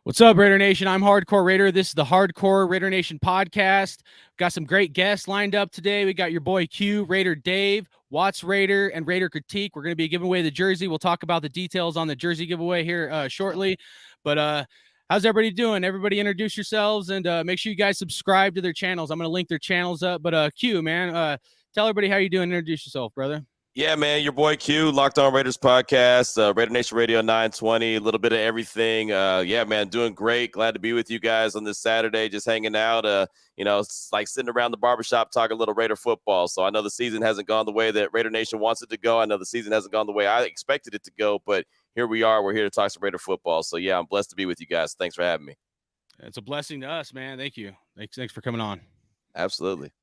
What's up, Raider Nation? I'm Hardcore Raider. This is the Hardcore Raider Nation podcast. Got some great guests lined up today. We got your boy Q, Raider Dave, Watts Raider, and Raider Critique. We're going to be giving away the jersey. We'll talk about the details on the jersey giveaway here shortly. But how's everybody doing? Everybody introduce yourselves and make sure you guys subscribe to their channels. I'm going to link their channels up. But Q, man, tell everybody how you doing. Introduce yourself, brother. Yeah, man, your boy Q, Locked On Raiders podcast, Raider Nation Radio 920, a little bit of everything. Yeah, man, doing great. Glad to be with you guys on this Saturday, just hanging out. It's like sitting around the barbershop talking a little Raider football. So I know the season hasn't gone the way that Raider Nation wants it to go. I know the season hasn't gone the way I expected it to go, but here we are. We're here to talk some Raider football. So, yeah, I'm blessed to be with you guys. Thanks for having me. It's a blessing to us, man. Thank you. Thanks for coming on. Absolutely.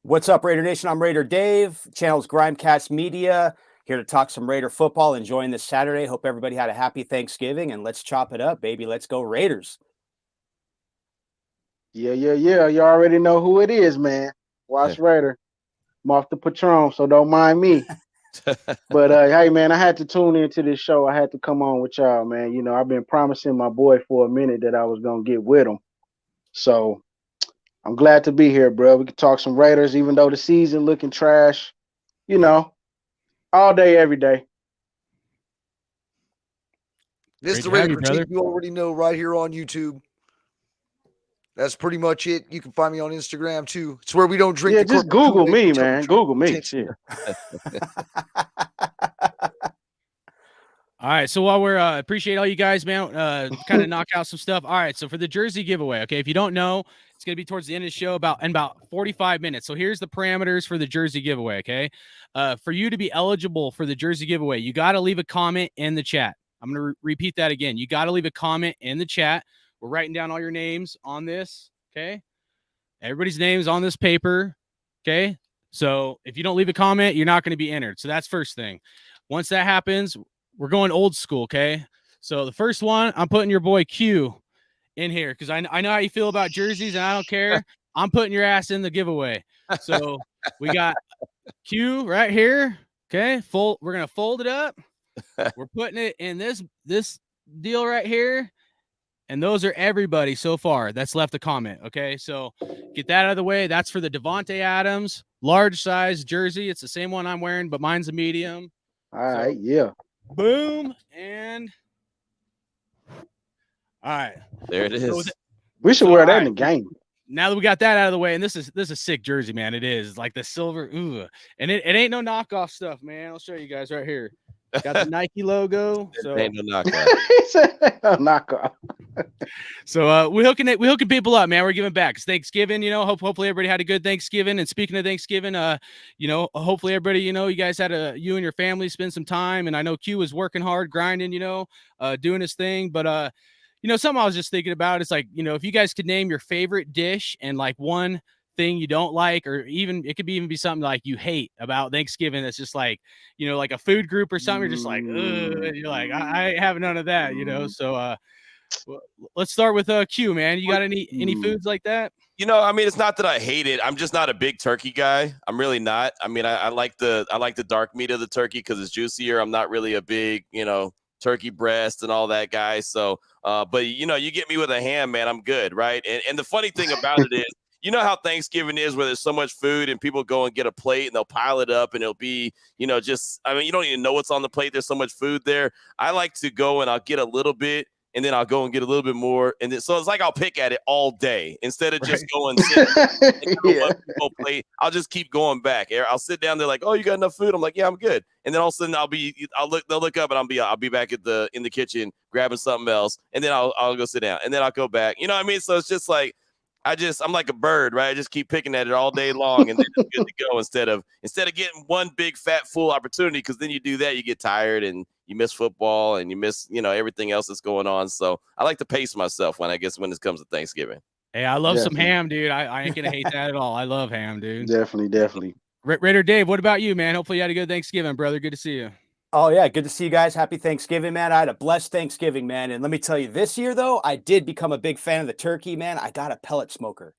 What's up, Raider Nation? I'm Raider Dave. Channel's Grimecast Media. Here to talk some Raider football. Enjoying this Saturday. Hope everybody had a happy Thanksgiving, and let's chop it up, baby. Let's go Raiders. Yeah. You already know who it is, man. Watch Raider. I'm off the Patron, so don't mind me. But, hey, man, I had to tune into this show. I had to come on with y'all, man. You know, I've been promising my boy for a minute that I was going to get with him. So I'm glad to be here, bro. We can talk some Raiders, even though the season looking trash, you know, all day, every day. This is the Raider Critique you already know right here on YouTube. That's pretty much it. You can find me on Instagram, too. It's where we don't drink. Yeah, just Google me, man. Google me. All right, so while we're appreciate all you guys, man, kind of knock out some stuff. All right, so for the jersey giveaway, okay, if you don't know, it's going to be towards the end of the show in about 45 minutes. So here's the parameters for the jersey giveaway, okay? For you to be eligible for the jersey giveaway, you got to leave a comment in the chat. I'm going to repeat that again. You got to leave a comment in the chat. We're writing down all your names on this, okay? Everybody's names on this paper, okay? So if you don't leave a comment, you're not going to be entered. So that's first thing. Once that happens, we're going old school, okay? So the first one, I'm putting your boy Q in here because I know how you feel about jerseys, and I don't care. I'm putting your ass in the giveaway. So we got Q right here, okay? We're going to fold it up. We're putting it in this deal right here, and those are everybody so far that's left a comment, okay? So get that out of the way. That's for the Devante Adams large size jersey. It's the same one I'm wearing, but mine's a medium. All right, yeah. Boom, and all right, there it is. We should wear that in the game. Now that we got that out of the way, and this is a sick jersey, man. It is. It's like the silver, and it ain't no knockoff stuff, man. I'll show you guys right here. Got the Nike logo. So ain't no knockoff. Knockoff. So we hooking people up, man. We're giving back. It's Thanksgiving, you know. Hopefully everybody had a good Thanksgiving. And speaking of Thanksgiving, hopefully everybody, you guys had you and your family spend some time. And I know Q was working hard, grinding, doing his thing. But something I was just thinking about is like, if you guys could name your favorite dish and like one thing you don't like, or even it could even be something like you hate about Thanksgiving. That's just like, like a food group or something. You're just like, ugh. You're like, I have none of that, So let's start with Q, man. You got any foods like that? It's not that I hate it. I'm just not a big turkey guy. I'm really not. I mean, I like the dark meat of the turkey because it's juicier. I'm not really a big, turkey breast and all that guy. So, but you get me with a ham, man, I'm good, right? And the funny thing about it is, you know how Thanksgiving is where there's so much food and people go and get a plate and they'll pile it up and it'll be, you don't even know what's on the plate. There's so much food there. I like to go and I'll get a little bit and then I'll go and get a little bit more. And then, so it's like I'll pick at it all day instead of just going and plate. I'll just keep going back. I'll sit down there like, oh, you got enough food? I'm like, yeah, I'm good. And then all of a sudden they'll look up and I'll be back in the kitchen grabbing something else. And then I'll go sit down and then I'll go back. You know what I mean? So it's just like, I'm like a bird, right? I just keep picking at it all day long, and then it's good to go instead of getting one big fat full opportunity. Because then you do that, you get tired and you miss football and you miss everything else that's going on. So I like to pace myself when it comes to Thanksgiving. Hey, I love some ham, dude. I ain't gonna hate that at all. I love ham, dude. Definitely. Raider Dave, what about you, man? Hopefully you had a good Thanksgiving, brother. Good to see you. Oh, yeah. Good to see you guys. Happy Thanksgiving, man. I had a blessed Thanksgiving, man. And let me tell you, this year, though, I did become a big fan of the turkey, man. I got a pellet smoker.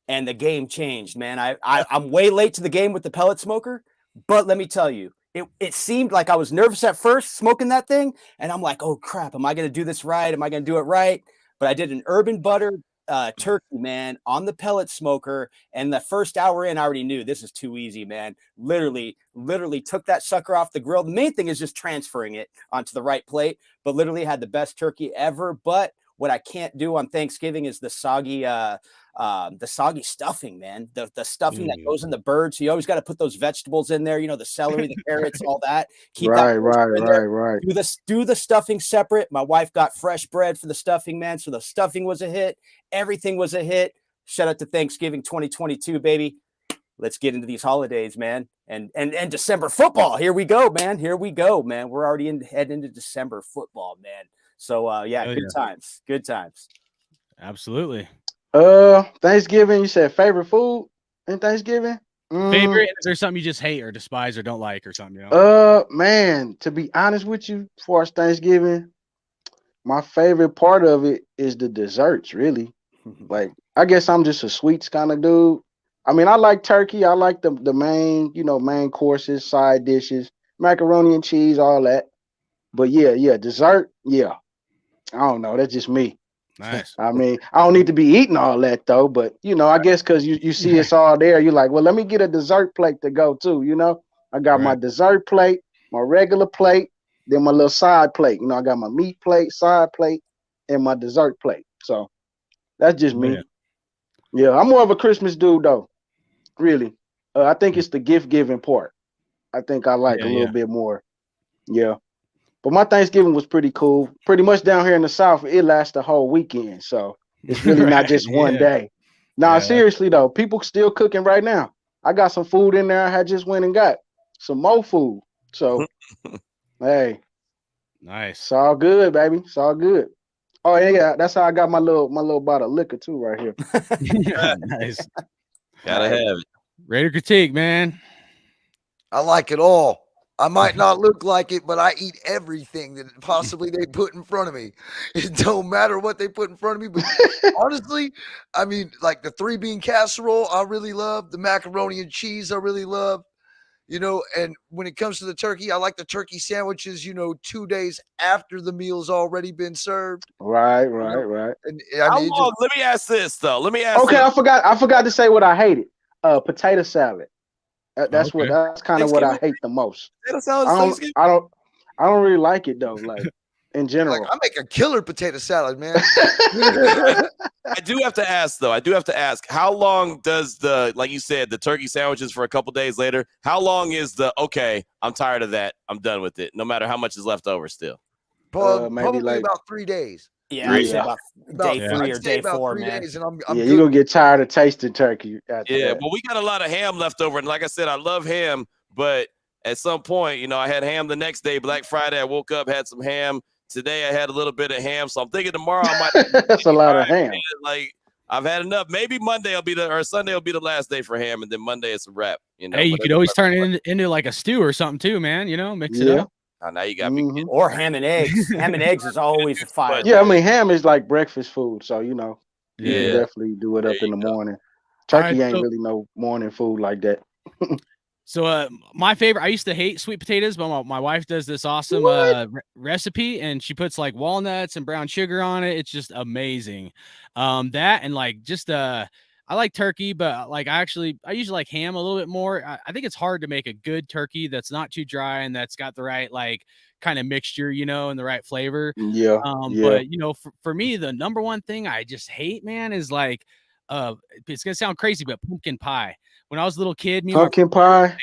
And the game changed, man. I'm way late to the game with the pellet smoker, but let me tell you, it seemed like I was nervous at first smoking that thing, and I'm like, oh crap, am I gonna do this right? Am I gonna do it right? but I did an urban butter turkey, man, on the pellet smoker. And the first hour in, I already knew this is too easy, man. Literally took that sucker off the grill. The main thing is just transferring it onto the right plate, but literally had the best turkey ever. But what I can't do on Thanksgiving is the soggy stuffing, man. The stuffing that goes in the bird. So you always got to put those vegetables in there, the celery, the carrots, all that. Keep right. Do the stuffing separate. My wife got fresh bread for the stuffing, man. So the stuffing was a hit. Everything was a hit. Shout out to Thanksgiving 2022, baby. Let's get into these holidays, man. And December football. Here we go, man. We're already heading into December football, man. So good times. Absolutely. Thanksgiving, you said favorite food in Thanksgiving? Favorite? Is there something you just hate or despise or don't like or something? Man, to be honest with you, as far as Thanksgiving, my favorite part of it is the desserts, really. Like, I guess I'm just a sweets kind of dude. I mean, I like turkey. I like the main, main courses, side dishes, macaroni and cheese, all that. But yeah, dessert, yeah. I don't know. That's just me. Nice. I mean, I don't need to be eating all that though, but I guess because you see it's all there, you're like, well, let me get a dessert plate to go too. I got my dessert plate, my regular plate, then my little side plate. I got my meat plate, side plate, and my dessert plate. So that's just me. Yeah, I'm more of a Christmas dude though. Really, I think it's the gift giving part. I think I like a little bit more. Yeah. But my Thanksgiving was pretty cool. Pretty much down here in the South, it lasts the whole weekend. So it's really not just one day. Nah, seriously though, people still cooking right now. I got some food in there. I had just went and got some more food. So, hey. Nice. It's all good, baby. It's all good. Oh, yeah. That's how I got my little bottle of liquor too right here. Nice. Gotta have it. Raider critique, man. I like it all. I might not look like it, but I eat everything that possibly they put in front of me. It don't matter what they put in front of me. But honestly, I mean, like the 3-bean casserole, I really love. The macaroni and cheese, I really love. And when it comes to the turkey, I like the turkey sandwiches, 2 days after the meal's already been served. Right. And How long? Let me ask this though. Okay, I forgot to say what I hated. Potato salad. That's kind of what I hate the most. Potato salad. I don't really like it though. Like in general, I make a killer potato salad, man. I do have to ask. How long does like you said, the turkey sandwiches for a couple days later? How long is okay? I'm tired of that. I'm done with it. No matter how much is left over, still. Probably like about 3 days. Yeah, about day 3 or day 4, man. Days and I'm you're gonna get tired of tasting turkey. But we got a lot of ham left over, and like I said, I love ham. But at some point, I had ham the next day, Black Friday. I woke up, had some ham. Today I had a little bit of ham, so I'm thinking tomorrow I might. That's a lot of ham. Like I've had enough. Maybe Sunday will be the last day for ham, and then Monday it's a wrap. Hey, you could always turn it into like a stew or something too, man. Mix it up. Oh, now you got me. Or ham and eggs. Ham and eggs is always a fire. Yeah, I mean ham is like breakfast food, so you can definitely do it up in the morning. Turkey ain't really no morning food like that. So my favorite, I used to hate sweet potatoes, but my wife does this awesome recipe, and she puts like walnuts and brown sugar on it. It's just amazing. That and like just I like turkey, but like I usually like ham a little bit more. I think it's hard to make a good turkey that's not too dry and that's got the right like kind of mixture, and the right flavor. Yeah. But for me, the number one thing I just hate, man, is like it's gonna sound crazy, but pumpkin pie. When I was a little kid, pumpkin pie.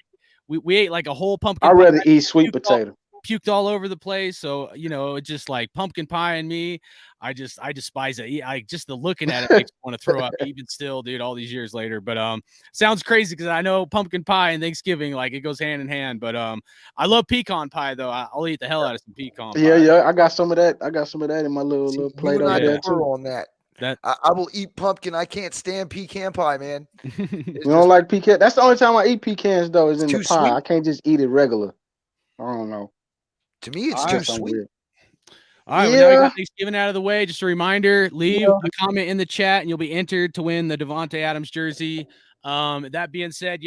We ate like a whole pumpkin. I'd rather eat sweet potato. Puked all over the place. So, it's just like pumpkin pie and me. I despise it. I just the looking at it makes me want to throw up even still, dude, all these years later. But sounds crazy because I know pumpkin pie and Thanksgiving, like it goes hand in hand. But I love pecan pie though. I'll eat the hell out of some pecan pie. Yeah. I got some of that. in my little plate over there too. On that. I will eat pumpkin. I can't stand pecan pie, man. You don't like pecan? That's the only time I eat pecans though, is in the pie. Sweet. I can't just eat it regular. I don't know. To me, it's too sweet. All right, well, now we got Thanksgiving out of the way. Just a reminder, leave a comment in the chat and you'll be entered to win the Devante Adams jersey. That being said,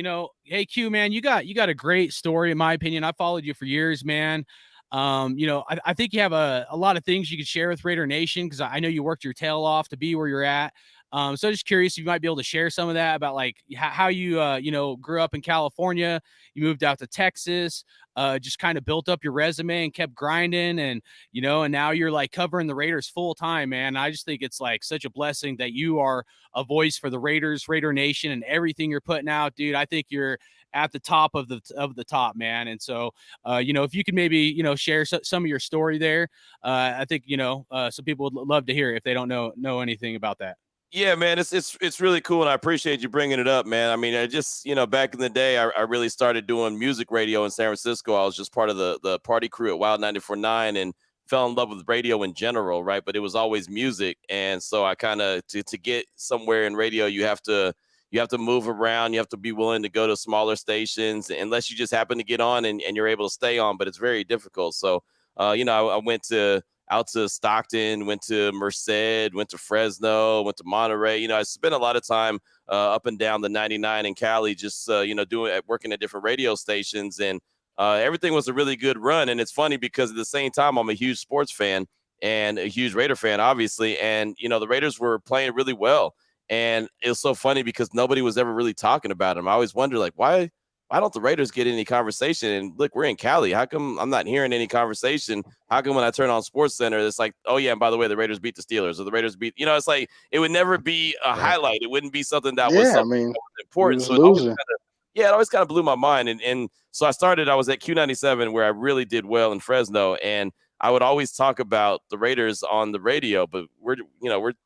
hey Q, man, you got a great story in my opinion. I followed you for years, man. I think you have a lot of things you could share with Raider Nation, because I know you worked your tail off to be where you're at. So just curious if you might be able to share some of that about like how you grew up in California, you moved out to Texas, just kind of built up your resume and kept grinding, and and now you're like covering the Raiders full time, man. I just think it's like such a blessing that you are a voice for the Raiders, Raider Nation, and everything you're putting out, dude. I think you're at the top of the top, man. And so, if you could maybe share some of your story there, I think some people would love to hear it if they don't know anything about that. Yeah, man, it's really cool, and I appreciate you bringing it up, man. I mean, I just back in the day, I really started doing music radio in San Francisco. I was just part of the party crew at Wild 94.9 and fell in love with radio in general, right? But it was always music, and so I kind of to get somewhere in radio, you have to move around, you have to be willing to go to smaller stations, unless you just happen to get on and you're able to stay on, but it's very difficult. So, I went out to Stockton, went to Merced, went to Fresno, went to Monterey. I spent a lot of time up and down the 99 in Cali, just working at different radio stations, and everything was a really good run. And it's funny because at the same time, I'm a huge sports fan and a huge Raider fan, obviously. And the Raiders were playing really well, and it was so funny because nobody was ever really talking about them. I always wonder, like, why don't the Raiders get any conversation? And look, we're in Cali. How come I'm not hearing any conversation? How come when I turn on Sports Center, it's like, oh yeah, and by the way, the Raiders beat the Steelers, or the Raiders beat, it's like it would never be a highlight. It wouldn't be something that was important. So it always kind of blew my mind. And so I was at Q97, where I really did well in Fresno, and I would always talk about the Raiders on the radio, but we're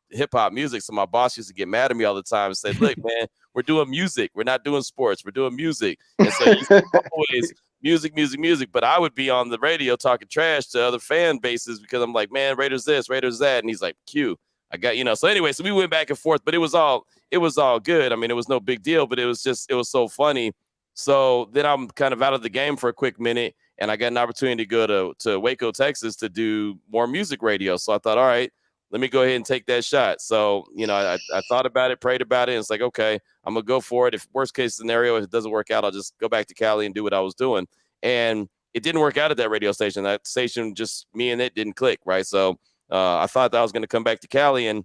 hip hop music. So my boss used to get mad at me all the time and say, look, man, we're doing music. We're not doing sports. We're doing music. And so always music. But I would be on the radio talking trash to other fan bases because I'm like, man, Raiders this, Raiders that. And he's like, Q, I got, so anyway, so we went back and forth, but it was all good. I mean, it was no big deal, but it was so funny. So then I'm kind of out of the game for a quick minute, and I got an opportunity to go to Waco, Texas to do more music radio. So I thought, all right, let me go ahead and take that shot. So, I thought about it, prayed about it. And it's like, okay, I'm going to go for it. If worst case scenario, if it doesn't work out, I'll just go back to Cali and do what I was doing. And it didn't work out at that radio station. That station, just me and it didn't click. Right. So I thought that I was going to come back to Cali, and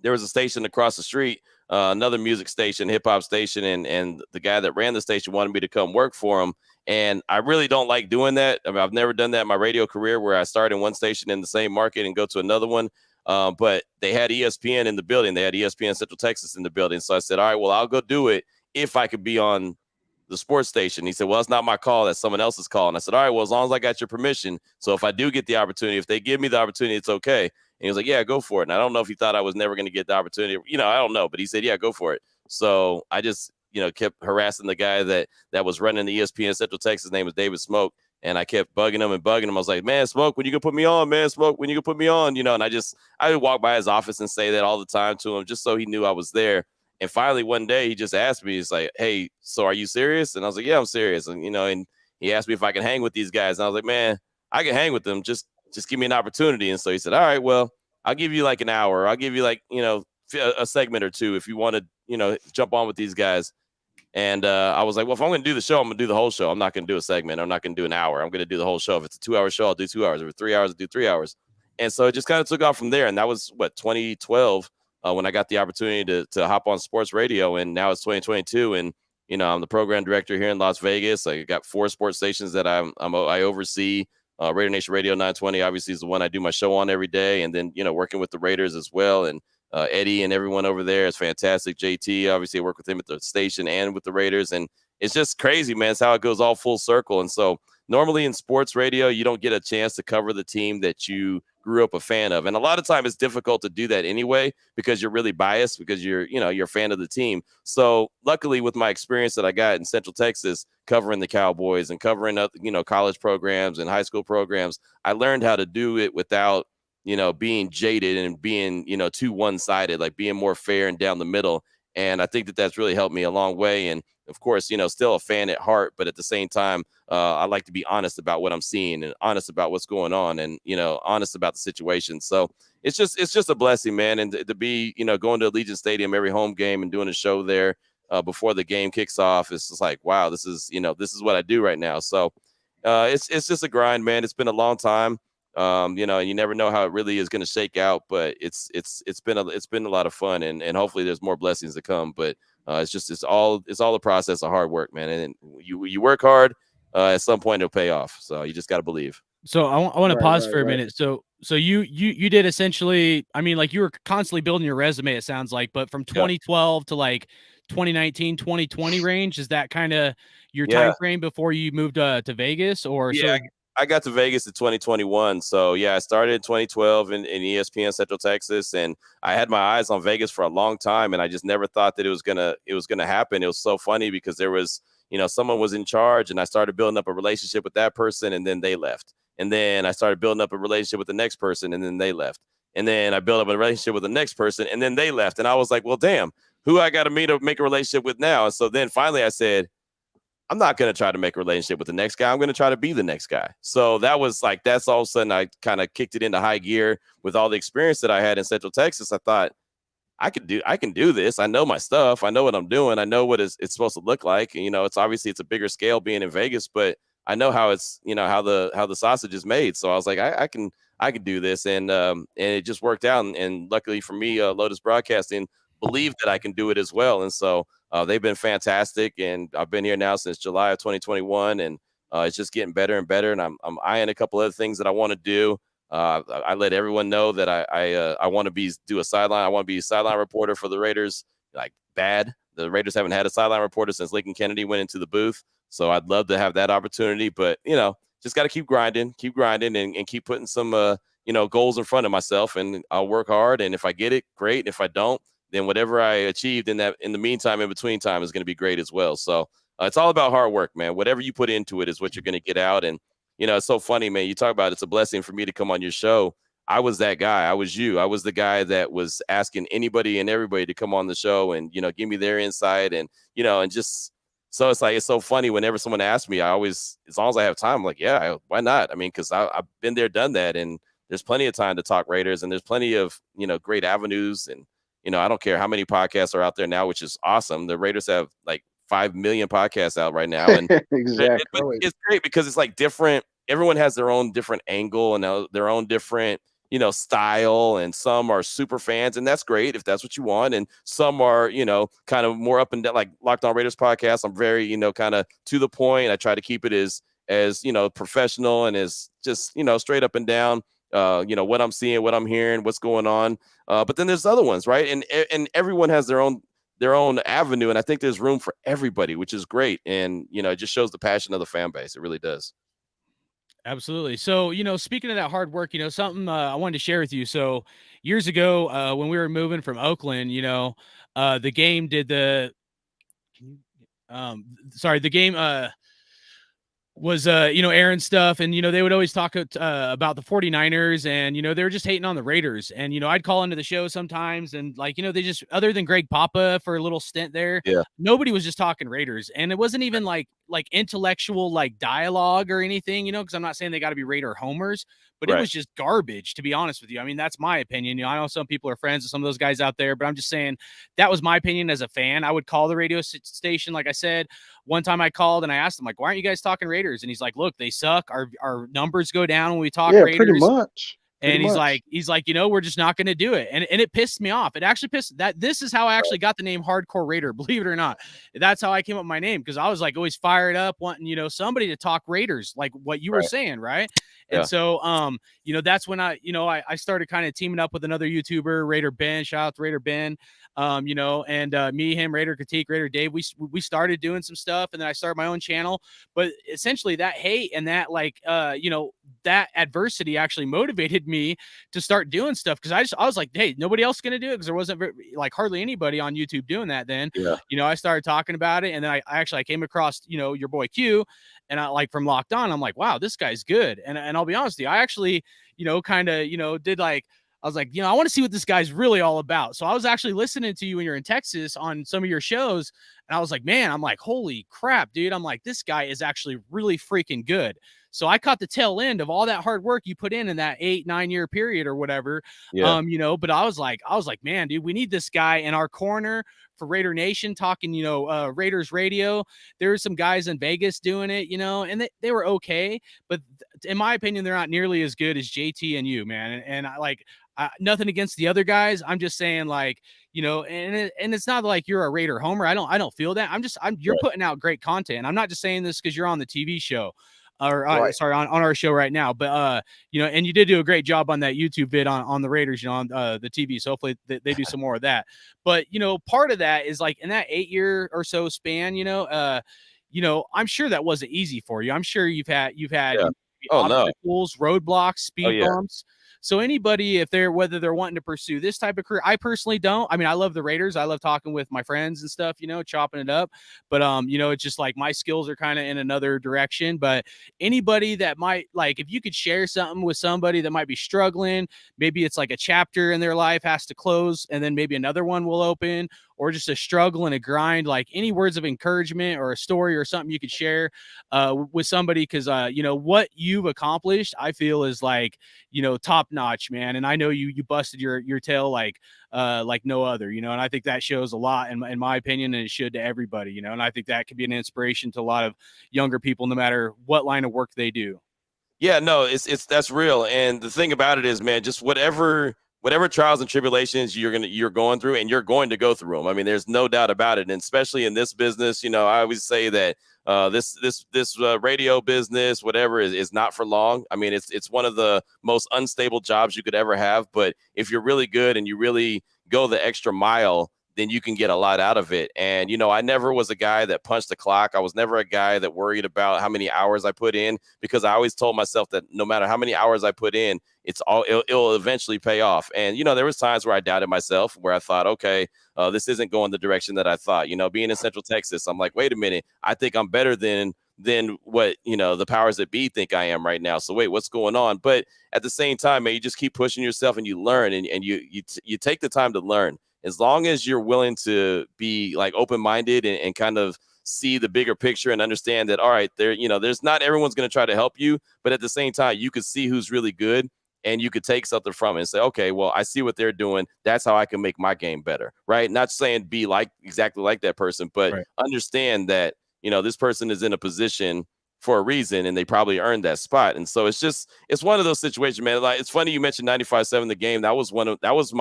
there was a station across the street, another music station, hip hop station. And the guy that ran the station wanted me to come work for him. And I really don't like doing that. I mean, I've never done that in my radio career, where I start in one station in the same market and go to another one. But they had ESPN in the building. They had ESPN Central Texas in the building. So I said, all right, well, I'll go do it if I could be on the sports station. He said, well, it's not my call. That's someone else's call. And I said, all right, well, as long as I got your permission. So if I do get the opportunity, if they give me the opportunity, it's okay. And he was like, yeah, go for it. And I don't know if he thought I was never going to get the opportunity. I don't know. But he said, yeah, go for it. So I just, kept harassing the guy that was running the ESPN Central Texas. His name was David Smoke. And I kept bugging him. I was like, man, Smoke, when you gonna put me on, man? Smoke, when you gonna put me on? And I would walk by his office and say that all the time to him, just so he knew I was there. And finally one day he just asked me, he's like, hey, so are you serious? And I was like, yeah, I'm serious. And, and he asked me if I can hang with these guys. And I was like, man, I can hang with them. Just give me an opportunity. And so he said, all right, well, I'll give you like an hour. I'll give you like, a segment or two if you want to, jump on with these guys. And I was like, well, if I'm going to do the show, I'm going to do the whole show. I'm not going to do a segment. I'm not going to do an hour. I'm going to do the whole show. If it's a 2-hour show, I'll do 2 hours. If it's 3 hours, I'll do 3 hours. And so it just kind of took off from there. And that was 2012 when I got the opportunity to hop on sports radio. And now it's 2022. And, I'm the program director here in Las Vegas. I got 4 sports stations that I oversee. Raider Nation Radio 920 obviously is the one I do my show on every day. And then, working with the Raiders as well. And Eddie and everyone over there is fantastic. JT, obviously I work with him at the station and with the Raiders. And it's just crazy, man. It's how it goes all full circle. And so normally in sports radio, you don't get a chance to cover the team that you grew up a fan of. And a lot of time it's difficult to do that anyway, because you're really biased because you're a fan of the team. So luckily with my experience that I got in Central Texas, covering the Cowboys and covering college programs and high school programs, I learned how to do it without being jaded and being, too one-sided, like being more fair and down the middle. And I think that that's really helped me a long way. And of course, still a fan at heart, but at the same time, I like to be honest about what I'm seeing and honest about what's going on and, honest about the situation. So it's just a blessing, man. And to be, going to Allegiant Stadium every home game and doing a show there before the game kicks off, it's just like, wow, this is what I do right now. So it's just a grind, man. It's been a long time. You know, you never know how it really is going to shake out, but it's been a lot of fun, and hopefully there's more blessings to come. But it's all a process of hard work, man. And you work hard, at some point it'll pay off. So you just got to believe. So I want to Right, pause right, for a right. minute. So you did essentially, I mean, like you were constantly building your resume, it sounds like, but from 2012 to like 2019, 2020 range, is that kind of your Yeah. time frame before you moved to Vegas, or Yeah, sort of? I got to Vegas in 2021. So yeah, I started in 2012 in ESPN Central Texas, and I had my eyes on Vegas for a long time, and I just never thought that it was gonna happen. It was so funny because there was, you know, someone was in charge, and I started building up a relationship with that person, and then they left. And then I started building up a relationship with the next person, and then they left. And then I built up a relationship with the next person, and then they left. And I was like, well, damn, who I got to meet to make a relationship with now? And so then finally I said, I'm not going to try to make a relationship with the next guy. I'm going to try to be the next guy. So that was like, that's all of a sudden I kind of kicked it into high gear with all the experience that I had in Central Texas. I thought I can do this. I know my stuff. I know what I'm doing. I know what it's supposed to look like. And, you know, it's obviously it's a bigger scale being in Vegas, but I know how it's, you know, how the sausage is made. So I was like, I can do this. And it just worked out. And luckily for me, Lotus Broadcasting believed that I can do it as well. And so they've been fantastic. And I've been here now since July of 2021. And it's just getting better and better. And I'm eyeing a couple other things that I want to do. I let everyone know that I want to do a sideline. I want to be a sideline reporter for the Raiders. Like bad. The Raiders haven't had a sideline reporter since Lincoln Kennedy went into the booth. So I'd love to have that opportunity, but you know, just got to keep grinding and keep putting some, you know, goals in front of myself, and I'll work hard. And if I get it, great. And if I don't, then whatever I achieved in the meantime, in between time, is going to be great as well. So it's all about hard work, man. Whatever you put into it is what you're going to get out. And, you know, it's so funny, man. You talk about it's a blessing for me to come on your show. I was that guy. I was you. I was the guy that was asking anybody and everybody to come on the show and, you know, give me their insight and, you know, and just, so it's like, it's so funny whenever someone asks me, I always, as long as I have time, I'm like, yeah, why not? I mean, cause I've been there, done that. And there's plenty of time to talk Raiders, and there's plenty of, you know, great avenues. And, you know, I don't care how many podcasts are out there now, which is awesome. The Raiders have like 5 million podcasts out right now. And Exactly. it's great because it's like different. Everyone has their own different angle and their own different, you know, style, and some are super fans, and that's great if that's what you want. And some are, you know, kind of more up and down, like Locked On Raiders podcast. I'm very, you know, kind of to the point. I try to keep it as, you know, professional and as just, you know, straight up and down, you know, what I'm seeing, what I'm hearing, what's going on. But then there's other ones, right? And everyone has their own avenue. And I think there's room for everybody, which is great. And, you know, it just shows the passion of the fan base. It really does. Absolutely. So, you know, speaking of that hard work, you know, something I wanted to share with you. So, years ago, when we were moving from Oakland, you know, the game did the, sorry, the game was you know, Aaron stuff, and you know, they would always talk about the 49ers, and you know, they were just hating on the Raiders. And you know, I'd call into the show sometimes, and like, you know, they just, other than Greg Papa for a little stint there, Yeah. nobody was just talking Raiders. And it wasn't even like intellectual like dialogue or anything, you know, because I'm not saying they got to be Raider homers, but it was just garbage, to be honest with you. I mean, that's my opinion. You know, I know some people are friends with some of those guys out there, but I'm just saying that was my opinion as a fan. I would call the radio station, like I said. One time I called and I asked him, like, why aren't you guys talking Raiders? And he's like, look, they suck. Our numbers go down when we talk Raiders. Pretty much. And he's like, you know, we're just not going to do it. And it pissed me off. It actually this is how I actually got the name Hardcore Raider, believe it or not. That's how I came up with my name, because I was like always fired up wanting, you know, somebody to talk Raiders, like what you were saying, right? Yeah. And so, you know, that's when I started kind of teaming up with another YouTuber, Raider Ben. Shout out to Raider Ben. You know, and me, him, Raider Critique, Raider Dave, we started doing some stuff, and then I started my own channel. But essentially that hate and that, like, you know, that adversity actually motivated me to start doing stuff, because I was like, hey, nobody else is gonna do it, because there wasn't like hardly anybody on YouTube doing that then. Yeah. You know, I started talking about it, and then I came across, you know, your boy Q, and I, like, from Locked On, I'm like, wow, this guy's good. And I'll be honest with you, I actually, you know, kind of, you know, did like, I was like, you know, I want to see what this guy's really all about. So I was actually listening to you when you're in Texas on some of your shows, and I was like, man, I'm like, holy crap, dude. I'm like, this guy is actually really freaking good. So I caught the tail end of all that hard work you put in that 8-9 year period or whatever. Yeah. But I was like, man, dude, we need this guy in our corner for Raider Nation talking, Raiders radio. There were some guys in Vegas doing it, and they were okay. But in my opinion, they're not nearly as good as JT and you, man. And I like, nothing against the other guys. I'm just saying, like, and it's not like you're a Raider homer. I don't feel that. You're putting out great content. I'm not just saying this because you're on the TV show. Or sorry, on our show right now, but and you did do a great job on that YouTube vid on the Raiders, on the TV. So hopefully they do some more of that. But part of that is like in that 8-year or so span, I'm sure that wasn't easy for you. I'm sure you've had obstacles, roadblocks, speed bumps. So anybody, whether they're wanting to pursue this type of career, I personally don't. I mean, I love the Raiders. I love talking with my friends and stuff, chopping it up. But it's just like my skills are kind of in another direction. But anybody that might, like, if you could share something with somebody that might be struggling, maybe it's like a chapter in their life has to close and then maybe another one will open, or just a struggle and a grind, like any words of encouragement or a story or something you could share with somebody. Because what you've accomplished, I feel, is like, top notch, man. And I know you busted your tail like no other, and I think that shows a lot in my opinion, and it should to everybody, and I think that could be an inspiration to a lot of younger people, no matter what line of work they do. Yeah, no, that's real. And the thing about it is, man, just whatever trials and tribulations you're going through, and you're going to go through them. I mean, there's no doubt about it. And especially in this business, I always say that this radio business, whatever, is not for long. I mean, it's one of the most unstable jobs you could ever have. But if you're really good and you really go the extra mile, then you can get a lot out of it. And, I never was a guy that punched the clock. I was never a guy that worried about how many hours I put in, because I always told myself that no matter how many hours I put in, it'll eventually pay off. And, there was times where I doubted myself, where I thought, okay, this isn't going the direction that I thought. Being in Central Texas, I'm like, wait a minute, I think I'm better than what, the powers that be think I am right now. So wait, what's going on? But at the same time, man, you just keep pushing yourself and you learn, and you take the time to learn. As long as you're willing to be like open-minded and kind of see the bigger picture and understand that, all right, there's not everyone's going to try to help you, but at the same time, you could see who's really good and you could take something from it and say, okay, well, I see what they're doing. That's how I can make my game better, right? Not saying be like exactly like that person, but understand that, this person is in a position for a reason, and they probably earned that spot. And so it's one of those situations, man. Like, it's funny you mentioned 95.7 The Game. That was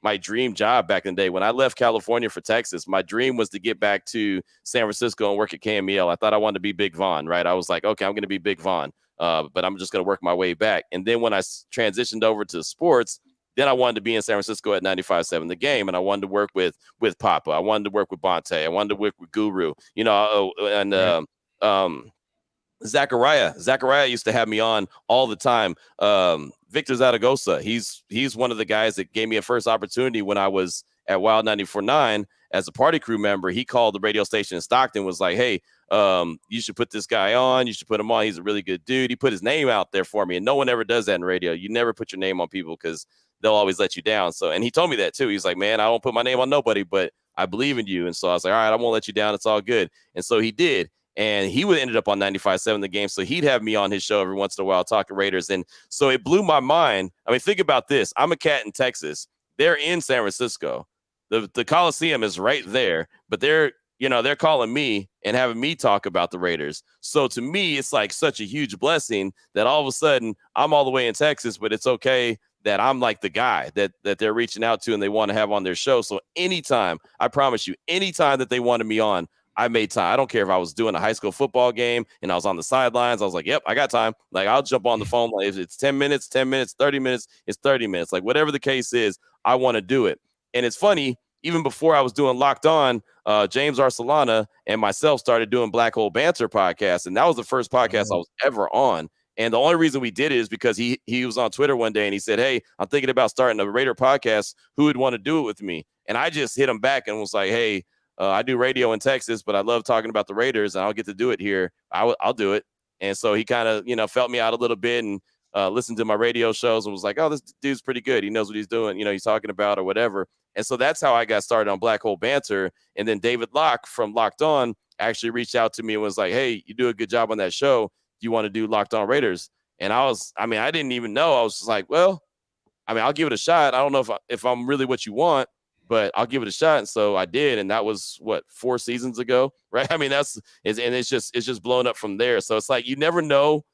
my dream job back in the day. When I left California for Texas, my dream was to get back to San Francisco and work at KMEL. I thought I wanted to be Big Von, right? I was like, okay, I'm going to be Big Von, but I'm just going to work my way back. And then when I transitioned over to sports, then I wanted to be in San Francisco at 95.7 The Game, and I wanted to work with Papa. I wanted to work with Bonte. I wanted to work with Guru, Zachariah used to have me on all the time. Victor Zaragoza, he's one of the guys that gave me a first opportunity when I was at Wild 94.9 as a party crew member. He called the radio station in Stockton, was like, hey, you should put this guy on. You should put him on. He's a really good dude. He put his name out there for me, and no one ever does that in radio. You never put your name on people because they'll always let you down. So, and he told me that too. He's like, man, I don't put my name on nobody, but I believe in you. And so I was like, all right, I won't let you down. It's all good. And so he did. And he would ended up on 95.7 The Game. So he'd have me on his show every once in a while talking Raiders. And so it blew my mind. I mean, think about this. I'm a cat in Texas. They're in San Francisco. The Coliseum is right there, but they're calling me and having me talk about the Raiders. So to me, it's like such a huge blessing that all of a sudden I'm all the way in Texas, but it's okay that I'm like the guy that they're reaching out to and they want to have on their show. So anytime, I promise you, anytime that they wanted me on, I made time. I don't care if I was doing a high school football game and I was on the sidelines. I was like, yep, I got time. Like, I'll jump on the phone. Like, if it's 10 minutes, 10 minutes, 30 minutes, it's 30 minutes. Like, whatever the case is, I want to do it. And it's funny, even before I was doing Locked On, James Arcelana and myself started doing Black Hole Banter podcast. And that was the first podcast I was ever on. And the only reason we did it is because he was on Twitter one day and he said, hey, I'm thinking about starting a Raider podcast. Who would want to do it with me? And I just hit him back and was like, hey, I do radio in Texas, but I love talking about the Raiders, and I'll get to do it here. I'll do it. And so he kind of, felt me out a little bit and listened to my radio shows and was like, oh, this dude's pretty good. He knows what he's doing. He's talking about or whatever. And so that's how I got started on Black Hole Banter. And then David Locke from Locked On actually reached out to me and was like, hey, you do a good job on that show. you want to do Locked On Raiders? And I didn't even know. I was just like, well, I'll give it a shot. I don't know if I'm really what you want, but I'll give it a shot. And so I did. And that was 4 seasons ago, right? It's just blown up from there. So it's like, you never know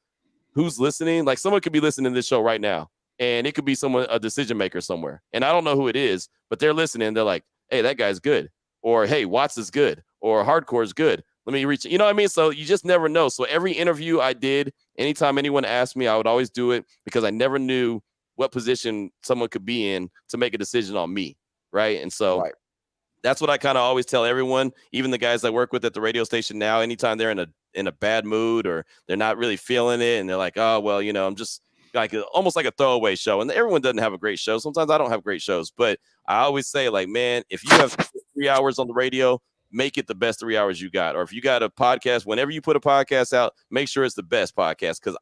who's listening. Like someone could be listening to this show right now, and it could be a decision maker somewhere. And I don't know who it is, but they're listening. They're like, hey, that guy's good. Or, hey, Watts is good. Or Hardcore is good. Let me reach, you know what I mean? So you just never know. So every interview I did, anytime anyone asked me, I would always do it because I never knew what position someone could be in to make a decision on me. Right. And so that's what I kind of always tell everyone, even the guys I work with at the radio station now, anytime they're in a bad mood or they're not really feeling it. And they're like, oh, well, I'm just like almost like a throwaway show. And everyone doesn't have a great show. Sometimes I don't have great shows, but I always say, like, man, if you have 3 hours on the radio, make it the best 3 hours you got. Or if you got a podcast, whenever you put a podcast out, make sure it's the best podcast. Cause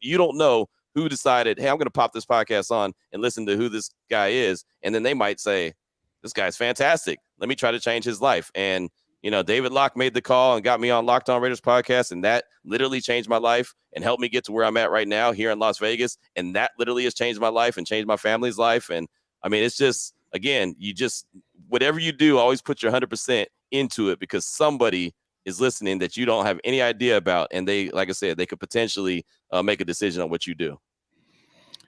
you don't know who decided, hey, I'm going to pop this podcast on and listen to who this guy is. And then they might say, this guy's fantastic. Let me try to change his life. And, David Locke made the call and got me on Locked On Raiders podcast. And that literally changed my life and helped me get to where I'm at right now here in Las Vegas. And that literally has changed my life and changed my family's life. And it's just, again, whatever you do, always put your 100% into it because somebody is listening that you don't have any idea about. And they, like I said, they could potentially make a decision on what you do.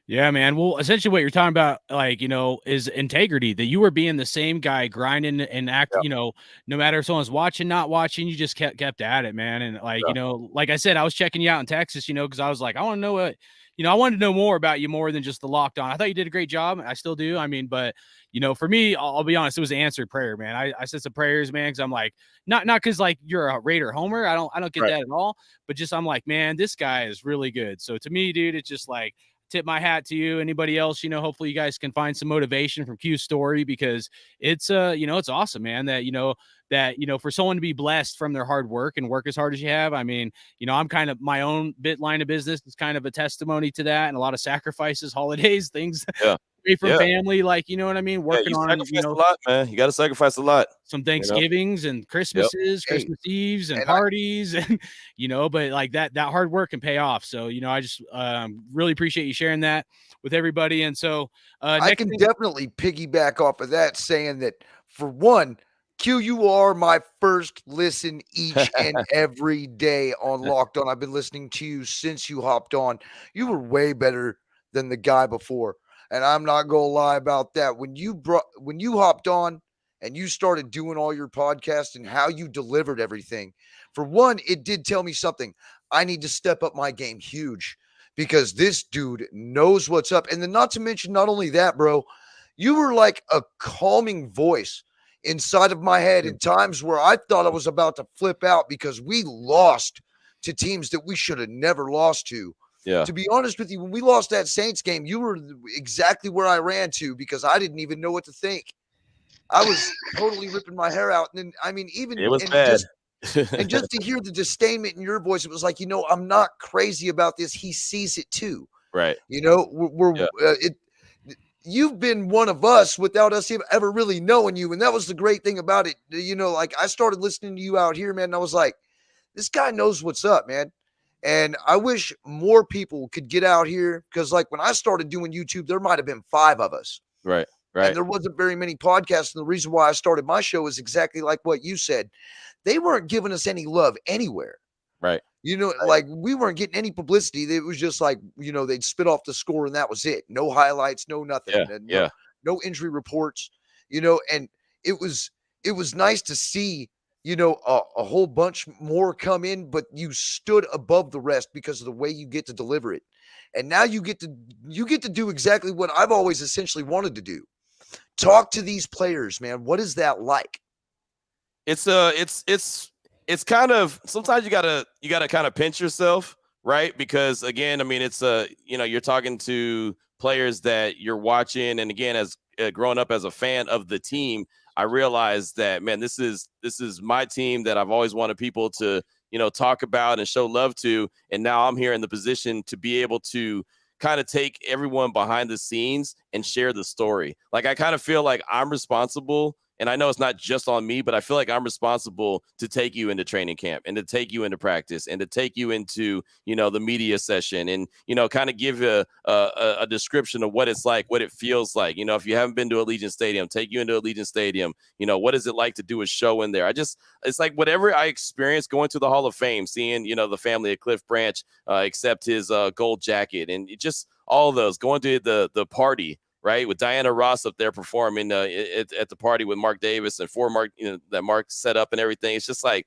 Yeah, man. Well, essentially what you're talking about, is integrity, that you were being the same guy grinding and act, no matter if someone's watching, not watching, you just kept at it, man. And like I said, I was checking you out in Texas, because I was like, I want to know what, I wanted to know more about you more than just the Locked On. I thought you did a great job. I still do. But for me, I'll be honest, it was an answered prayer, man. I said some prayers, man. Cause I'm like, not cause like you're a Raider homer. I don't get that at all, but just, I'm like, man, this guy is really good. So to me, dude, it's just like, tip my hat to you. Anybody else, hopefully you guys can find some motivation from Q's story because it's it's awesome, man, that for someone to be blessed from their hard work and work as hard as you have. I'm kind of my own line of business is kind of a testimony to that, and a lot of sacrifices, holidays, things away from family, working on a lot, man. You got to sacrifice a lot. Some Thanksgivings and Christmases, Christmas Eves and parties, and but like that hard work can pay off. So I just really appreciate you sharing that with everybody. And so I can definitely piggyback off of that, saying that for one, Q, you are my first listen each and every day on Locked On. I've been listening to you since you hopped on. You were way better than the guy before. And I'm not going to lie about that. When you hopped on and you started doing all your podcasts and how you delivered everything, for one, it did tell me something. I need to step up my game huge because this dude knows what's up. And then not to mention, not only that, bro, you were like a calming voice inside of my head in times where I thought I was about to flip out because we lost to teams that we should have never lost to. Yeah. To be honest with you, when we lost that Saints game, you were exactly where I ran to because I didn't even know what to think. I was totally ripping my hair out. And then, it was bad. Just to hear the disdainment in your voice, it was like, I'm not crazy about this. He sees it too. Right. You've been one of us without us ever really knowing you. And that was the great thing about it. I started listening to you out here, man. And I was like, this guy knows what's up, man. And I wish more people could get out here because, when I started doing YouTube, there might have been 5 of us. Right. And there wasn't very many podcasts. And the reason why I started my show is exactly like what you said. They weren't giving us any love anywhere. Right. We weren't getting any publicity. It was just they'd spit off the score and that was it. No highlights, no nothing. No injury reports, and it was nice to see, a whole bunch more come in, but you stood above the rest because of the way you get to deliver it. And now you get to do exactly what I've always essentially wanted to do. Talk to these players, man. What is that like? It's kind of, sometimes you gotta kind of pinch yourself, right? Because again, it's you're talking to players that you're watching. And again, as growing up as a fan of the team, I realized that, man, this is my team that I've always wanted people to, talk about and show love to. And now I'm here in the position to be able to kind of take everyone behind the scenes and share the story. Like, I kind of feel like I'm responsible And I know it's not just on me, but I feel like I'm responsible to take you into training camp and to take you into practice and to take you into, the media session and, kind of give a description of what it's like, what it feels like. If you haven't been to Allegiant Stadium, take you into Allegiant Stadium. What is it like to do a show in there? It's like whatever I experienced going to the Hall of Fame, seeing, the family of Cliff Branch accept his gold jacket and just all of those, going to the party, right, with Diana Ross up there performing at the party with Mark Davis and for Mark, that Mark set up and everything. It's just like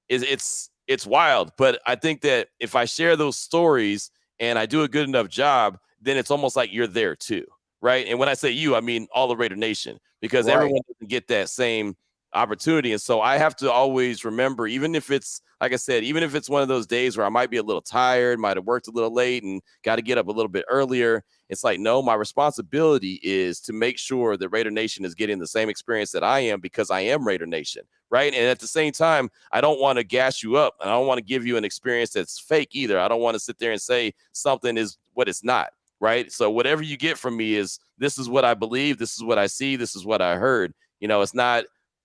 it's wild. But I think that if I share those stories and I do a good enough job, then it's almost like you're there too, right? And when I say you, I mean all of Raider Nation, because everyone doesn't get that same opportunity. And so I have to always remember, even if it's, like I said, even if it's one of those days where I might be a little tired, might have worked a little late and got to get up a little bit earlier, it's like, no, my responsibility is to make sure that Raider Nation is getting the same experience that I am, because I am Raider Nation, right? And at the same time, I don't want to gas you up, and I don't want to give you an experience that's fake either. I don't want to sit there and say something is what it's not, right? So whatever you get from me is, this is what I believe, this is what I see, this is what I heard.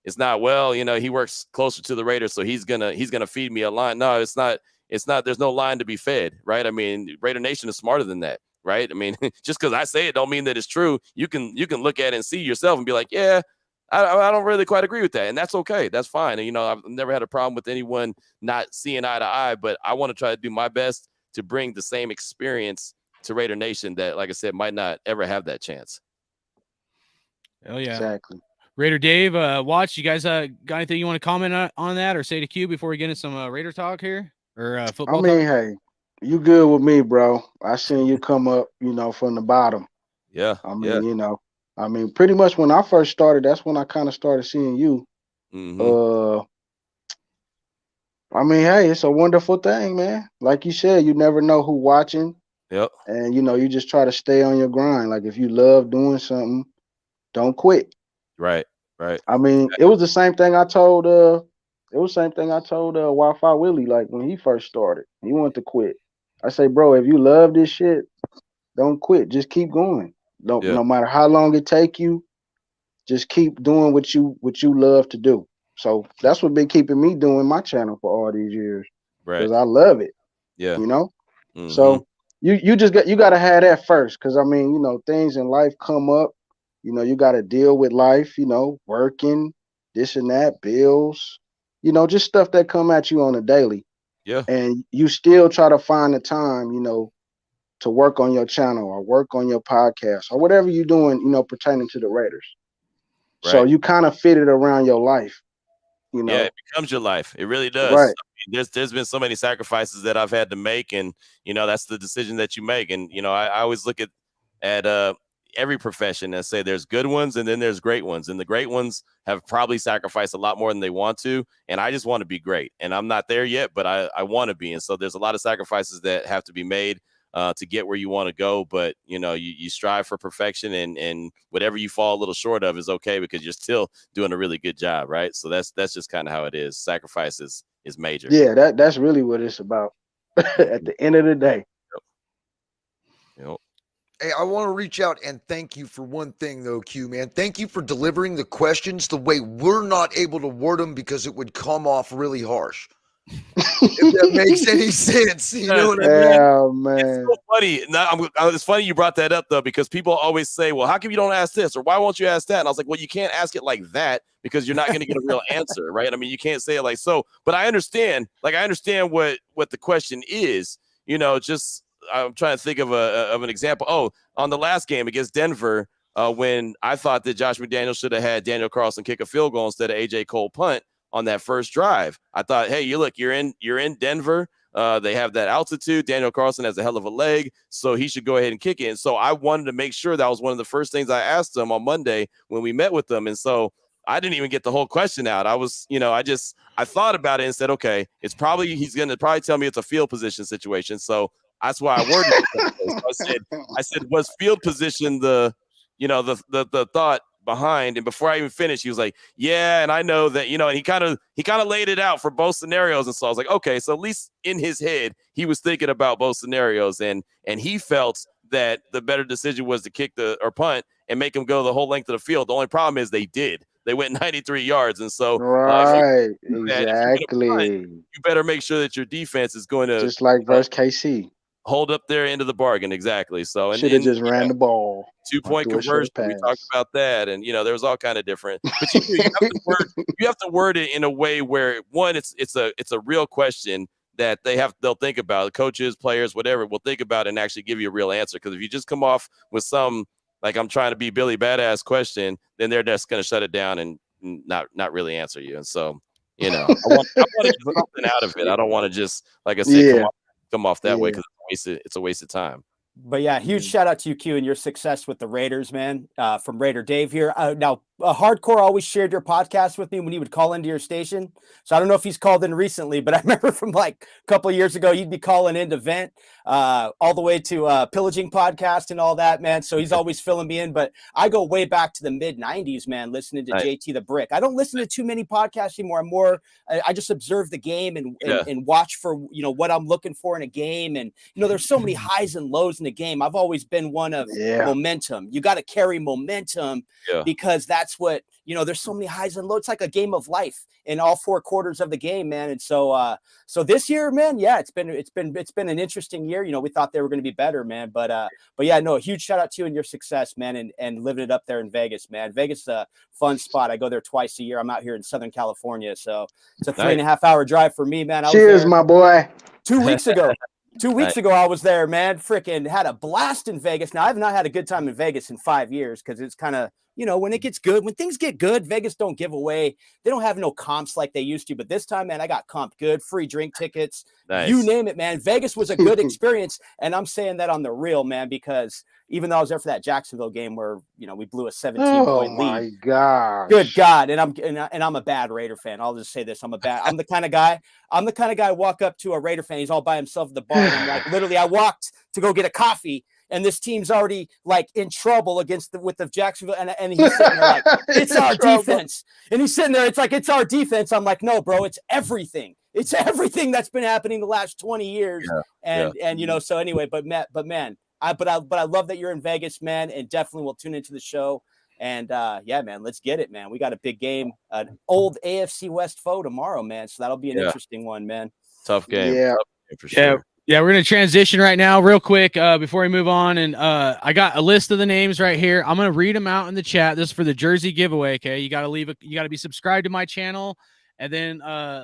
It's not, well, he works closer to the Raiders, so he's gonna feed me a line. No, it's not. There's no line to be fed, right? I mean, Raider Nation is smarter than that, right? I mean, just because I say it don't mean that it's true. You can look at it and see yourself and be like, yeah, I don't really quite agree with that, and that's okay. That's fine. And, I've never had a problem with anyone not seeing eye to eye, but I want to try to do my best to bring the same experience to Raider Nation that, like I said, might not ever have that chance. Oh yeah, exactly. Raider Dave, Watch, you guys got anything you want to comment on that or say to Q before we get into some Raider talk here or football I mean, talk? hey, you good with me, bro. I seen you come up, from the bottom. Yeah. I mean, pretty much when I first started, that's when I kind of started seeing you. Mm-hmm. I mean, hey, it's a wonderful thing, man. Like you said, you never know who watching. Yep. And, you just try to stay on your grind. Like if you love doing something, don't quit. Right. I mean, it was the same thing I told Wi-Fi Willie, like when he first started. He wanted to quit. I say, bro, if you love this shit, don't quit. Just keep going. No matter how long it take you, just keep doing what you love to do. So that's what been keeping me doing my channel for all these years. Because I love it. Yeah. Mm-hmm. So you got to have that first. Because I mean, things in life come up. You got to deal with life, working, this and that, bills, just stuff that come at you on a daily. Yeah. And you still try to find the time, to work on your channel or work on your podcast or whatever you're doing, pertaining to the Raiders. Right. So you kind of fit it around your life, Yeah, it becomes your life. It really does. Right. I mean, there's been so many sacrifices that I've had to make, and that's the decision that you make. And I always look at every profession and say there's good ones and then there's great ones, and the great ones have probably sacrificed a lot more than they want to, and I just want to be great, and I'm not there yet, but I want to be. And so there's a lot of sacrifices that have to be made to get where you want to go, but you strive for perfection, and whatever you fall a little short of is okay, because you're still doing a really good job, right? So that's just kind of how it is. Sacrifice is major. Yeah, that's really what it's about at the end of the day. Yep. Hey, I want to reach out and thank you for one thing, though, Q, man. Thank you for delivering the questions the way we're not able to word them, because it would come off really harsh. If that makes any sense, you know what I mean? Oh, man. It's so funny. It's funny you brought that up, though, because people always say, well, how come you don't ask this, or why won't you ask that? And I was like, well, you can't ask it like that, because you're not going to get a real answer, right? I mean, you can't say it like so. But I understand what the question is. Just I'm trying to think of an example. Oh, on the last game against Denver, when I thought that Josh McDaniels should have had Daniel Carlson kick a field goal instead of AJ Cole punt on that first drive. I thought, hey, you're in Denver. They have that altitude. Daniel Carlson has a hell of a leg, so he should go ahead and kick it. And so I wanted to make sure that was one of the first things I asked him on Monday when we met with them. And so I didn't even get the whole question out. I was, I thought about it and said, okay, he's going to probably tell me it's a field position situation. So that's why I worded it. So I said, was field position the thought behind? And before I even finished, he was like, yeah, and I know that, and he kind of laid it out for both scenarios. And so I was like, okay, so at least in his head, he was thinking about both scenarios, and he felt that the better decision was to kick or punt and make him go the whole length of the field. The only problem is they did. they went 93 yards. And so Right, if you're gonna exactly. punt, you better make sure that your defense is going to Just like versus KC. hold up their end of the bargain. Exactly. So Should have just ran the ball. 2-point threw a short conversion. We talked pass. about that, and there was all kind of different. But you have to word it in a way where one, it's a real question that they'll think about. Coaches, players, whatever, will think about and actually give you a real answer. Because if you just come off with some like I'm trying to be Billy Badass question, then they're just going to shut it down and not really answer you. And so I want to get something out of it. I don't want to just, like I said, come off that way because it's a waste of time. But yeah, huge shout out to you, Q, and your success with the Raiders, man. From Raider Dave here. Now, Hardcore always shared your podcast with me when he would call into your station. So I don't know if he's called in recently, but I remember from like a couple of years ago, you'd be calling in to vent all the way to Pillaging Podcast and all that, man. So he's always filling me in. But I go way back to the mid-'90s, man, listening to JT the Brick. I don't listen to too many podcasts anymore. I just observe the game and watch for, what I'm looking for in a game. And, there's so many highs and lows in the game. I've always been one of momentum. You got to carry momentum because that's what, there's so many highs and lows. It's like a game of life in all 4 quarters of the game, man. And so, so this year, man, it's been an interesting year. We thought they were going to be better, man. But yeah, no, a huge shout out to you and your success, man. And living it up there in Vegas, man. Vegas is a fun spot. I go there twice a year. I'm out here in Southern California. So it's a 3.5 hour drive for me, man. Cheers, my boy. 2 weeks ago. 2 weeks ago, I was there, man. Freaking had a blast in Vegas. Now, I've not had a good time in Vegas in 5 years because it's kind of, when it gets good, when things get good, Vegas don't give away. They don't have no comps like they used to. But this time, man, I got comped good, free drink tickets. Nice. You name it, man. Vegas was a good experience. And I'm saying that on the real, man, because even though I was there for that Jacksonville game where, we blew a 17-point lead. Oh, my God. Good God. And I'm a bad Raider fan. I'll just say this. I'm the kind of guy walk up to a Raider fan. He's all by himself at the bar. And like, literally, I walked to go get a coffee. And this team's already like in trouble with the Jacksonville. And he's sitting there like, it's our defense. And he's sitting there. It's like, it's our defense. I'm like, no, bro, it's everything. It's everything that's been happening the last 20 years. And so anyway, but man, I love that you're in Vegas, man. And definitely will tune into the show. And man, let's get it, man. We got a big game, an old AFC West foe tomorrow, man. So that'll be an interesting one, man. Tough game. Yeah. Tough game for sure. Yeah, we're going to transition right now real quick before we move on. And I got a list of the names right here. I'm going to read them out in the chat. This is for the jersey giveaway. Okay. You got to be subscribed to my channel and then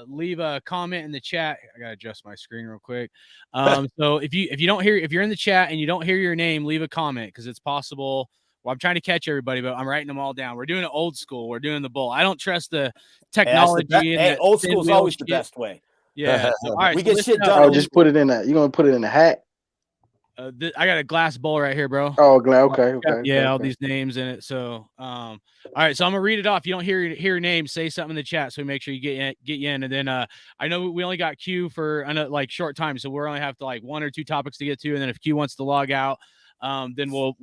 leave a comment in the chat. I got to adjust my screen real quick. So if you're in the chat and you don't hear your name, leave a comment because it's possible. Well, I'm trying to catch everybody, but I'm writing them all down. We're doing it old school. We're doing the bull. I don't trust the technology. Old school is always the best way. Yeah. So, all right, we get shit done. Oh, just put it in that. You're gonna put it in a hat. I got a glass bowl right here, bro. Oh, okay. All these names in it. So, all right. So I'm gonna read it off. You don't hear your name, say something in the chat, so we make sure you get you in. And then I know we only got Q for like short time, so we're only have to like 1 or 2 topics to get to, and then if Q wants to log out, then we'll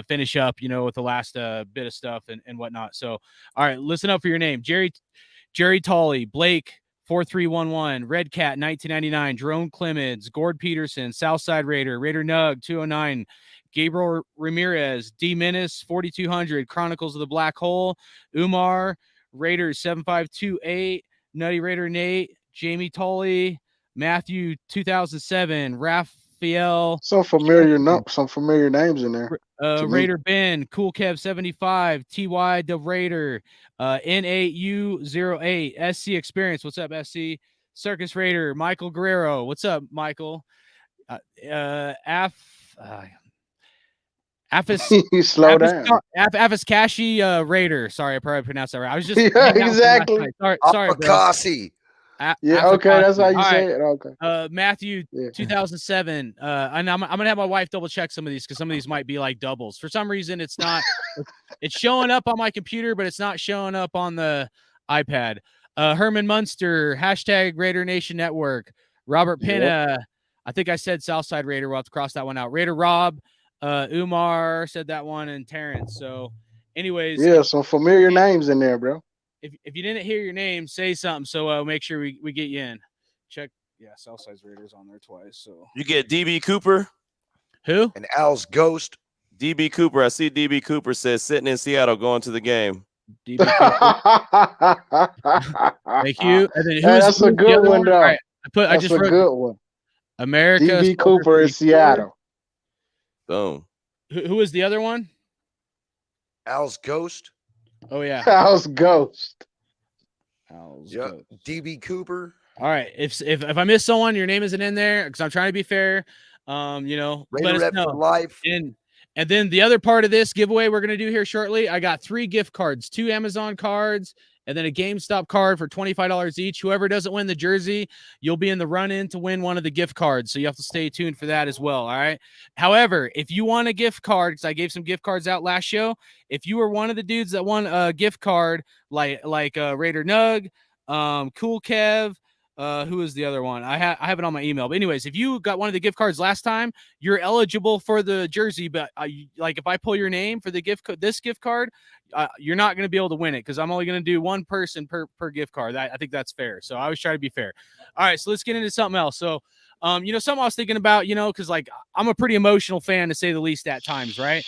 finish up, with the last bit of stuff and whatnot. So, all right, listen up for your name: Jerry Tolley, Blake 4311, Red Cat 1999, Jerome Clemens, Gord Peterson, Southside Raider, Raider Nug 209, Gabriel Ramirez, D Menace 4200, Chronicles of the Black Hole, Umar, Raiders 7528, Nutty Raider Nate, Jamie Tolley, Matthew 2007, Raphael. Some familiar names in there. Raider Ben, Cool Kev 75, TY the Raider, NAU08, SC Experience. What's up, SC? Circus Raider, Michael Guerrero. What's up, Michael? Slow down. Kashi Raider. Sorry, I probably pronounced that right. I was just exactly. Sorry, bro. Okay, that's how you say it. Okay. Matthew 2007. And I'm gonna have my wife double check some of these because some of these might be like doubles. For some reason, it's not. It's showing up on my computer, but it's not showing up on the iPad. Herman Munster, #Raider Nation Network. Robert Pena. I think I said Southside Raider. We'll have to cross that one out. Raider Rob. Umar said that one, and Terrence. So, anyways, some familiar names in there, bro. If you didn't hear your name, say something. So make sure we get you in. Check. Yeah, Southside Raiders on there twice. So you get DB Cooper. Who? And Al's Ghost. DB Cooper. I see DB Cooper says sitting in Seattle going to the game. DB Cooper. Thank you. And then That's a good one, though. All right, I That's just a wrote good one. America. DB Soldier Cooper in 34. Seattle. Boom. Who was the other one? Al's Ghost. Oh yeah, House Ghost. Al's Yeah. Ghost. DB Cooper. All right. If I miss someone, your name isn't in there because I'm trying to be fair. You know, let Raider us rep know. for life. And then the other part of this giveaway we're gonna do here shortly. I got 3 gift cards, 2 Amazon cards, and then a GameStop card for $25 each. Whoever doesn't win the jersey, you'll be in the run-in to win one of the gift cards. So you have to stay tuned for that as well. All right. However, if you want a gift card, because I gave some gift cards out last show, if you were one of the dudes that won a gift card, like Raider Nug, Cool Kev. Who is the other one? I have it on my email. But anyways, if you got one of the gift cards last time, you're eligible for the jersey. But like if I pull your name for the this gift card, you're not going to be able to win it because I'm only going to do one person per gift card. I think that's fair. So I always try to be fair. All right, so let's get into something else. So, you know, something I was thinking about, you know, because like I'm a pretty emotional fan to say the least at times, right?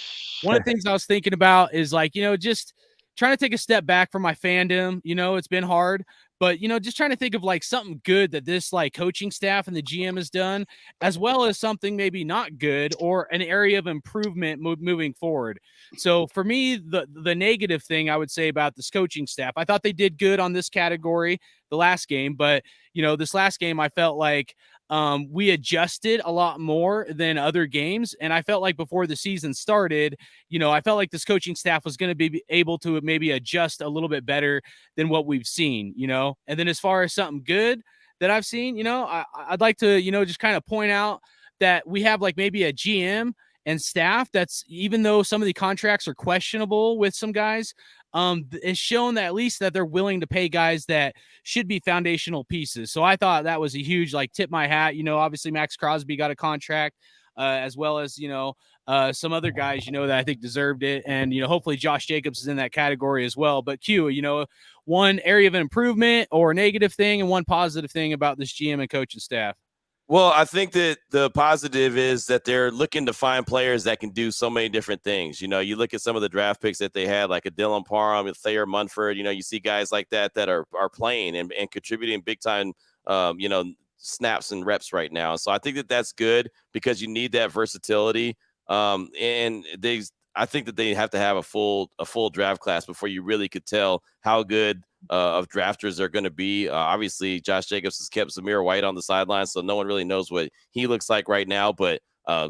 One of the things I was thinking about is like, you know, just trying to take a step back from my fandom. You know, it's been hard. But, you know, just trying to think of like something good that this like coaching staff and the GM has done, as well as something maybe not good or an area of improvement moving forward. So for me, the negative thing I would say about this coaching staff, I thought they did good on this category the last game. But, you know, this last game, I felt like we adjusted a lot more than other games. And I felt like before the season started, you know, I felt like this coaching staff was going to be able to maybe adjust a little bit better than what we've seen, you know. And then as far as something good that I've seen, you know, I'd like to, you know, just kind of point out that we have like maybe a GM and staff that's, even though some of the contracts are questionable with some guys, it's shown that at least that they're willing to pay guys that should be foundational pieces. So I thought that was a huge, like, tip my hat. You know, obviously Max Crosby got a contract, as well as, you know, some other guys, you know, that I think deserved it. And, you know, hopefully Josh Jacobs is in that category as well. But Q, you know, one area of improvement or negative thing and one positive thing about this GM and coaching staff. Well, I think that the positive is that they're looking to find players that can do so many different things. You know, you look at some of the draft picks that they had, like a Dylan Parham, a Thayer Munford. You know, you see guys like that are playing and contributing big time, you know, snaps and reps right now. So I think that that's good because you need that versatility. And I think that they have to have a full draft class before you really could tell how good of drafters are going to be. Obviously, Josh Jacobs has kept Zamir White on the sidelines, so no one really knows what he looks like right now. But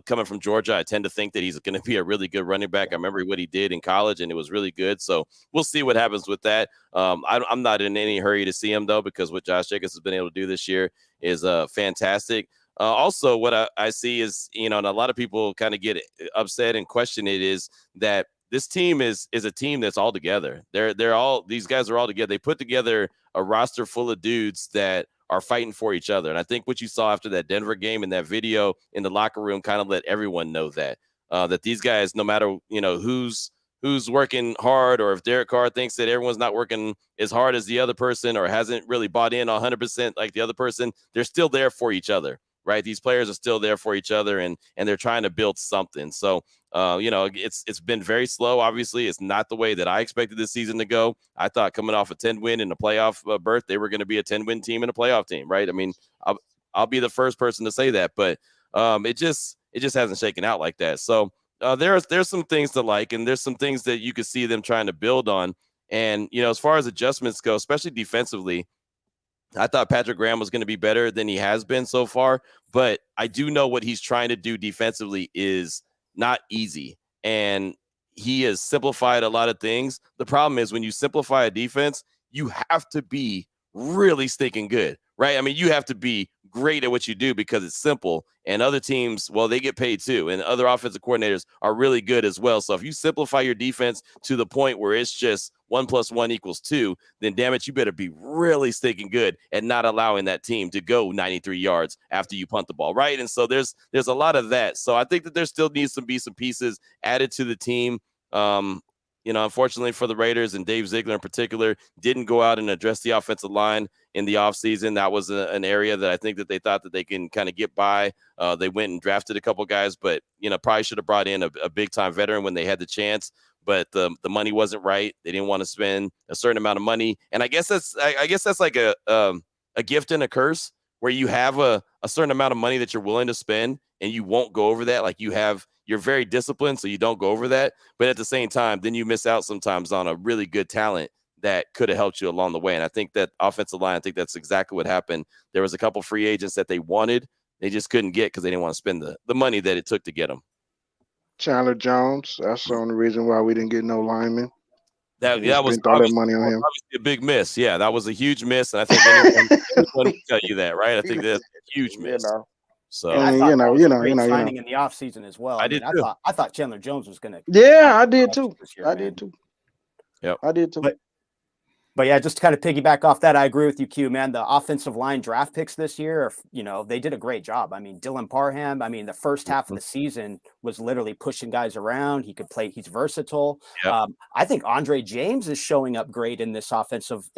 coming from Georgia, I tend to think that he's going to be a really good running back. I remember what he did in college, and it was really good. So we'll see what happens with that. I'm not in any hurry to see him, though, because what Josh Jacobs has been able to do this year is fantastic. Also, what I see is, you know, and a lot of people kind of get upset and question it, is that this team is a team that's all together. These guys are all together. They put together a roster full of dudes that are fighting for each other. And I think what you saw after that Denver game and that video in the locker room kind of let everyone know that these guys, no matter, you know, who's working hard, or if Derek Carr thinks that everyone's not working as hard as the other person or hasn't really bought in 100% like the other person, they're still there for each other. Right. These players are still there for each other, and they're trying to build something. So, you know, it's been very slow. Obviously, it's not the way that I expected this season to go. I thought coming off a 10 win in the playoff berth, they were going to be a 10 win team and a playoff team. Right. I mean, I'll be the first person to say that, but it just hasn't shaken out like that. So there's some things to like, and there's some things that you could see them trying to build on. And, you know, as far as adjustments go, especially defensively, I thought Patrick Graham was going to be better than he has been so far, but I do know what he's trying to do defensively is not easy. And he has simplified a lot of things. The problem is when you simplify a defense, you have to be really stinking good, right? I mean, you have to be great at what you do because it's simple. And other teams, well, they get paid too. And other offensive coordinators are really good as well. So if you simplify your defense to the point where it's just 1 + 1 = 2, then damn it, you better be really stinking good at not allowing that team to go 93 yards after you punt the ball, right? And so there's a lot of that. So I think that there still needs to be some pieces added to the team. You know, unfortunately for the Raiders, and Dave Ziegler in particular, didn't go out and address the offensive line in the offseason. That was an area that I think that they thought that they can kind of get by. They went and drafted a couple guys, but, you know, probably should have brought in a big-time veteran when they had the chance. but the money wasn't right. They didn't want to spend a certain amount of money, and I guess that's like a gift and a curse, where you have a certain amount of money that you're willing to spend, and you won't go over that. Like you're very disciplined, so you don't go over that. But at the same time, then you miss out sometimes on a really good talent that could have helped you along the way. And I think that offensive line, I think that's exactly what happened. There was a couple free agents that they wanted, they just couldn't get because they didn't want to spend the money that it took to get them. Chandler Jones. That's the only reason why we didn't get no lineman. That was spent all that money on him. Obviously a big miss. Yeah, that was a huge miss, and I think anyone can tell you that, right? I think that's a huge miss. So I mean, thought you know, that was you a know, great you know, signing in the offseason as well. I did too. I thought Chandler Jones was going to. Yeah, I did too. I did too. Yep. I did too. But yeah, just to kind of piggyback off that, I agree with you, Q, man. The offensive line draft picks this year, they did a great job. I mean, Dylan Parham, the first half of the season was literally pushing guys around. He could play. He's versatile. Yep. I think Andre James is showing up great in this offensive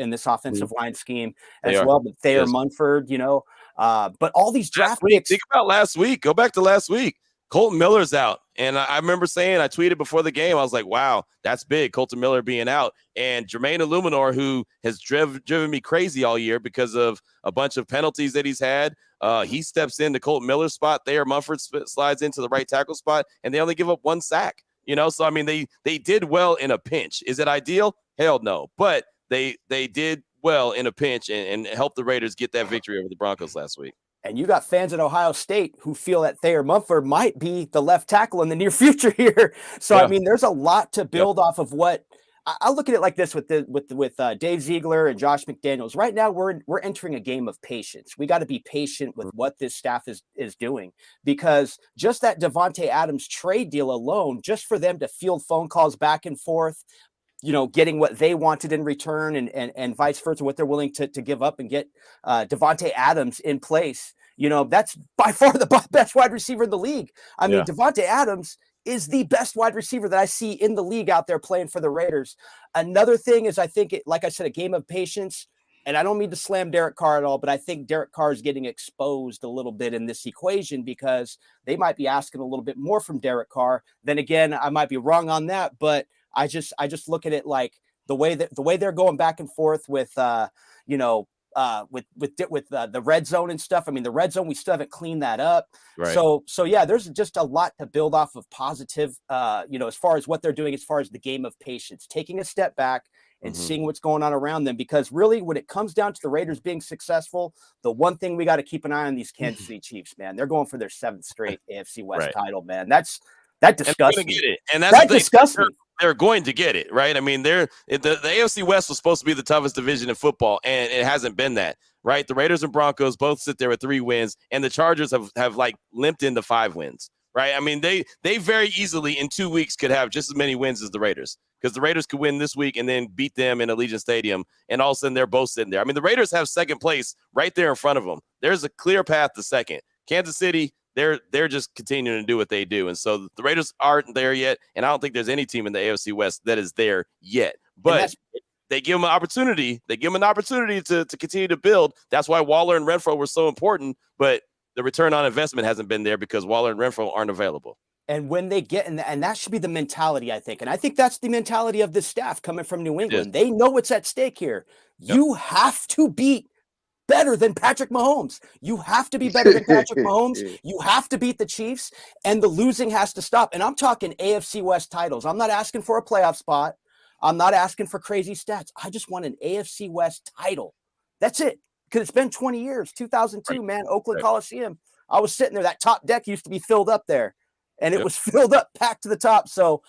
line scheme as well. But Thayer Munford, but all these draft picks. Think about last week. Go back to last week. Colton Miller's out. And I remember saying, I tweeted before the game, I was like, wow, that's big. Colton Miller being out. And Jermaine Illuminor, who has driven me crazy all year because of a bunch of penalties that he's had, he steps into Colton Miller's spot there. Mumford slides into the right tackle spot, and they only give up 1 sack. So, I mean, they did well in a pinch. Is it ideal? Hell no. But they did well in a pinch and helped the Raiders get that victory over the Broncos last week. And you got fans at Ohio State who feel that Thayer Munford might be the left tackle in the near future here. So, I mean, there's a lot to build off of what I look at it like this with Dave Ziegler and Josh McDaniels. Right now, we're entering a game of patience. We got to be patient with what this staff is doing, because just that Devante Adams trade deal alone, just for them to field phone calls back and forth, getting what they wanted in return and vice versa, what they're willing to give up and get Devante Adams in place. That's by far the best wide receiver in the league. I mean, Devante Adams is the best wide receiver that I see in the league out there playing for the Raiders. Another thing is, I think like I said, a game of patience. And I don't mean to slam Derek Carr at all, but I think Derek Carr is getting exposed a little bit in this equation, because they might be asking a little bit more from Derek Carr. Then again, I might be wrong on that, but I just look at it like the way they're going back and forth with the red zone and stuff. I mean, the red zone, we still haven't cleaned that up. Right. So yeah, there's just a lot to build off of positive, as far as what they're doing, as far as the game of patience, taking a step back and seeing what's going on around them. Because really, when it comes down to the Raiders being successful, the one thing we got to keep an eye on these Kansas City Chiefs, man. They're going for their 7th straight AFC West title, man. That disgusts me. And that's that disgusts me. They're going to get it, right? I mean, the AFC West was supposed to be the toughest division in football, and it hasn't been that, right? The Raiders and Broncos both sit there with 3 wins, and the Chargers have like limped into 5 wins, right? I mean, they very easily in 2 weeks could have just as many wins as the Raiders, because the Raiders could win this week and then beat them in Allegiant Stadium, and all of a sudden they're both sitting there. I mean, the Raiders have 2nd place right there in front of them. There's a clear path to 2nd. Kansas City, they're just continuing to do what they do. And so the Raiders aren't there yet, and I don't think there's any team in the AFC West that is there yet. But they give them an opportunity. They give them an opportunity to continue to build. That's why Waller and Renfro were so important, but the return on investment hasn't been there because Waller and Renfro aren't available. And when they get in, and that should be the mentality, I think. And I think that's the mentality of the staff coming from New England. They know what's at stake here. Yep. You have to beat better than Patrick Mahomes. You have to be better than Patrick Mahomes. You have to beat the Chiefs, and the losing has to stop. And I'm talking AFC West titles. I'm not asking for a playoff spot. I'm not asking for crazy stats. I just want an AFC West title. That's it. Because it's been 20 years. 2002, man, Oakland Coliseum. I was sitting there. That top deck used to be filled up there, and it was filled up, packed to the top. So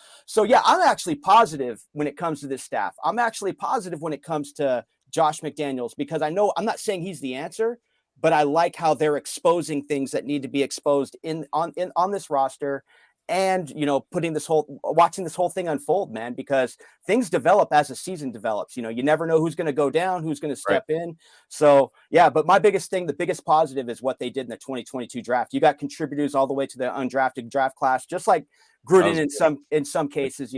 yeah, I'm actually positive when it comes to this staff. I'm actually positive when it comes to Josh McDaniels, because I know, I'm not saying he's the answer, but I like how they're exposing things that need to be exposed on this roster, and watching this whole thing unfold, man, because things develop as the season develops. You never know who's going to go down, who's going to step in. So yeah, but my biggest thing, the biggest positive, is what they did in the 2022 draft. You got contributors all the way to the undrafted draft class, just like Gruden in some cases,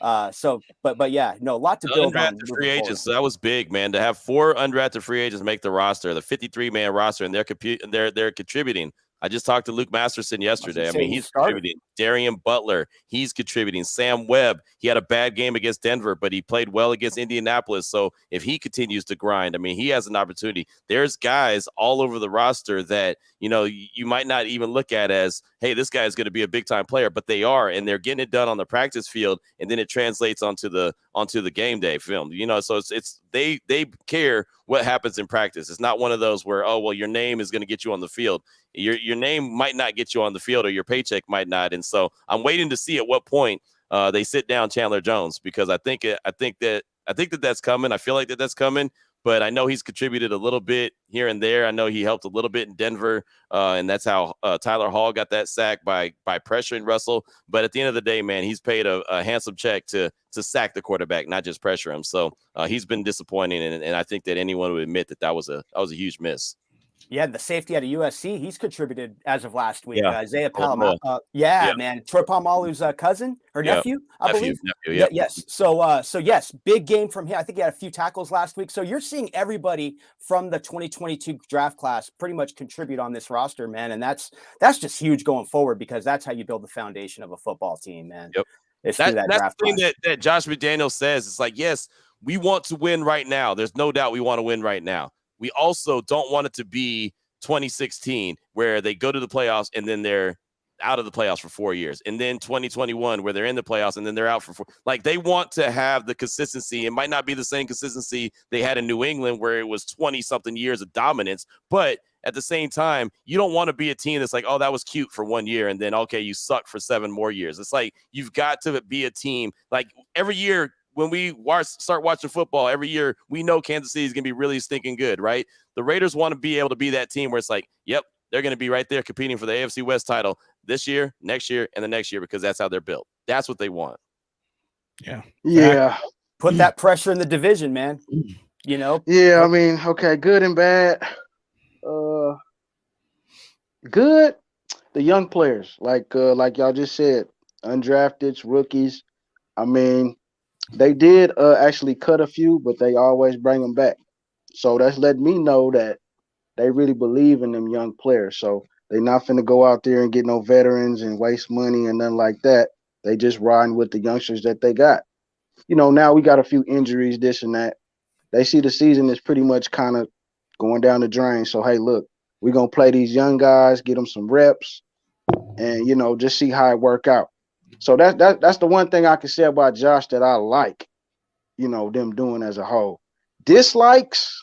but yeah, a lot to build on. Free agents, so that was big, man. To have 4 undrafted free agents make the roster, the 53-man roster, and they're contributing. I just talked to Luke Masterson yesterday. I mean, he's contributing. Darian Butler, he's contributing. Sam Webb, he had a bad game against Denver, but he played well against Indianapolis. So if he continues to grind, I mean, he has an opportunity. There's guys all over the roster that, you know, you might not even look at as, hey, this guy is going to be a big-time player, but they are, and they're getting it done on the practice field, and then it translates onto the game day film. You know, so it's they care what happens in practice. It's not one of those where, oh, well, your name is going to get you on the field. Your name might not get you on the field, or your paycheck might not. And so I'm waiting to see at what point they sit down Chandler Jones, because I think that's coming. I feel like that's coming, but I know he's contributed a little bit here and there. I know he helped a little bit in Denver, and that's how Tyler Hall got that sack by pressuring Russell. But at the end of the day, man, he's paid a handsome check to sack the quarterback, not just pressure him. So he's been disappointing, and I think that anyone would admit that was a huge miss. Yeah, the safety out of USC, he's contributed as of last week. Yeah. Isaiah Palomalo. Man. Troy Polamalu's cousin or nephew, I believe. Nephew, Yes. So yes, big game from him. I think he had a few tackles last week. So you're seeing everybody from the 2022 draft class pretty much contribute on this roster, man. And that's just huge going forward, because that's how you build the foundation of a football team, man. Yep. That's the thing that Josh McDaniels says. It's like, yes, we want to win right now. There's no doubt we want to win right now. We also don't want it to be 2016 where they go to the playoffs and then they're out of the playoffs for 4 years. And then 2021 where they're in the playoffs and then they're out for 4. Like, they want to have the consistency. It might not be the same consistency they had in New England where it was 20 something years of dominance, but at the same time, you don't want to be a team that's like, oh, that was cute for 1 year, and then, okay, you suck for 7 more years. It's like, you've got to be a team. Like, every year when we start watching football, every year we know Kansas City is going to be really stinking good, right? The Raiders want to be able to be that team where it's like, yep, they're going to be right there competing for the AFC West title this year, next year, and the next year, because that's how they're built. That's what they want. Yeah. Put that pressure in the division, man. You know? Yeah, I mean, okay, good and bad. Good. The young players, like y'all just said, undrafted rookies. I mean, they did actually cut a few, but they always bring them back. So that's letting me know that they really believe in them young players. So they're not finna go out there and get no veterans and waste money and nothing like that. They just riding with the youngsters that they got. You know, now we got a few injuries, this and that. They see the season is pretty much kind of going down the drain. So, hey, look, we're going to play these young guys, get them some reps, and, you know, just see how it work out. So that's the one thing I can say about Josh that I like, you know, them doing as a whole. Dislikes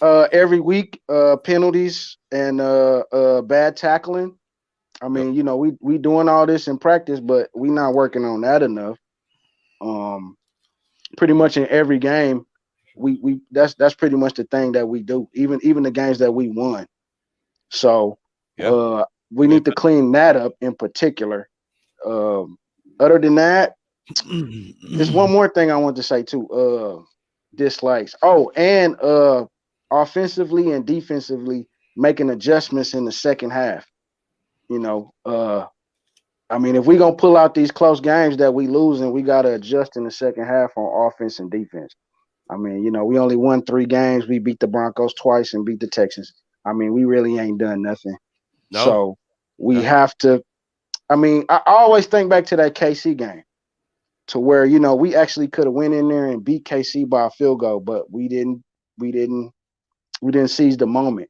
every week, penalties and bad tackling. I mean, you know, we doing all this in practice, but we not working on that enough. Pretty much in every game, we that's pretty much the thing that we do, even the games that we won. So we need to clean that up in particular. Other than that, there's one more thing I want to say too. Dislikes. Oh, and offensively and defensively making adjustments in the second half. You know, I mean, if we're going to pull out these close games that we lose, and we got to adjust in the second half on offense and defense. I mean, you know, we only won 3 games. We beat the Broncos twice and beat the Texans. I mean, we really ain't done nothing. No. So we have to – I mean, I always think back to that KC game to where, you know, we actually could have went in there and beat KC by a field goal, but we didn't seize the moment.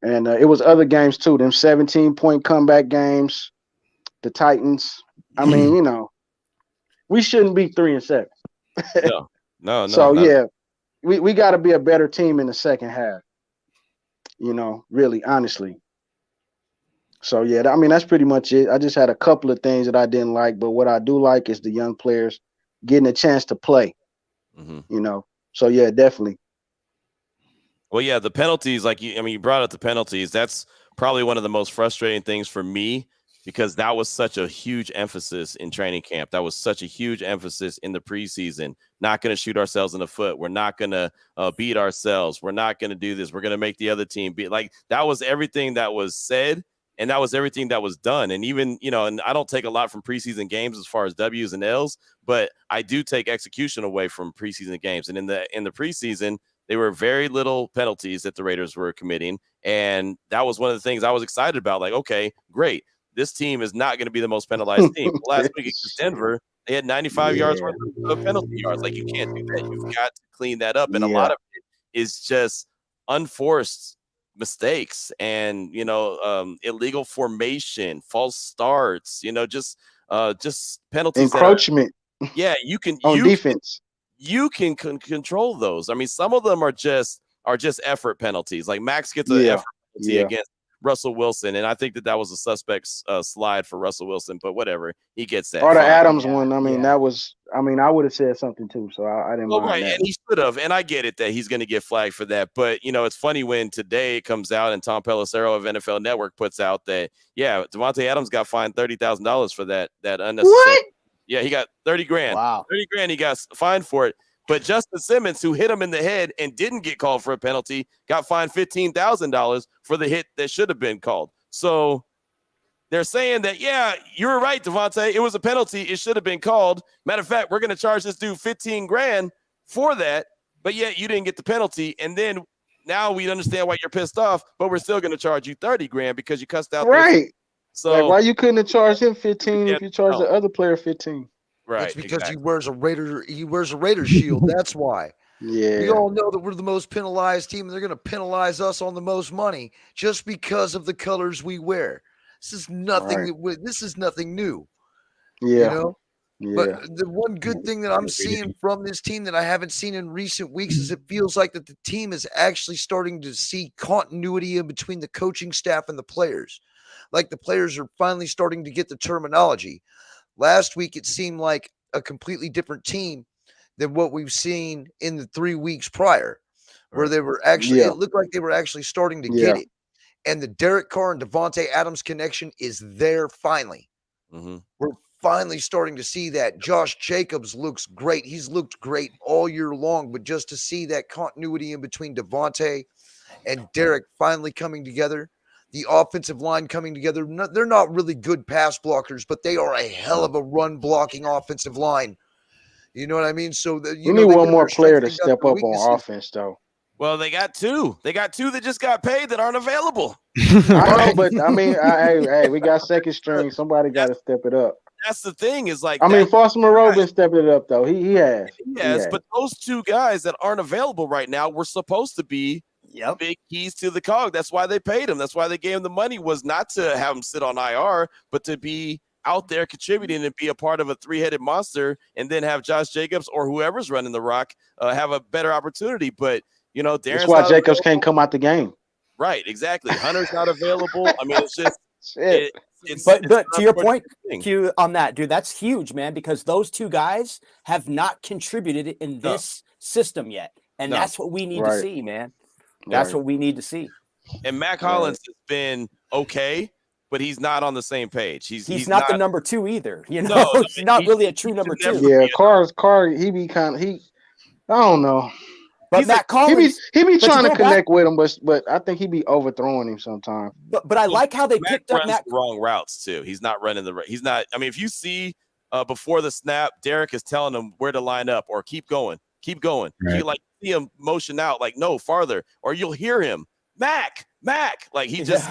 And it was other games too, them 17-point comeback games, the Titans. I mean, you know, we shouldn't be 3-7. No. So, yeah, we got to be a better team in the second half, you know, really, honestly. So, yeah, I mean, that's pretty much it. I just had a couple of things that I didn't like, but what I do like is the young players getting a chance to play, you know. So, yeah, definitely. Well, yeah, the penalties, you brought up the penalties. That's probably one of the most frustrating things for me, because that was such a huge emphasis in training camp. That was such a huge emphasis in the preseason. Not going to shoot ourselves in the foot. We're not going to beat ourselves. We're not going to do this. We're going to make the other team beat. Like, that was everything that was said, and that was everything that was done. And even, you know, and I don't take a lot from preseason games as far as W's and L's, but I do take execution away from preseason games. And in the preseason, They were very little penalties that the Raiders were committing. And that was one of the things I was excited about. Like, okay, great. This team is not going to be the most penalized team. Last week against Denver, they had 95 yards worth of penalty yards. Like, you can't do that. You've got to clean that up. And a lot of it is just unforced mistakes and, illegal formation, false starts, just penalties. Encroachment. You can on defense. You can control those. I mean, some of them are just effort penalties. Like Max gets an effort penalty against Russell Wilson, and I think that was a suspect slide for Russell Wilson, but whatever, he gets that. Or the Adams one. I mean, that was. I mean, I would have said something too, so I didn't mind that. And he should have, and I get it that he's going to get flagged for that. But it's funny when today it comes out and Tom Pelissero of NFL Network puts out that Devante Adams got fined $30,000 for that unnecessary. What? Yeah, he got $30,000. Wow, $30,000 he got fined for it. But Justin Simmons, who hit him in the head and didn't get called for a penalty, got fined $15,000 for the hit that should have been called. So they're saying that, you're right, Devante. It was a penalty. It should have been called. Matter of fact, we're going to charge this dude $15,000 for that. But yet you didn't get the penalty. And then now we understand why you're pissed off, but we're still going to charge you $30,000 because you cussed out. Right. So like, why you couldn't have charged him 15 if you charged the other player 15? Right. It's because he wears a Raider shield. That's why. Yeah. We all know that we're the most penalized team, and they're going to penalize us on the most money just because of the colors we wear. This is nothing. Right. This is nothing new. Yeah. Yeah. But the one good thing that I'm seeing from this team that I haven't seen in recent weeks is it feels like that the team is actually starting to see continuity in between the coaching staff and the players. Like the players are finally starting to get the terminology. Last week, it seemed like a completely different team than what we've seen in the 3 weeks prior, where they were actually, it looked like they were actually starting to get it. And the Derek Carr and Devante Adams connection is there finally. Mm-hmm. We're finally starting to see that. Josh Jacobs looks great. He's looked great all year long, but just to see that continuity in between Devante and Derek finally coming together, the offensive line coming together. They're not really good pass blockers, but they are a hell of a run blocking offensive line. You know what I mean? So you need one more player to step up on offense, though. Well, they got two. They got two that just got paid that aren't available. I know, but I mean, hey, we got second string. Somebody got to step it up. That's the thing. Is like, I mean, Foster Moreau been stepping it up though. He has. But those two guys that aren't available right now were supposed to be big keys to the cog. That's why they paid him. That's why they gave him the money, was not to have him sit on IR, but to be out there contributing and be a part of a three-headed monster, and then have Josh Jacobs or whoever's running the rock have a better opportunity. But Darren's that's why Jacobs can't come out the game. Right, exactly. Hunter's not available. I mean, it's just but to your point, Q, on that, dude, that's huge, man, because those two guys have not contributed in this system yet. And that's what we need to see, man. That's what we need to see. And Mac Hollins has been okay, but he's not on the same page. He's not the number two either. He's not really a true number two. Yeah, Carr, he be kind of I don't know. But Matt Collins, he be trying to connect with him, but I think he be overthrowing him sometimes. But I like how they picked up the wrong routes too. He's not running he's not. I mean, if you see before the snap, Derek is telling him where to line up or keep going. Right. You see him motion out like no farther, or you'll hear him Mac. Like he's just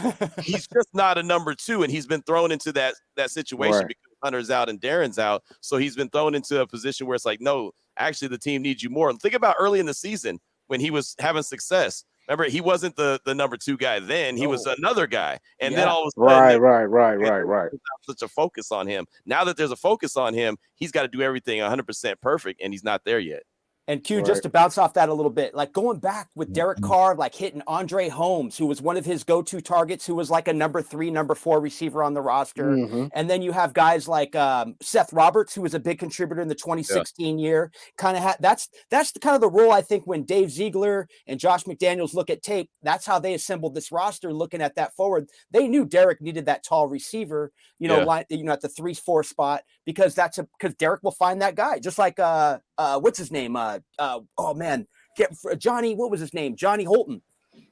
not a number two, and he's been thrown into that situation because Hunter's out and Darren's out. So he's been thrown into a position where it's like, no, actually the team needs you more. And think about early in the season when he was having success. Remember, he wasn't the number two guy then. He was another guy. And then all of a sudden, right. Such a focus on him. Now that there's a focus on him, he's got to do everything 100% perfect, and he's not there yet. And Q, just to bounce off that a little bit, like going back with Derek Carr, like hitting Andre Holmes, who was one of his go-to targets, who was like a number 3, number 4 receiver on the roster. Mm-hmm. And then you have guys like Seth Roberts, who was a big contributor in the 2016 year. Kind of that's the kind of the role I think when Dave Ziegler and Josh McDaniels look at tape, that's how they assembled this roster. Looking at that forward, they knew Derek needed that tall receiver, at the 3-4 spot, because because Derek will find that guy, just like what's his name? Johnny, what was his name? Johnny Holton.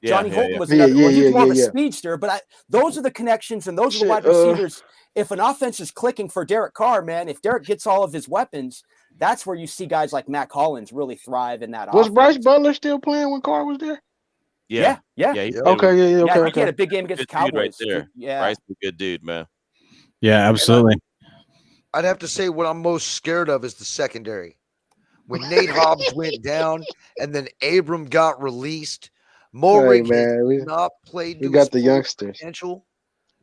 Johnny Holton was another one. He's more of a speedster, but those are the connections and those are the wide receivers. If an offense is clicking for Derek Carr, man, if Derek gets all of his weapons, that's where you see guys like Matt Collins really thrive in that Was offense. Bryce Butler still playing when Carr was there? Yeah. he Yeah. played Okay, with- Yeah, I okay, think he had a okay. big game against the good dude Cowboys. right there. Yeah. Bryce is a good dude, man. Yeah, absolutely. I'd have to say what I'm most scared of is the secondary. When Nate Hobbs went down and then Abram got released, Mulrig man, has not played we to his got the full youngsters. potential.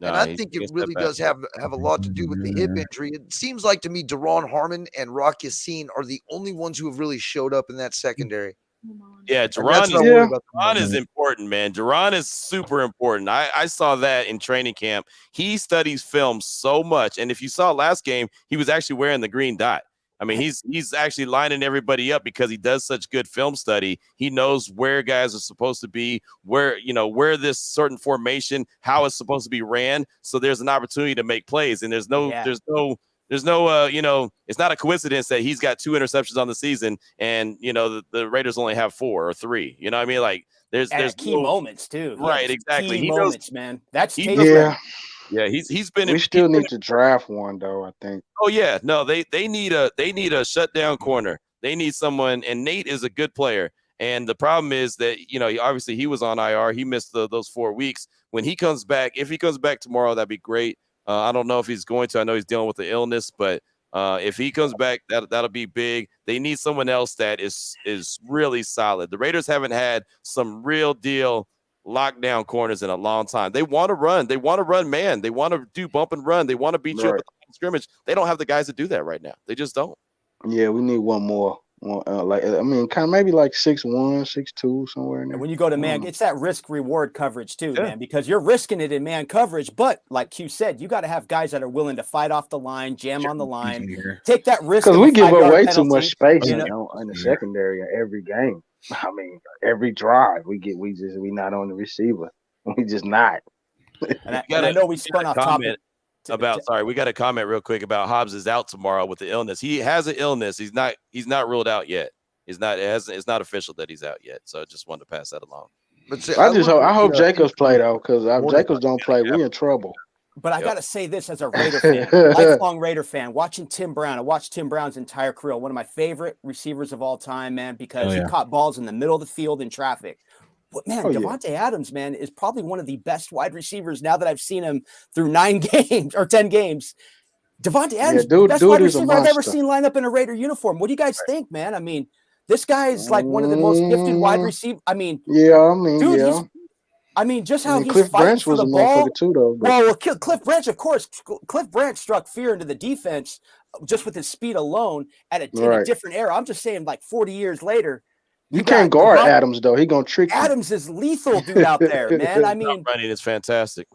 And Nah, I he's think it gonna step really back. does have a lot to do with the hip injury. It seems like to me Daron Harmon and Rock Yassin are the only ones who have really showed up in that secondary. Yeah, And Duran that's is, what I worry about the Duran most. is important, man. Duran is super important. I saw that in training camp. He studies film so much. And if you saw last game, he was actually wearing the green dot. I mean, he's actually lining everybody up because he does such good film study. He knows where guys are supposed to be, where this certain formation, how it's supposed to be ran. So there's an opportunity to make plays. And there's no, it's not a coincidence that he's got 2 interceptions on the season and, the Raiders only have 4 or 3. You know what I mean? Like there's key moments too. Right, exactly. Key He moments, man. That's he tape knows- ready. Yeah, he's been. We still need to draft one though, I think. Oh yeah, no, they need a shutdown corner. They need someone, and Nate is a good player. And the problem is that obviously he was on IR. He missed those 4 weeks. When he comes back, if he comes back tomorrow, that'd be great. I don't know if he's going to. I know he's dealing with the illness, but if he comes back, that'll be big. They need someone else that is really solid. The Raiders haven't had some real deal lockdown corners in a long time. They want to run. They want to run man. They want to do bump and run. They want to beat you up at the line of scrimmage. They don't have the guys to do that right now. They just don't. Yeah, we need one more. Kind of maybe like 6'1", 6'2", somewhere in there. And when you go to man, it's that risk reward coverage too, man, because you're risking it in man coverage. But like Q said, you got to have guys that are willing to fight off the line, jam on the line, take that risk. Because we give up way penalty, too much space in you the secondary in every game. I mean, every drive we not on the receiver. We just not. And I know we spun off topic. We got a comment real quick about Hobbs is out tomorrow with the illness. He has an illness. He's not ruled out yet. It's not official that he's out yet. So I just wanted to pass that along. But see, I hope Jacobs play though, because if Jacobs don't play, we in trouble. But I got to say this as a Raider fan, lifelong Raider fan, watching Tim Brown. I watched Tim Brown's entire career. One of my favorite receivers of all time, man, because he caught balls in the middle of the field in traffic. But man, Devante Adams, man, is probably one of the best wide receivers now that I've seen him through 9 games or 10 games. Devante Adams, best wide receiver I've ever seen line up in a Raider uniform. What do you guys think, man? I mean, this guy is like one of the most gifted wide receivers. I mean, just how he's Cliff fighting Branch for was the a ball. motherfucker too, though. Well, Cliff Branch, of course. Cliff Branch struck fear into the defense just with his speed alone in a different era. I'm just saying, like 40 years later. You can't guard Adams, though. He gonna trick you. Adams is lethal, dude, out there, man. I mean, running is fantastic.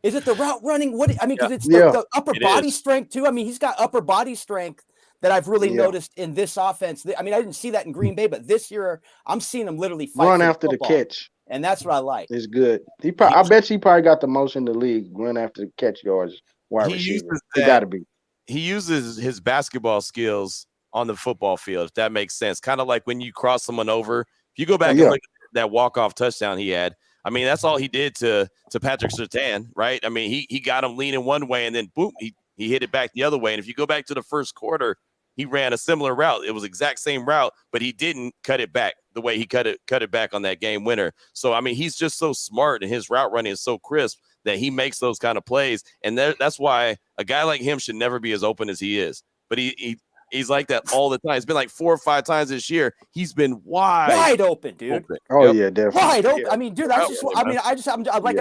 Is it the route running? Because it's the upper body strength too. I mean, he's got upper body strength that I've really noticed in this offense. I mean, I didn't see that in Green Bay, but this year I'm seeing him literally run after the catch, and that's what I like. It's good. I bet he probably got the most in the league run after the catch yards. Wide receiver. He got to be. He uses his basketball skills on the football field, if that makes sense. Kind of like when you cross someone over. If you go back and look at that walk-off touchdown he had, I mean, that's all he did to Patrick Surtain, right? I mean, he got him leaning one way and then boom, he hit it back the other way. And if you go back to the first quarter, he ran a similar route. It was exact same route, but he didn't cut it back the way he cut it back on that game winner. So, I mean, he's just so smart and his route running is so crisp that he makes those kind of plays. And that's why a guy like him should never be as open as he is. But he's like that all the time. It's been like 4 or 5 times this year. He's been wide open, dude. Oh yeah, definitely. Wide open. I mean, dude, I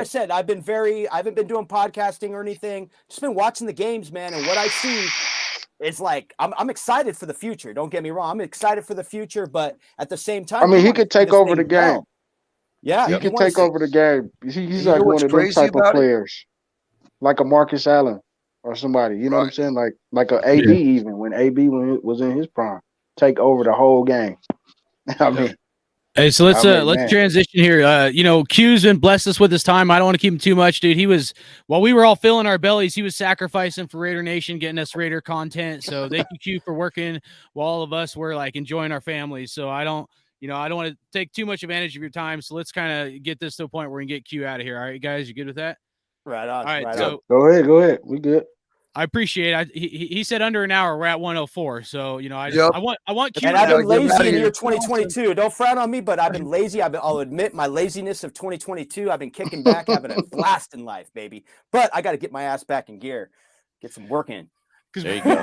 said, I haven't been doing podcasting or anything. Just been watching the games, man. And what I see is like, I'm excited for the future. Don't get me wrong. I'm excited for the future, but at the same time, I mean, he could take over the game. Yeah, he can take over the game. He's like one of those type of players, like a Marcus Allen or somebody. You know what I'm saying? Like a AB even when AB was in his prime, take over the whole game. I mean. Hey, so let's transition here. Q's been blessed us with his time. I don't want to keep him too much, dude. He was, while we were all filling our bellies, he was sacrificing for Raider Nation, getting us Raider content. So thank you, Q, for working while all of us were like enjoying our families. So I don't want to take too much advantage of your time. So let's kind of get this to a point where we can get Q out of here. All right, guys, you good with that? Right on. All right, right so on. Go ahead. We good. I appreciate it. He said under an hour. We're at 104. So, you know, I want Q. And I've been Get lazy outta in here. year 2022. Don't frown on me, but I've been lazy. I'll admit my laziness of 2022. I've been kicking back, having a blast in life, baby. But I got to get my ass back in gear, get some work in. Because There you we, go.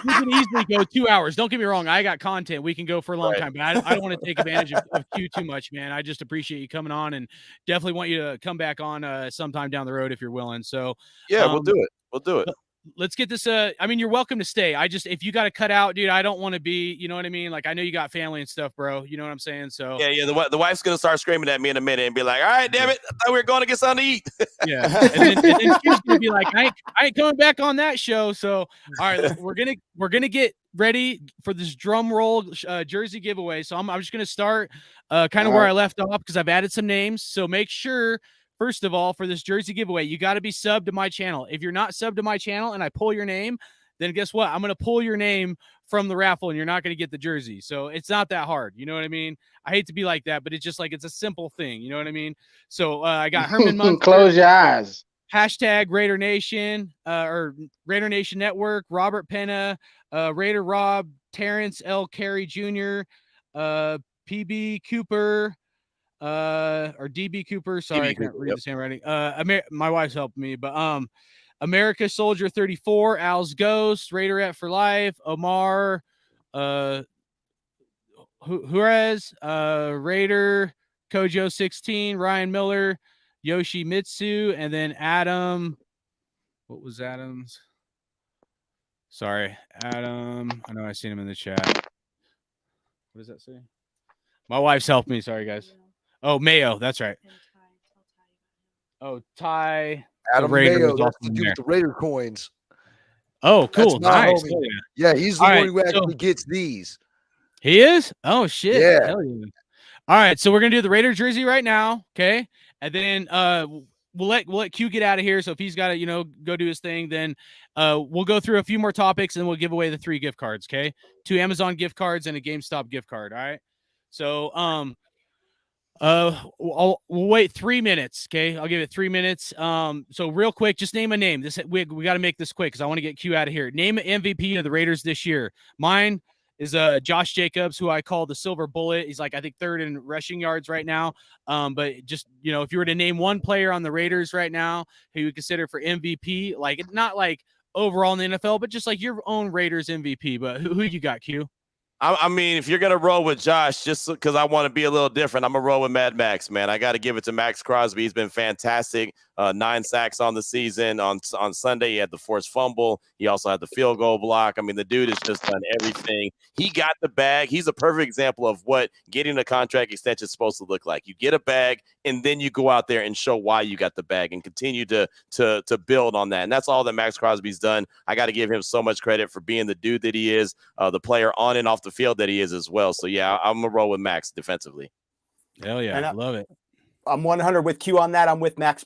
we can easily go 2 hours. Don't get me wrong. I got content. We can go for a long time, but I don't want to take advantage of Q too much, man. I just appreciate you coming on and definitely want you to come back on sometime down the road if you're willing. So, Yeah, we'll do it. We'll do it. let's get this. I mean, you're welcome to stay. If you got to cut out, dude, I don't want to be, you know what I mean? Like, I know you got family and stuff, bro. You know what I'm saying? So, Yeah. The wife's going to start screaming at me in a minute and be like, all right, damn it. I thought we were going to get something to eat. yeah. And then Q's going to be like, I ain't coming back on that show. So, all right, we're going to get ready for this drum roll jersey giveaway. So I'm just going to start kind of where I left off because I've added some names. So make sure, first of all, for this jersey giveaway, you got to be subbed to my channel. If you're not subbed to my channel and I pull your name, then guess what? I'm going to pull your name from the raffle and you're not going to get the jersey. So it's not that hard. You know what I mean? I hate to be like that, but it's just like, it's a simple thing. You know what I mean? So I got Herman Munster. Close your eyes. Hashtag Raider Nation or Raider Nation Network, Robert Penna, Raider Rob, Terrence L. Carey Jr., PB Cooper, or DB Cooper. Sorry, I can't read this handwriting. My wife's helping me, but America Soldier 34, Al's Ghost, Raiderette for Life, Omar, Juarez, Raider, Kojo 16, Ryan Miller, Yoshi Mitsu, and then Adam. What was Adam's? Sorry, Adam. I know I seen him in the chat. What does that say? My wife's helped me. Sorry, guys. Oh, Mayo. That's right. Oh, Ty. Adam Raider Mayo. was That's also to do there. with the Raider coins. Oh, cool. That's my Nice. homie. Oh, Yeah, he's the All one right, who actually so- gets these. He is? Oh, shit. Yeah. Hell yeah. All right, so we're gonna do the Raider jersey right now, okay? And then we'll let Q get out of here. So if he's got to, go do his thing, then we'll go through a few more topics and we'll give away the 3 gift cards, okay? 2 Amazon gift cards and a GameStop gift card. All right. So we'll wait 3 minutes, okay? I'll give it 3 minutes. So real quick, just name a name. We got to make this quick because I want to get Q out of here. Name an MVP of the Raiders this year. Mine is Josh Jacobs, who I call the silver bullet. He's like, I think 3rd in rushing yards right now. But just, if you were to name one player on the Raiders right now who you would consider for MVP, like not like overall in the NFL, but just like your own Raiders MVP. But who you got, Q? I mean, if you're going to roll with Josh, just because I want to be a little different, I'm going to roll with Mad Max, man. I got to give it to Max Crosby. He's been fantastic. 9 sacks on the season. On Sunday, he had the forced fumble. He also had the field goal block. I mean, the dude has just done everything. He got the bag. He's a perfect example of what getting a contract extension is supposed to look like. You get a bag, and then you go out there and show why you got the bag and continue to build on that. And that's all that Max Crosby's done. I got to give him so much credit for being the dude that he is, the player on and off the field that he is as well. So, yeah, I'm going to roll with Max defensively. Hell yeah. I love it. I'm 100 with Q on that. I'm with Max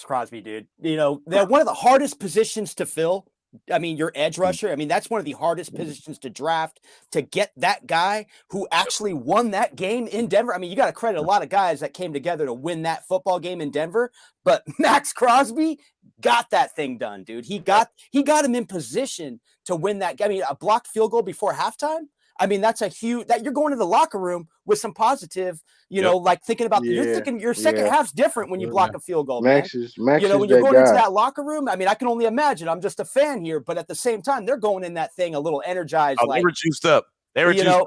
Crosby, dude. They're one of the hardest positions to fill. I mean, your edge rusher. I mean, that's one of the hardest positions to draft, to get that guy who actually won that game in Denver. I mean, you got to credit a lot of guys that came together to win that football game in Denver, but Max Crosby got that thing done, dude. He got him in position to win that. I mean, a blocked field goal before halftime. I mean, that's a huge, that you're going to the locker room with some positive, like thinking about, you're thinking your second half's different when you block a field goal, Max man. is when you're that going guy. into that locker room, I mean, I can only imagine. I'm just a fan here, but at the same time, they're going in that thing a little energized. Oh, they were juiced up. They were juiced up.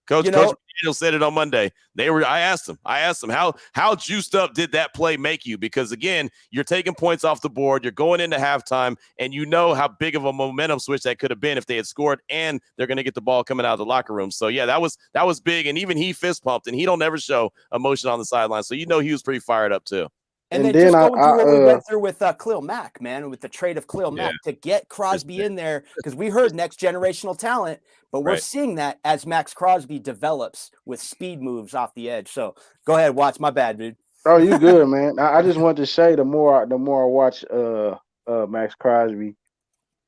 Coach McDaniel said it on Monday. I asked him how juiced up did that play make you? Because again, you're taking points off the board, you're going into halftime, and you know how big of a momentum switch that could have been if they had scored, and they're going to get the ball coming out of the locker room. So yeah, that was big, and even he fist pumped, and he don't ever show emotion on the sideline. So he was pretty fired up too. And then just going through what we went through with Khalil Mack, man, with the trade of Khalil Mack to get Crosby in there, because we heard next generational talent, but we're seeing that as Max Crosby develops with speed moves off the edge. So go ahead, Watts. My bad, dude. Oh, you good, man. I just want to say the more I watch Max Crosby.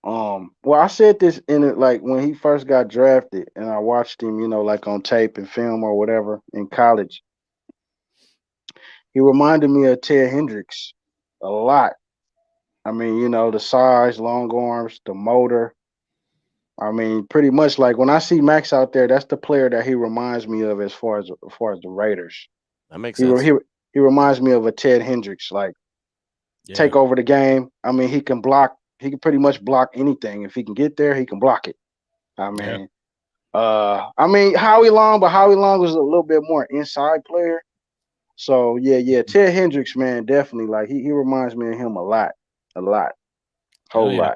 Well, I said this in it like when he first got drafted, and I watched him, like on tape and film or whatever in college. He reminded me of Ted Hendricks a lot. I mean, you know, the size, long arms, the motor. I mean, pretty much like when I see Max out there, that's the player that he reminds me of as far as the Raiders. That makes He sense. he reminds me of a Ted Hendricks, like take over the game. I mean, he can block. He can pretty much block anything. If he can get there, he can block it. I mean, Howie Long, but Howie Long was a little bit more inside player. So yeah, Ted Hendricks, man, definitely. Like he reminds me of him a lot, whole lot.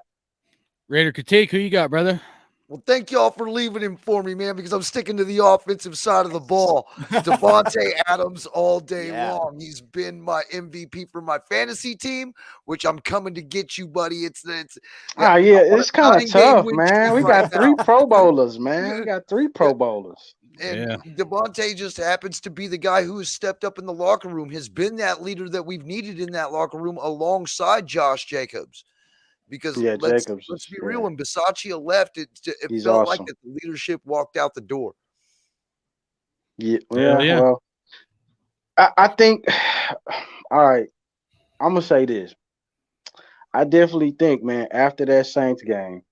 Raider Critique, who you got, brother? Well, thank y'all for leaving him for me, man, because I'm sticking to the offensive side of the ball. Devante Adams all day long. He's been my MVP for my fantasy team, which I'm coming to get you, buddy. It's it's kind of tough, man. We got three Pro Bowlers, man. We got three Pro Bowlers. And Devante just happens to be the guy who has stepped up in the locker room, has been that leader that we've needed in that locker room alongside Josh Jacobs. Because let's be real, when Bisaccia left, it felt like that the leadership walked out the door. Well, I think, all right, I'm going to say this. I definitely think, man, after that Saints game,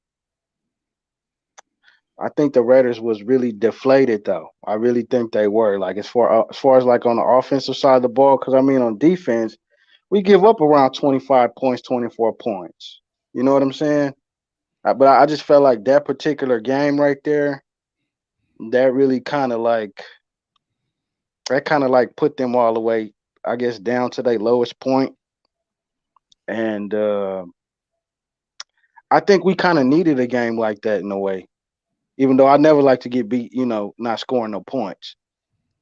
I think the Raiders was really deflated, though. I really think they were. Like, as far as like on the offensive side of the ball, because, I mean, on defense, we give up around 25 points, 24 points. You know what I'm saying? But I just felt like that particular game right there, that really kind of like put them all the way, I guess, down to their lowest point. And I think we kind of needed a game like that in a way, even though I never like to get beat, you know, not scoring no points.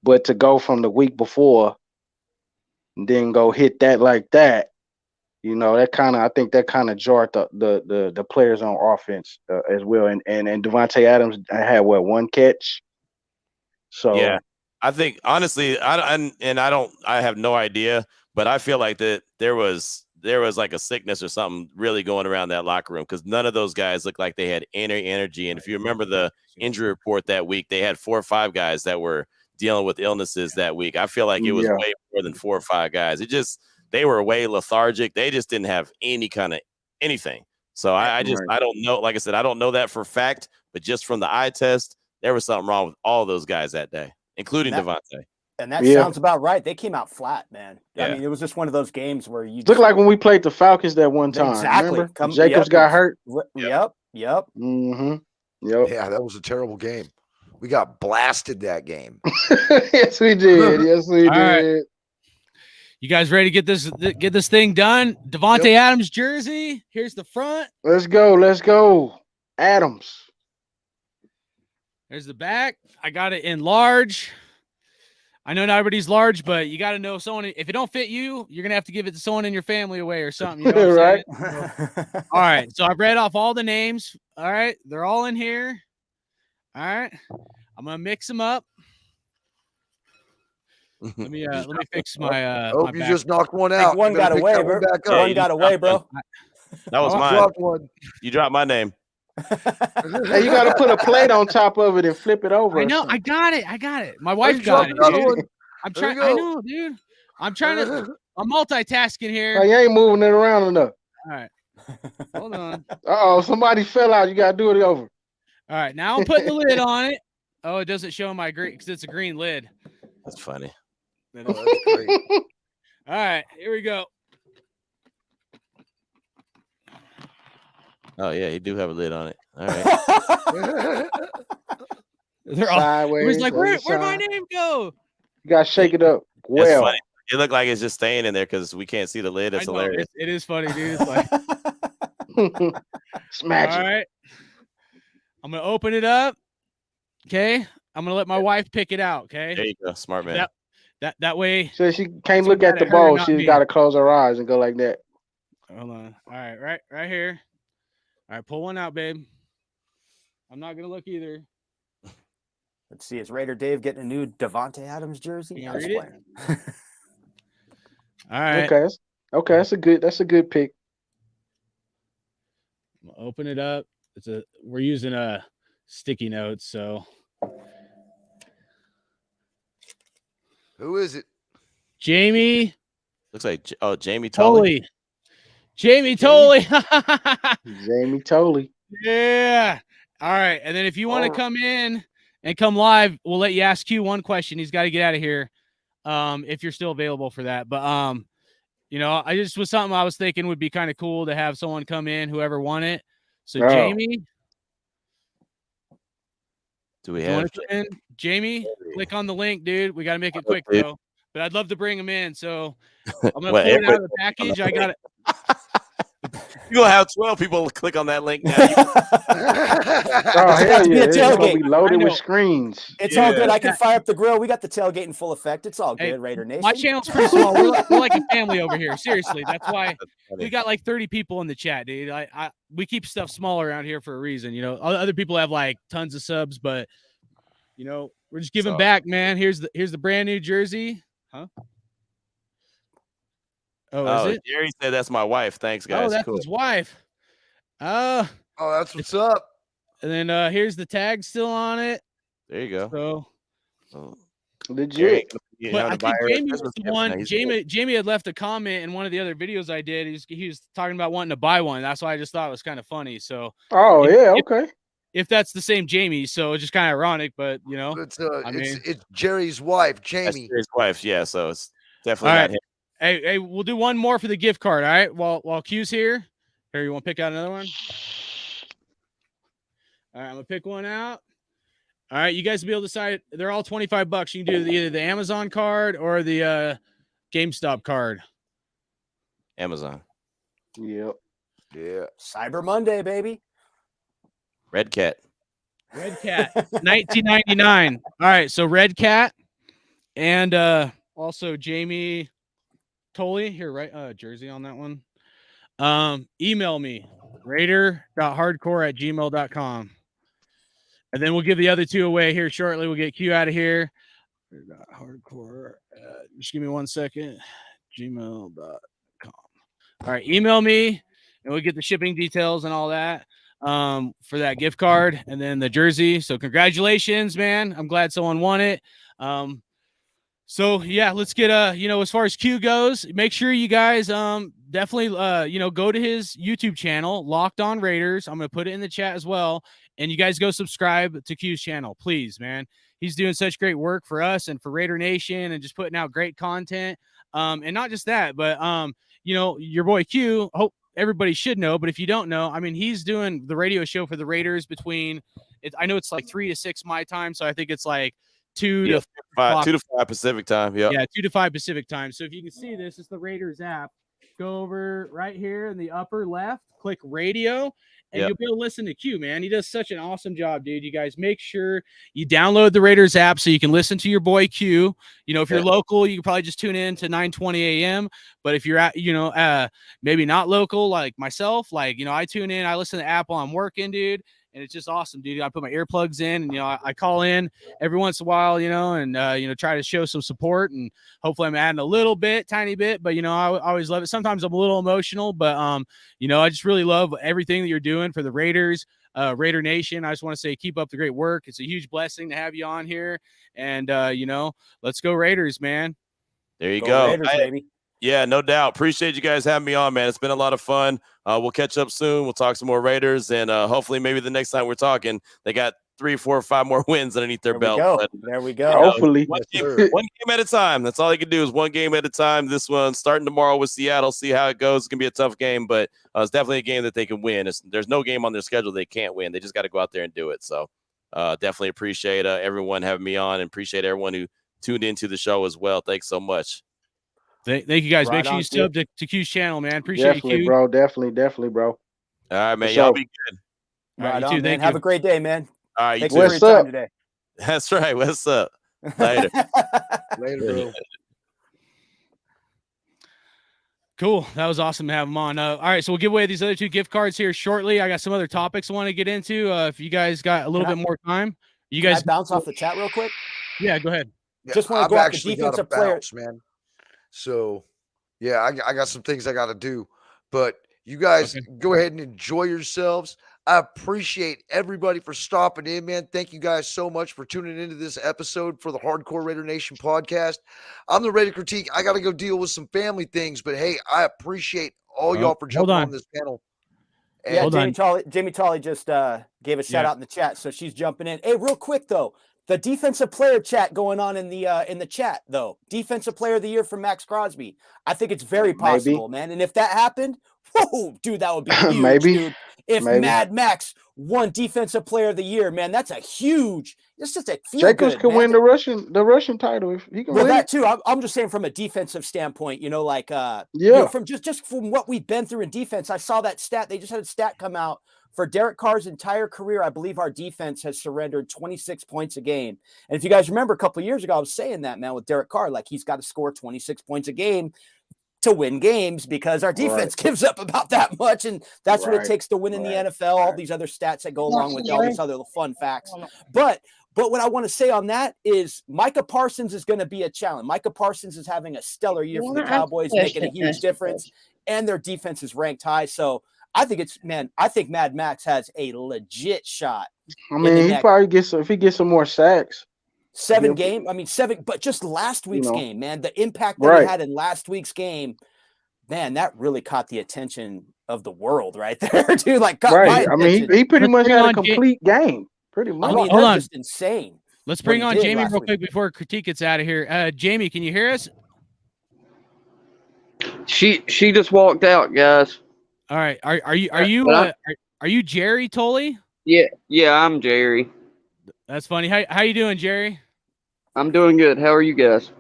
But to go from the week before and then go hit that like that, you know, I think that kind of jarred the players on offense as well. And Devante Adams had one catch. So yeah, I think honestly, I have no idea, but I feel like that there was like a sickness or something really going around that locker room, because none of those guys looked like they had any energy. And if you remember the injury report that week, they had 4 or 5 guys that were dealing with illnesses that week. I feel like it was way more than 4 or 5 guys. They were way lethargic. They just didn't have any kind of anything. So I don't know. Like I said, I don't know that for a fact, but just from the eye test, there was something wrong with all those guys that day, including Devante. And that sounds about right. They came out flat, man. Yeah. I mean, it was just one of those games where you look like when we played the Falcons that one time. Exactly. Jacobs got hurt. Yep. Mm-hmm. Yep. Yeah, that was a terrible game. We got blasted that game. Yes, we did. Yes, we did. Right. You guys ready to get this thing done? Devante Adams jersey. Here's the front. Let's go. Adams. There's the back. I got it in large. I know not everybody's large, but you got to know someone. If it don't fit you, you're going to have to give it to someone in your family away or something. You know what I'm saying? All right. So I've read off all the names. All right. They're all in here. All right. I'm going to mix them up. Let me fix my. Oh, you just knocked one out. One got away, bro. One got away, bro. That was mine. You dropped my name. Hey, you got to put a plate on top of it and flip it over. I know. I got it. My wife got it. Dude. I'm trying. I know, dude. I'm trying to. I'm multitasking here. Oh, you ain't moving it around enough. All right. Hold on. Oh, somebody fell out. You got to do it over. All right. Now I'm putting the lid on it. Oh, it doesn't show my green because it's a green lid. That's funny. Oh, that's great. All right. Here we go. Oh yeah, you do have a lid on it. All right. They're all sideways. It was like, where'd my name go? You gotta shake it up. Well, it's funny. It looked like it's just staying in there because we can't see the lid. It's hilarious. It is funny, dude. It's like smash it. All right. I'm gonna open it up. Okay. I'm gonna let my wife pick it out. Okay. There you go, smart man. That way. So she can't look at the bowl. She's got to close her eyes and go like that. Hold on. All right, right here. All right, pull one out, babe. I'm not gonna look either. Let's see. Is Raider Dave getting a new Devante Adams jersey? Can you read it? All right. Okay. That's a good pick. I'm gonna open it up. We're using a sticky notes, so. Who is it? Jamie. Looks like Jamie Tully. Jamie Tolley. Jamie Tolley. Yeah. All right. And then if you want to come in and come live, we'll let you ask Q one question. He's got to get out of here. If you're still available for that. But you know, I just was something I was thinking would be kind of cool to have someone come in, whoever won it. So Jamie, do we you have want to come in? Jamie, click on the link, dude. We got to make it quick, dude. bro. But I'd love to bring him in. So I'm gonna Well, pull it out of the package. I got it. You're gonna have 12 people click on that link now. Oh, hell yeah. It's gonna be loaded with screens. It's all good. I can fire up the grill. We got the tailgate in full effect. It's all good, Hey, Raider Nation. My channel's pretty small. We're like a family over here. Seriously. That's why we got like 30 people in the chat, dude. We keep stuff small around here for a reason. You know, other people have like tons of subs, but you know, we're just giving back, man. Here's the brand new jersey. Huh? Oh, is it? Jerry said that's my wife. Thanks, guys. Oh, that's his wife. Oh, that's what's up. And then here's the tag still on it. There you go. So legit. But I think Jamie was the one. Jamie had left a comment in one of the other videos I did. He was talking about wanting to buy one. That's why I just thought it was kind of funny. So okay. If that's the same Jamie, so it's just kind of ironic, but you know, it's Jerry's wife, Jamie. That's Jerry's wife, yeah. So it's definitely not him. Hey, we'll do one more for the gift card, all right? While Q's here. Here, you want to pick out another one? All right, I'm gonna pick one out. All right, you guys will be able to decide. They're all $25. You can do either the Amazon card or the GameStop card. Amazon. Yep. Yeah. Cyber Monday, baby. Red Cat. 1999. All right, so Red Cat and also Jamie Tolley here, right? Jersey on that one. Email me raider.hardcore@gmail.com. And then we'll give the other two away here shortly. We'll get Q out of here. Hardcore. Just give me 1 second. Gmail.com. All right, email me and we'll get the shipping details and all that for that gift card and then the jersey. So congratulations, man. I'm glad someone won it. So yeah, let's get you know, as far as Q goes, make sure you guys definitely you know, go to his YouTube channel, Locked On Raiders. I'm gonna put it in the chat as well. And you guys go subscribe to Q's channel, please, man. He's doing such great work for us and for Raider Nation and just putting out great content. And not just that, but you know, your boy Q, hope everybody should know, but if you don't know, I mean, he's doing the radio show for the Raiders between I know it's like 3 to 6 my time, so I think it's like 2 to 5 Pacific time. Yeah. Yeah, 2 to 5 Pacific time. So if you can see this, it's the Raiders app. Go over right here in the upper left, click radio, and you'll be able to listen to Q, man. He does such an awesome job, dude. You guys make sure you download the Raiders app so you can listen to your boy Q. You know, if you're local, you can probably just tune in to 9:20 a.m. But if you're at, you know, maybe not local like myself, like, you know, I tune in, I listen to the app while I'm working, dude. And it's just awesome, dude. I put my earplugs in and, you know, I call in every once in a while, you know, and, you know, try to show some support and hopefully I'm adding a little bit, tiny bit, but, you know, I always love it. Sometimes I'm a little emotional, but, you know, I just really love everything that you're doing for the Raiders, Raider Nation. I just want to say, keep up the great work. It's a huge blessing to have you on here. And, you know, let's go Raiders, man. There you go. Raiders, baby. Yeah, no doubt. Appreciate you guys having me on, man. It's been a lot of fun. We'll catch up soon. We'll talk some more Raiders, and hopefully maybe the next time we're talking, they got 3, 4, 5 more wins underneath their belt. But, there we go. Hopefully. One game at a time. That's all you can do is one game at a time. This one starting tomorrow with Seattle. See how it goes. It's going to be a tough game, but it's definitely a game that they can win. There's no game on their schedule they can't win. They just got to go out there and do it. So definitely appreciate everyone having me on and appreciate everyone who tuned into the show as well. Thanks so much. Thank you guys. Make sure you sub to Q's channel, man. Appreciate definitely, you, Q. bro. Definitely, bro. All right, man. Y'all be good. Right on, on, man. Have a great day, man. All right, Thanks you too. for your time today. That's right. What's up? Later. Later, bro. Cool. That was awesome to have him on. All right, so we'll give away these other 2 gift cards here shortly. I got some other topics I want to get into. If you guys got a little bit more time, you guys bounce off the chat real quick. Yeah, go ahead. Yeah, Just want to go off the defensive player, man. So, yeah, I got some things I got to do, but you guys go ahead and enjoy yourselves. I appreciate everybody for stopping in, man. Thank you guys so much for tuning into this episode for the Hardcore Raider Nation podcast. I'm the Raider Critique. I got to go deal with some family things, but hey, I appreciate all y'all for jumping on this panel. Yeah, Hold on. Jamie Tolley just gave a shout Yeah. out in the chat, so she's jumping in. Hey, real quick though, the defensive player chat going on in the chat though. Defensive player of the year for Max Crosby. I think it's very possible, man. And if that happened, whoa, dude, that would be huge, Maybe. dude. If Mad Max won defensive player of the year, man, that's a huge. It's just a feel Jacobs good, could man. win the Russian title if he can Well, win that it. too. I'm just saying from a defensive standpoint, you know, like Yeah. you know, from just from what we've been through in defense. I saw that stat. They just had a stat come out for Derek Carr's entire career. I believe our defense has surrendered 26 points a game. And if you guys remember a couple of years ago, I was saying that, man, with Derek Carr, like he's got to score 26 points a game to win games because our defense gives up about that much. And that's what it takes to win in the NFL. All these other stats that go along with all these other fun facts. But what I want to say on that is Micah Parsons is going to be a challenge. Micah Parsons is having a stellar year for the Cowboys, making a huge difference, and their defense is ranked high. So I think I think Mad Max has a legit shot. I mean, he probably gets if he gets some more sacks. 7 game. I mean, 7, but just last week's game, man, the impact that he had in last week's game, man, that really caught the attention of the world right there, dude. Like, I mean, he pretty much had a complete game. Pretty much. I mean, Hold on. Just insane. Let's bring on Jamie real quick before Critique gets out of here. Jamie, can you hear us? She just walked out, guys. All right. Are you Jerry Tolley? Yeah, I'm Jerry. That's funny. How you doing, Jerry? I'm doing good. How are you guys?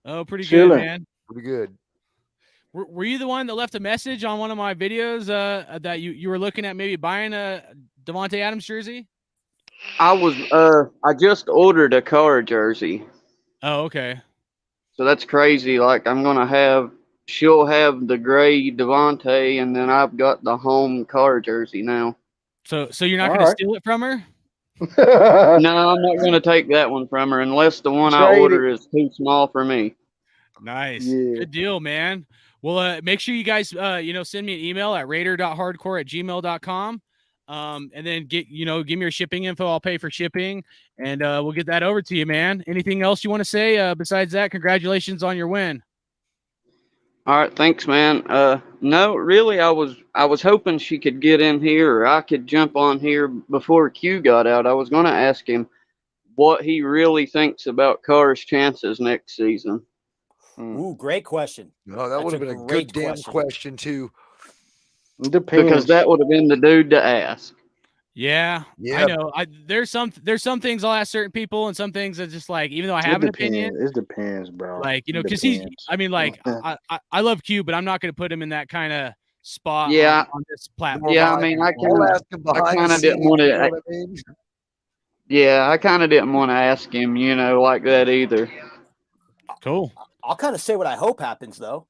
Oh, pretty good, man. Pretty good. Were you the one that left a message on one of my videos that you were looking at maybe buying a Devante Adams jersey? I just ordered a Carr jersey. Oh, okay. So that's crazy. Like she'll have the gray Devante, and then I've got the home Carr jersey now. So you're not going to steal it from her? No, I'm not going to take that one from her unless the one I order is too small for me. Nice. Yeah. Good deal, man. Well, make sure you guys, send me an email at raider.hardcore@gmail.com. And then give me your shipping info. I'll pay for shipping, and we'll get that over to you, man. Anything else you want to say besides that? Congratulations on your win. All right, thanks, man. No, really, I was hoping she could get in here, or I could jump on here before Q got out. I was going to ask him what he really thinks about Carr's chances next season. Ooh, great question. No, that would have been a good damn question too. Because that would have been the dude to ask. Yeah, I know. There's some things I'll ask certain people, and some things that just like, even though I have an opinion, it depends, bro. Like, because I love Q, but I'm not going to put him in that kind of spot on this platform. Yeah, I mean, I kind of didn't want to. Yeah, I kind of didn't want to ask him, like that either. Cool. I'll kind of say what I hope happens, though.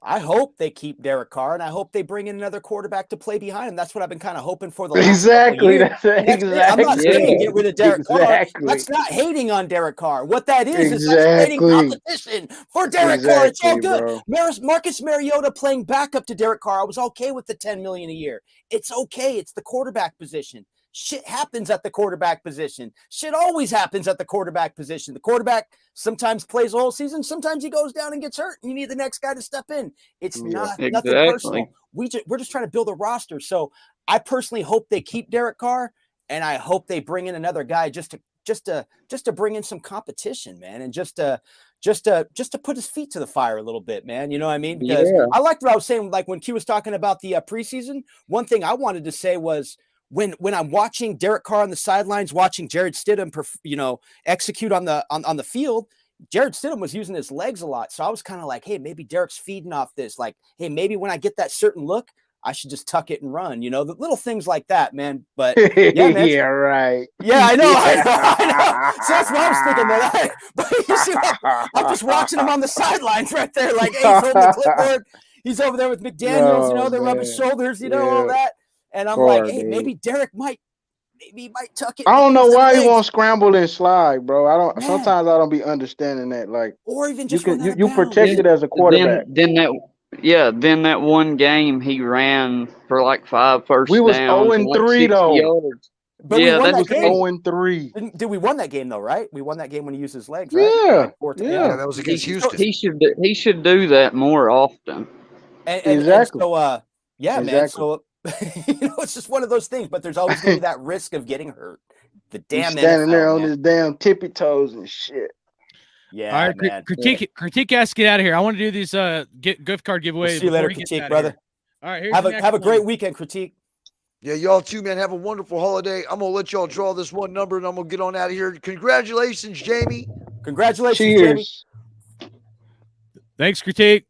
I hope they keep Derek Carr, and I hope they bring in another quarterback to play behind him. That's what I've been kind of hoping for the last couple years. I'm not saying get rid of Derek Carr. That's not hating on Derek Carr. What that is that's creating competition for Derek Carr. It's all good. Marcus Mariota playing backup to Derek Carr. I was okay with the $10 million a year. It's okay. It's the quarterback position. Shit happens at the quarterback position. Shit always happens at the quarterback position. The quarterback sometimes plays the whole season. Sometimes he goes down and gets hurt. And you need the next guy to step in. It's nothing personal. We're just trying to build a roster. So I personally hope they keep Derek Carr, and I hope they bring in another guy just to bring in some competition, man, and just to put his feet to the fire a little bit, man. You know what I mean? Because I liked what I was saying. Like when Q was talking about the preseason, one thing I wanted to say was, when I'm watching Derek Carr on the sidelines, watching Jarrett Stidham, execute on the field, Jarrett Stidham was using his legs a lot. So I was kind of like, hey, maybe Derek's feeding off this. Like, hey, maybe when I get that certain look, I should just tuck it and run. The little things like that, man. But yeah, man, yeah, right. Yeah, I know. So that's what I was thinking, man. But you see, I'm just watching him on the sidelines right there. Like, hey, he's holding the clipboard. He's over there with McDaniels. They're rubbing shoulders. All that. And I'm like, hey, maybe Derek might tuck it. I don't know why he won't scramble and slide, bro. Sometimes I don't be understanding that. Like, or even just you protected as a quarterback. Then that one game he ran for like 5 first We was downs 0 and and like 3 60 though. yards. But Yeah, we won that's that game. 0 and 3. Did we won that game though, right? We won that game when he used his legs, right? Yeah, Like Yeah, yeah, that was against Houston. he should do that more often. And exactly. so yeah, man. Exactly. So it's just one of those things, but there's always gonna be that risk of getting hurt. The He's damn standing NFL, there on man. his damn tippy toes and shit. Yeah, All right, man. critique has to get out of here. I want to do these gift card giveaways. We'll see you later, before he gets Critique, out of brother. here. All right, here's Have the a next have a great one. weekend, Critique. Yeah, y'all too, man. Have a wonderful holiday. I'm gonna let y'all draw this one number, and I'm gonna get on out of here. Congratulations, Jamie. Congratulations, Jamie. Cheers. Thanks, critique.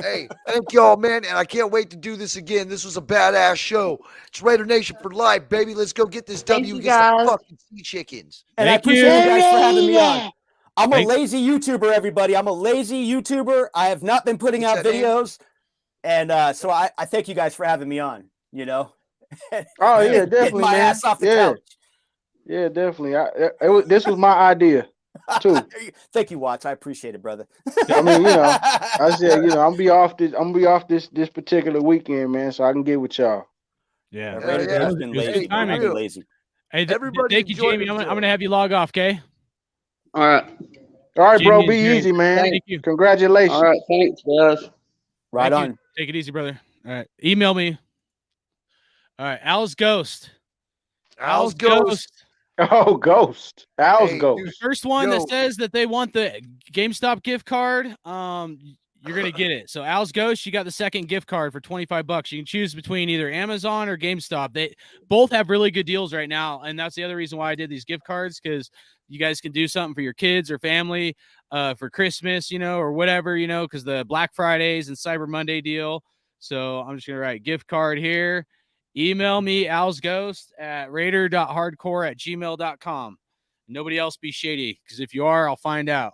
Hey, thank y'all, man. And I can't wait to do this again. This was a badass show. It's Raider Nation for life, baby. Let's go get this Thank W you, against the guys. fucking sea chickens. And I Thank appreciate you you. guys for having me on. I'm a Thank- lazy YouTuber, everybody. I'm a lazy YouTuber. I have not been putting What's out that name? videos. And so I thank you guys for having me on, you know. Oh yeah, Getting definitely, my man. ass off the Yeah, couch. yeah, definitely. This was my idea too. Thank you, Watts. I appreciate it, brother. I mean, you know, I said, you know, I'm gonna be off this particular weekend, man, so I can get with y'all. Yeah. Hell yeah. I've been It was lazy. good timing. I've been lazy. Hey, Everybody thank you, enjoy Jamie. I'm themselves. gonna have you log off, okay? All right. All right, bro, Jamie be and Jerry, easy, man. Thank you. Congratulations. All right. Thanks, guys. Right Thank you. on. Take it easy, brother. All right. Email me. All right. Al's Ghost. Al's Ghost. Oh, Ghost. Al's Hey, Ghost. dude, First one Yo. that says that they want the GameStop gift card, you're gonna get it. So Al's Ghost, you got the second gift card for $25. You can choose between either Amazon or GameStop. They both have really good deals right now, and that's the other reason why I did these gift cards, because you guys can do something for your kids or family for Christmas, you know, or whatever, you know, because the Black Fridays and Cyber Monday deal. So I'm just gonna write gift card here. Email me alsghost at raider.hardcore@gmail.com. Nobody else be shady, because if you are, I'll find out.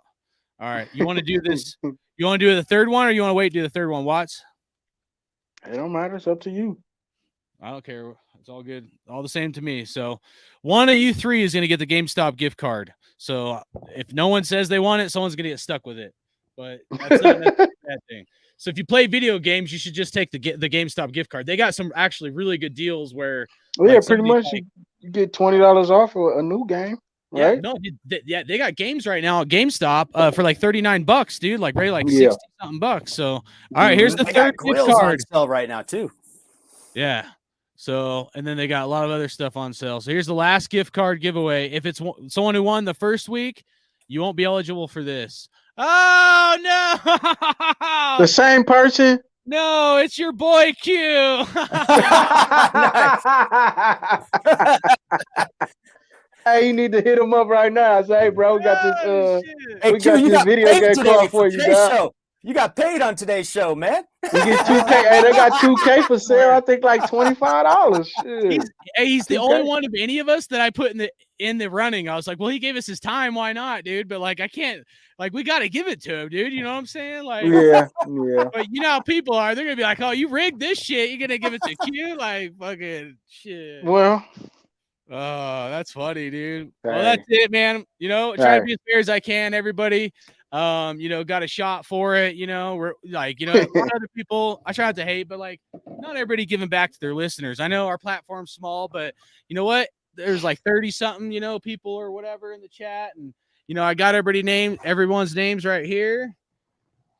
All right. You want to do this? You want to do the third one, or you want to wait to do the third one, Watts? It don't matter. It's up to you. I don't care. It's all good. All the same to me. So one of you three is going to get the GameStop gift card. So if no one says they want it, someone's going to get stuck with it. But that's not a bad thing. So if you play video games, you should just take the GameStop gift card. They got some actually really good deals where Well, yeah, like, pretty somebody much like- you get $20 off for a new game, Yeah, right? no, they got games right now at GameStop for like $39, dude. Like right, like Yeah. 60 something bucks. So all right, here's the They got third gift grills on card. sale right now too. Yeah. So and then they got a lot of other stuff on sale. So here's the last gift card giveaway. If it's someone who won the first week, you won't be eligible for this. Oh no! The same person. No, it's your boy Q. Hey, you need to hit him up right now. Say, hey, bro, we got this. Oh, shit. Hey, We Q, got you this got video paid game today card for you, today's dog. show. You got paid on today's show, man. You get 2K. Hey, they got 2K for sale. I think like $25. Shit. He's the 2K. only one of any of us that I put in the running. I was like, well, he gave us his time. Why not, dude? But like, I can't. Like, we got to give it to him, dude. You know what I'm saying? Like, Yeah. But you know how people are. They're gonna be like, "Oh, you rigged this shit. You're gonna give it to Q?" Like, fucking shit. Well, Oh, that's funny, dude. Well, Dang. that's it, man. You know, try to Dang. be as fair as I can. Everybody, you know, got a shot for it. You know, we're like, you know, a lot of other people. I try not to hate, but like, not everybody giving back to their listeners. I know our platform's small, but you know what? There's like 30 something, you know, people or whatever in the chat, and you know, I got everyone's names right here.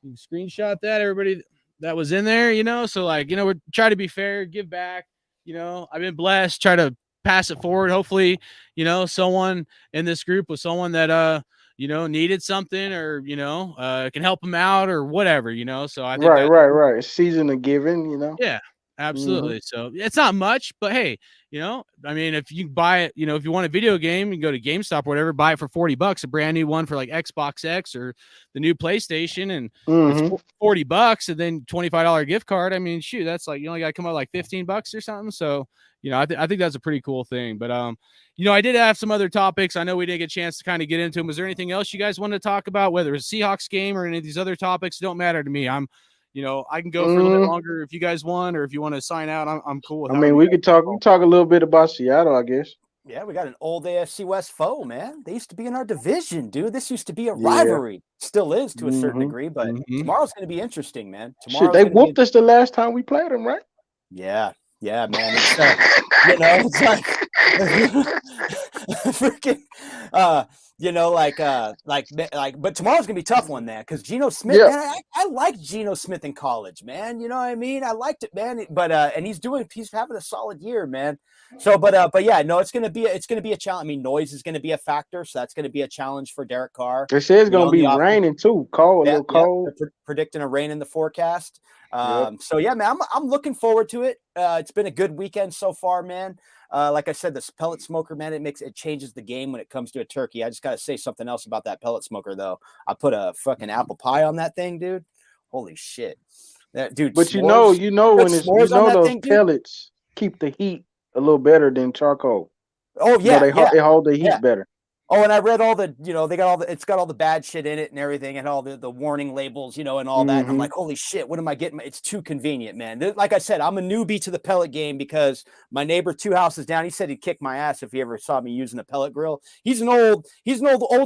You can screenshot that, everybody that was in there, you know. So like, you know, we're try to be fair, give back. You know, I've been blessed. Try to pass it forward. Hopefully, you know, someone in this group was someone that you know, needed something, or you know, can help them out or whatever, you know. So I think right. Season of giving, you know. yeah, absolutely. So it's not much, but hey, you know, I mean, if you buy it, you know, if you want a video game, you go to GameStop or whatever, buy it for $40, a brand new one for like Xbox X or the new PlayStation, and Mhm. it's $40, and then $25 gift card. I mean, shoot, that's like you only got to come out like $15 or something. So you know, I think that's a pretty cool thing. But you know, I did have some other topics. I know we didn't get a chance to kind of get into them. Was there anything else you guys wanted to talk about, whether it's a Seahawks game or any of these other topics? It don't matter to me. You know, I can go for a little bit longer if you guys want, or if you want to sign out, I'm cool with I mean, we could talk a little bit about Seattle, I guess. Yeah, we got an old AFC West foe, man. They used to be in our division, dude. This used to be a rivalry. Still is to a certain degree, but tomorrow's going to be interesting, man. Shit, they whooped us the last time we played them, right? Yeah, yeah, man. It's it's like freaking, but tomorrow's gonna be a tough one, man. Because Geno Smith, Yeah. man, I liked Geno Smith in college, man. You know what I mean? I liked it, man. But and he's having a solid year, man. So, but yeah, no, it's gonna be a challenge. I mean, noise is gonna be a factor, so that's gonna be a challenge for Derek Carr. They say it's gonna in the be offense. raining too, cold, a little cold. They're predicting a rain in the forecast. Yep. So yeah, man, I'm looking forward to it. It's been a good weekend so far, man. Like I said, this pellet smoker, man, it changes the game when it comes to a turkey. I just gotta say something else about that pellet smoker, though. I put a fucking apple pie on that thing, dude. Holy shit, that dude. But s'mores, when it's those thing, pellets keep the heat a little better than charcoal. Oh yeah, they hold the heat better. Oh, and I read all the, it's got all the bad shit in it and everything, and all the warning labels, and all that. And I'm like, holy shit, what am I getting? It's too convenient, man. Like I said, I'm a newbie to the pellet game because my neighbor 2 houses down, he said he'd kick my ass if he ever saw me using a pellet grill. He's an old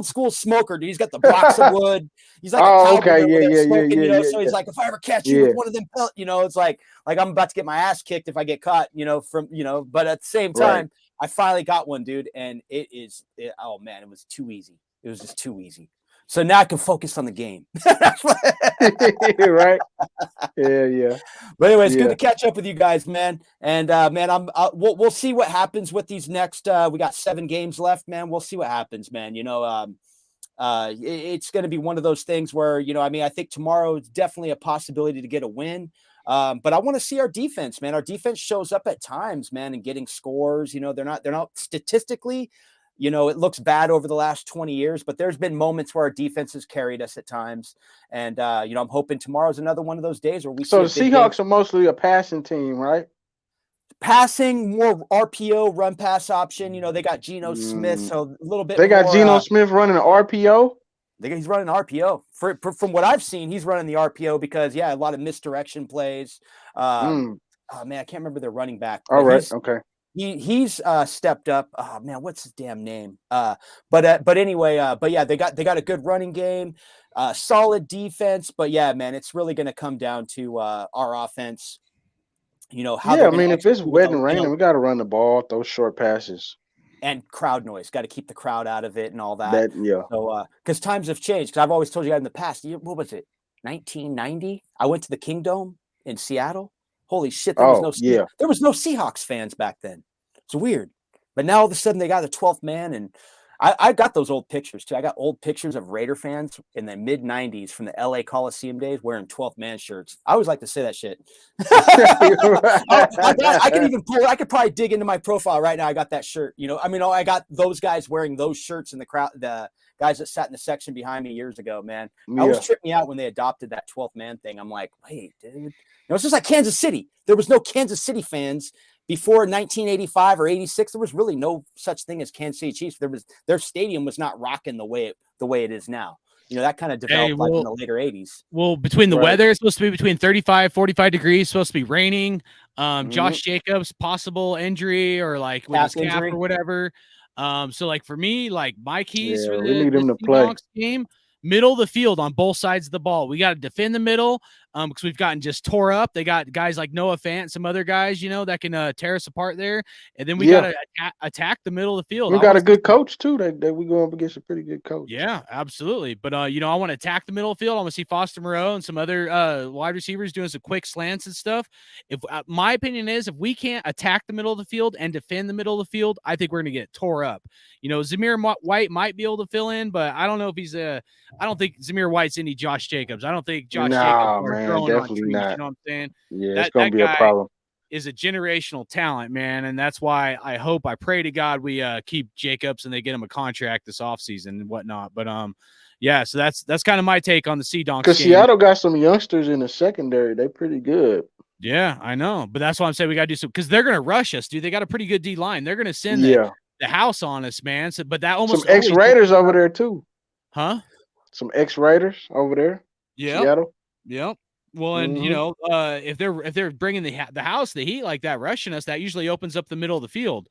school smoker, dude. He's got the blocks of wood. He's like a cowboy smoking, so he's like, if I ever catch you with one of them pellet, it's like I'm about to get my ass kicked if I get caught, but at the same time, I finally got one, dude, and oh man, it was too easy. It was just too easy. So now I can focus on the game. Right? Yeah. But anyway, it's good to catch up with you guys, man. And man, we'll see what happens with these next. We got 7 games left, man. We'll see what happens, man. It's going to be one of those things where I think tomorrow is definitely a possibility to get a win. But I want to see our defense, man. Our defense shows up at times, man, and getting scores. They're not statistically, it looks bad over the last 20 years, but there's been moments where our defense has carried us at times. And, I'm hoping tomorrow's another one of those days where we So the Seahawks are mostly a passing team, right? Passing, more RPO, run pass option. They got Geno Smith, so a little bit. They got Geno Smith running an RPO. He's running RPO. From what I've seen, he's running the RPO because a lot of misdirection plays. Oh man, I can't remember their running back. All right, okay. He's stepped up. Oh man, what's his damn name? But anyway, they got a good running game, solid defense. But yeah, man, it's really going to come down to our offense. If it's wet and raining, we got to run the ball, those short passes. And crowd noise, got to keep the crowd out of it and all that. So, because times have changed. Because I've always told you guys in the past, what was it, 1990? I went to the Kingdome in Seattle. Holy shit, there was no Seahawks fans back then. It's weird. But now all of a sudden they got the 12th man, and I got those old pictures too. I got old pictures of Raider fans in the mid 90s from the LA Coliseum days wearing 12th man shirts. I always like to say that shit. I could even pull it. I could probably dig into my profile right now. I got that shirt. I got those guys wearing those shirts in the crowd, the guys that sat in the section behind me years ago, man. It always tripped me out when they adopted that 12th man thing. I'm like, wait, dude. It's just like Kansas City. There was no Kansas City fans before 1985 or 86. There was really no such thing as Kansas City Chiefs. Their stadium was not rocking the way it is now. That kind of developed in the later 80s. Well, between the weather, it's supposed to be between 35, 45 degrees, supposed to be raining. Josh Jacobs, possible injury or like with his calf or whatever. So like for me, like my keys for we need him to play game, middle of the field on both sides of the ball. We got to defend the middle because we've gotten just tore up. They got guys like Noah Fant, some other guys, that can tear us apart there. And then we got to attack the middle of the field. We got a good coach too. That we go up against a pretty good coach. Yeah, absolutely. But I want to attack the middle of the field. I want to see Foster Moreau and some other wide receivers doing some quick slants and stuff. If my opinion is, if we can't attack the middle of the field and defend the middle of the field, I think we're going to get tore up. Zamir White might be able to fill in, but I don't know if he's I don't think Zamir White's any Josh Jacobs. I don't think Josh Jacobs are throwing on trees. Not. You know what I'm saying? Yeah, it's going to be a problem. Is a generational talent, man, and that's why I pray to God we keep Jacobs and they get him a contract this offseason and whatnot. But so that's kind of my take on the Sea Donks. Because Seattle got some youngsters in the secondary. They're pretty good. Yeah, I know, but that's why I'm saying we got to do some because they're going to rush us, dude. They got a pretty good D line. They're going to send the house on us, man. So, but that almost some ex-Raiders over there too, huh? Some ex-Raiders over there. Yeah. Seattle. Yep. Well, and you Mhm. know, if they're bringing the heat like that, rushing us, that usually opens up the middle of the field.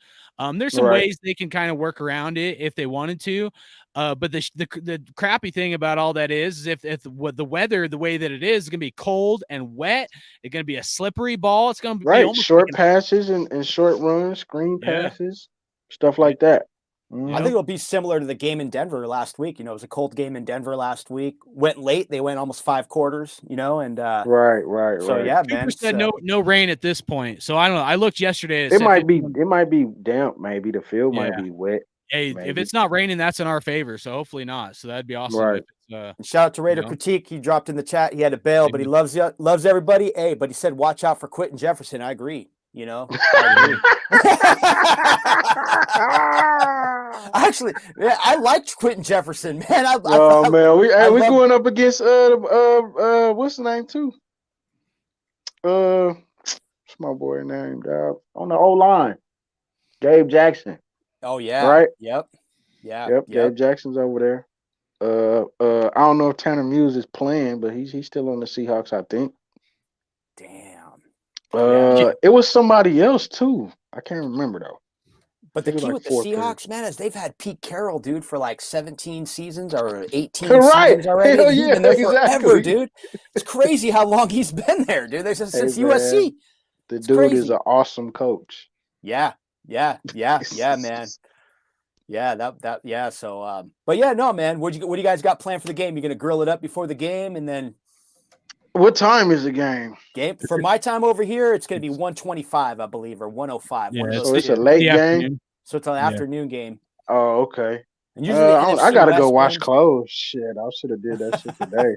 There's some Right. ways they can kind of work around it if they wanted to, but the crappy thing about all that is if what the weather the way that it is going to be cold and wet, it's going to be a slippery ball. It's going to be Right. almost like Short passes and short runs, screen yeah, passes, stuff yeah, like that. I think yep. it'll be similar to the game in Denver last week. You know, it was a cold game in Denver last week. Went late. They went almost 5 quarters, you know, and Right, right, so right. yeah, Cooper man. said no rain at this point, so I don't know. I looked yesterday. It It said might be 51. damp, maybe the field Yeah. might be wet, Hey, if maybe. it's not raining, that's in our favor. So hopefully not. So that'd be awesome if Right. it's And shout out to Raider know. Critique. He dropped in the chat. He had to bail, but he loves everybody. Hey, but he said, watch out for Quentin Jefferson. I agree. You know, I agree. Actually, yeah, I liked Quentin Jefferson, man. Oh man, we love, going up against what's the name too? What's my boy named on the O line? Gabe Jackson. Oh yeah. Right? Yep. Yeah. Yep. Gabe Jackson's over there. I don't know if Tanner Muse is playing, but he's still on the Seahawks, I think. Damn. It was somebody else too. I can't remember though. But the key with the Seahawks, players. man, is they've had Pete Carroll, dude, for like 17 seasons or 18 Right. seasons already. Hell He's yeah, been there forever, exactly. dude. It's crazy how long he's been there, dude. Since Hey, USC. man, the It's dude crazy. is an awesome coach. Yeah, man. Yeah. So, but yeah, no, man. What do you guys got planned for the game? You're gonna grill it up before the game, and then What time is the game? for my time over here, it's gonna be 1:25, I believe, or 1:05. Yeah, One of those So it's a two. late game. Afternoon. So it's an afternoon game. Oh, okay. And usually I gotta go wash games, clothes. Shit, I should have did that shit today.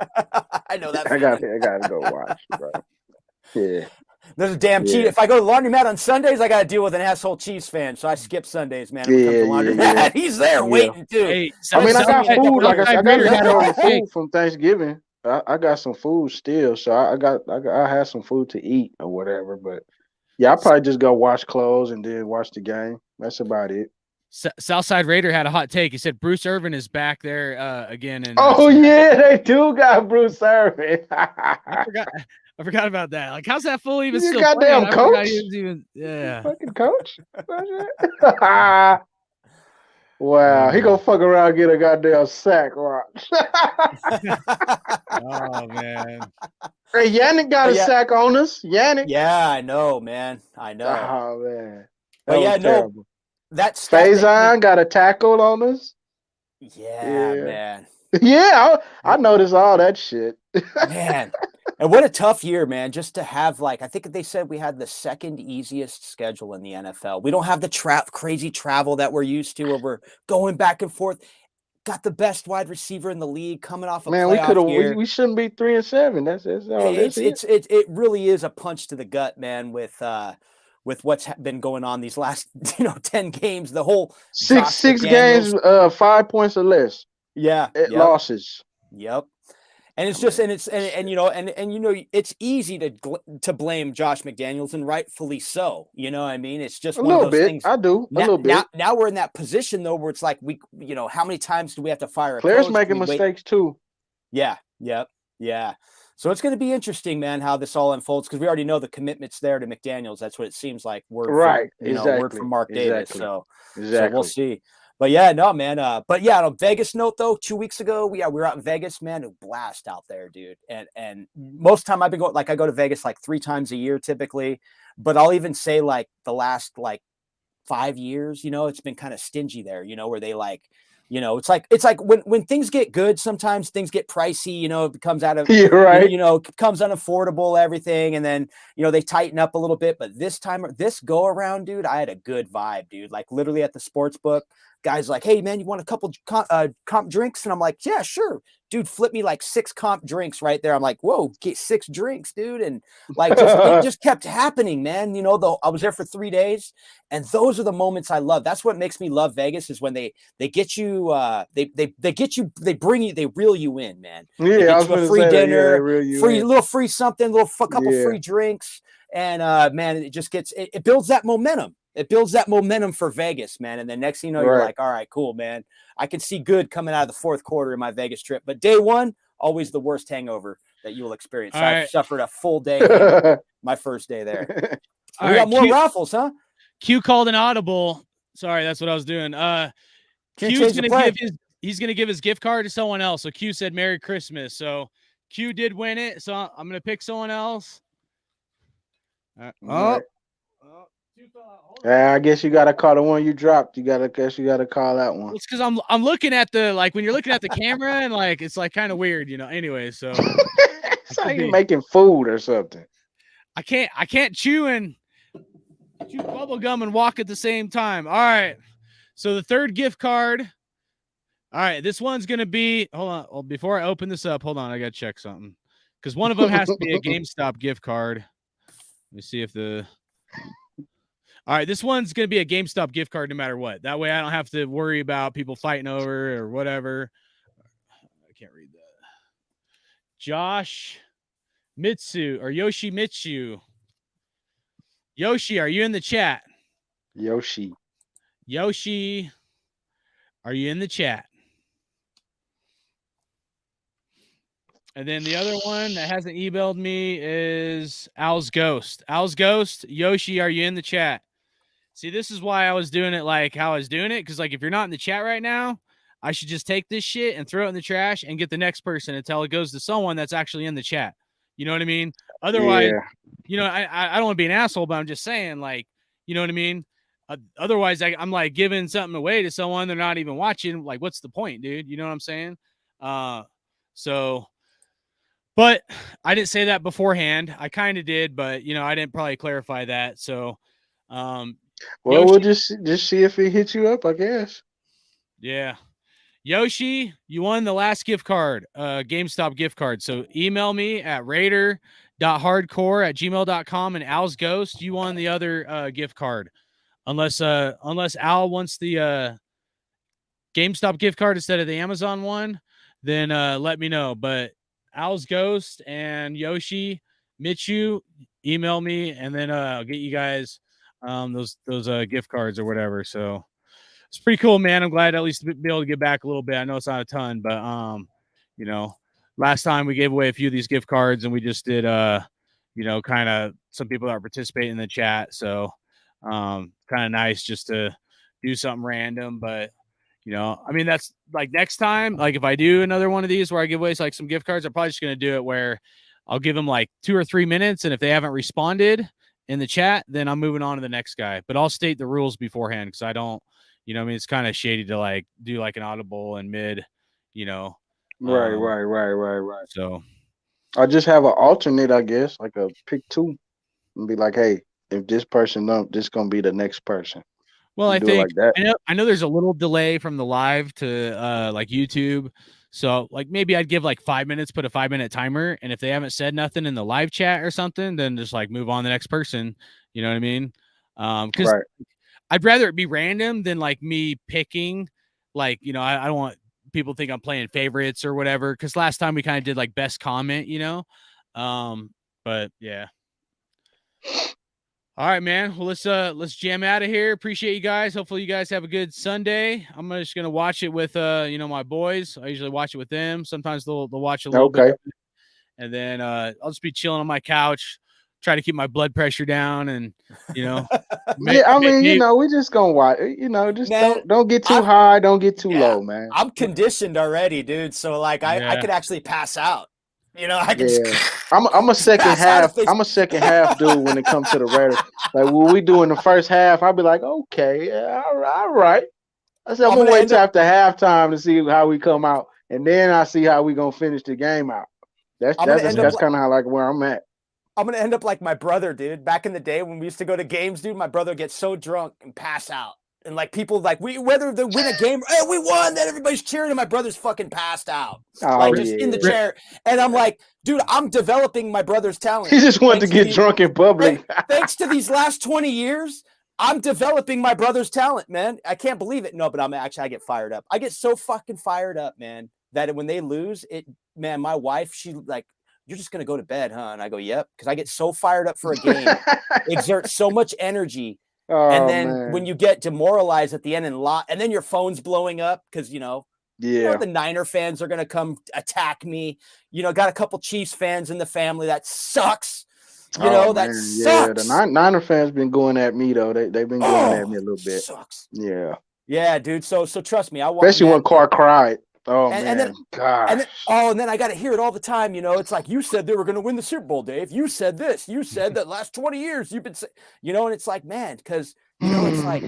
I know that. I gotta go wash, bro. Yeah. There's a damn cheat. If I go to the laundromat on Sundays, I got to deal with an asshole Chiefs fan. So I skip Sundays, man. When it comes to laundromat. He's there waiting too. Hey, I mean, I got food. Like I got Raider had a leftover hot take. food from Thanksgiving. I got some food still, so I had some food to eat or whatever. But yeah, I'll probably just go wash clothes and then watch the game. That's about it. Southside Raider had a hot take. He said Bruce Irvin is back there again. And oh yeah, they do got Bruce Irvin. I forgot about that. Like, how's that fool even you still goddamn playing? coach? Yeah, fucking coach. Wow, he gonna fuck around and get a goddamn sack, watch. Oh man. Hey, Yannick got a sack on us. Yannick. Yeah, I know, man. I know. Oh man. But yeah, terrible. no. That's Faison got a tackle on us. Yeah, man. Yeah, I noticed all that shit. Man. And what a tough year, man, just to have I think they said we had the second easiest schedule in the NFL. We don't have the crazy travel that we're used to where we're going back and forth. Got the best wide receiver in the league coming off a playoff year. We shouldn't be 3-7. That's all. It really is a punch to the gut, man, with what's been going on these last 10 games. The whole six games, 5 points or less. Yeah, losses. Yep. And it's just it's easy to blame Josh McDaniels, and rightfully so. You know what I mean? It's just one of those things. I do a little bit. Now we're in that position though, where it's like how many times do we have to fire a players coach? making mistakes too? Yeah. Yep. Yeah. So it's going to be interesting, man, how this all unfolds, because we already know the commitment's there to McDaniels. That's what it seems like. Word from Mark Davis. So we'll see. But yeah, no, man. But yeah, on a Vegas note though, 2 weeks ago, we were out in Vegas, man. A blast out there, dude. And most of the time I've been going, I go to Vegas 3 times a year typically. But I'll even say the last 5 years, it's been kind of stingy there, where they it's like when things get good, sometimes things get pricey, it becomes out of, it becomes unaffordable, everything. And then, they tighten up a little bit. But this go around, dude, I had a good vibe, dude. Literally at the sports book, guys hey, man, you want a couple comp drinks? And I'm like, yeah, sure. Dude, flip me 6 comp drinks right there. I'm like, whoa, get 6 drinks, dude. And it just kept happening, man. Though I was there for 3 days, and those are the moments I love. That's what makes me love Vegas, is when they get you, they bring you, they reel you in, man. Yeah, I was a free dinner, free something, couple free drinks. And man, it just it builds that momentum. It builds that momentum for Vegas, man. And then next thing you know, you're like, all right, cool, man. I can see good coming out of the fourth quarter in my Vegas trip. But day one, always the worst hangover that you will experience. All I've right. suffered a full day my first day there. All We got right, more raffles, huh? Q called an audible. Sorry, that's what I was doing. Q's gonna give his gift card to someone else. So Q said Merry Christmas. So Q did win it. So I'm gonna pick someone else. I guess you gotta call the one you dropped. You gotta call that one. It's because I'm looking at the when you're looking at the camera and it's kind of weird, Anyway, so it's like you're making food or something. I can't chew bubble gum and walk at the same time. All right. So the third gift card. All right, this one's gonna be. Hold on. Well, before I open this up, hold on. I gotta check something because one of them has to be a GameStop gift card. Let me see if the. All right, this one's gonna be a GameStop gift card no matter what. That way, I don't have to worry about people fighting over or whatever. I can't read that. Josh Mitsu or Yoshi Mitsu. Yoshi, are you in the chat? Yoshi, are you in the chat? And then the other one that hasn't emailed me is Al's Ghost. Yoshi, are you in the chat? See, this is why I was doing it how I was doing it. Because if you're not in the chat right now, I should just take this shit and throw it in the trash and get the next person until it goes to someone that's actually in the chat. You know what I mean? Otherwise, I don't want to be an asshole, but I'm just saying, you know what I mean? Otherwise, I'm giving something away to someone they're not even watching. What's the point, dude? You know what I'm saying? But I didn't say that beforehand. I kind of did, but I didn't probably clarify that. So, well, we'll just see if it hits you up, I guess. Yeah. Yoshi, you won the last gift card, GameStop gift card. So email me at raider.hardcore@gmail.com, and Al's Ghost, you won the other gift card. Unless Al wants the GameStop gift card instead of the Amazon one, then let me know. But Al's Ghost and Yoshi Mitsu, email me, and then I'll get you guys those gift cards or whatever. So it's pretty cool, man. I'm glad to at least be able to get back a little bit. I know it's not a ton, but last time we gave away a few of these gift cards, and we just did kind of some people that are participating in the chat. So kind of nice just to do something random, but I mean, that's next time, if I do another one of these where I give away some gift cards, I'm probably just going to do it where I'll give them 2 or 3 minutes. And if they haven't responded in the chat, then I'm moving on to the next guy, but I'll state the rules beforehand. Cause I don't, I mean, it's kind of shady to do an audible and mid, Right. So I'll just have an alternate, I guess, a pick 2 and be hey, if this person don't, this going to be the next person. Well, I think I know there's a little delay from the live to YouTube. So maybe I'd give 5 minutes, put a 5-minute timer. And if they haven't said nothing in the live chat or something, then just move on to the next person. You know what I mean? Cause I'd rather it be random than me picking, I don't want people to think I'm playing favorites or whatever. Cause last time we kind of did best comment, but yeah. All right, man. Well, let's jam out of here. Appreciate you guys. Hopefully you guys have a good Sunday. I'm just gonna watch it with my boys. I usually watch it with them. Sometimes they'll watch a little bit, and then I'll just be chilling on my couch, try to keep my blood pressure down, and yeah. I mean, we just gonna watch. Just don't get too high, don't get too low, man. I'm conditioned already, dude. So I could actually pass out. I can. Yeah. I'm a second half. I'm a second half dude when it comes to the Raiders. When we do in the first half, I'll be okay, yeah, all right. I said I'm gonna wait till after halftime to see how we come out, and then I see how we gonna finish the game out. That's kind of how where I'm at. I'm gonna end up like my brother, dude. Back in the day when we used to go to games, dude, my brother gets so drunk and pass out. And people whether they win a game, hey, we won, then everybody's cheering, and my brother's fucking passed out. In the chair. And I'm dude, I'm developing my brother's talent. He just wanted to get drunk in public. Thanks to these last 20 years, I'm developing my brother's talent, man. I can't believe it. No, but I get fired up. I get so fucking fired up, man, that when they lose, my wife, she you're just gonna go to bed, huh? And I go, yep, because I get so fired up for a game, exert so much energy. And then when you get demoralized at the end and then your phone's blowing up because You know, Yeah. the Niner fans are going to come attack me. You know, got a couple Chiefs fans in the family. That sucks. You know, that Yeah. sucks. The Niner fans been going at me though. They've been going at me a little bit. Sucks. Yeah. Yeah, dude. So trust me. Especially when Carr cried. Oh and man, gosh. And then I got to hear it all the time. You know, it's like, you said they were going to win the Super Bowl, Dave. You said this. You said that last 20 years you've been, you know, and it's like, man, because, you know, it's like,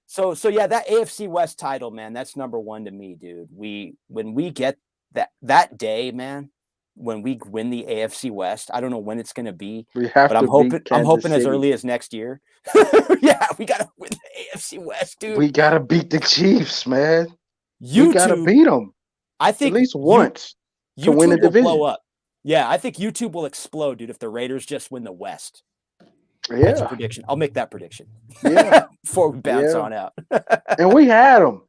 so yeah, that AFC West title, man, that's number one to me, dude. When we get that day, man, when we win the AFC West, I don't know when it's going to be, but I'm hoping as early as next year. Yeah, we got to win the AFC West, dude. We got to beat the Chiefs, man. We got to beat them. I think at least once to win the division. Blow up. Yeah, I think YouTube will explode, dude, if the Raiders just win the West. Yeah. That's a prediction. I'll make that prediction. Yeah. Before we bounce on out. And we had them.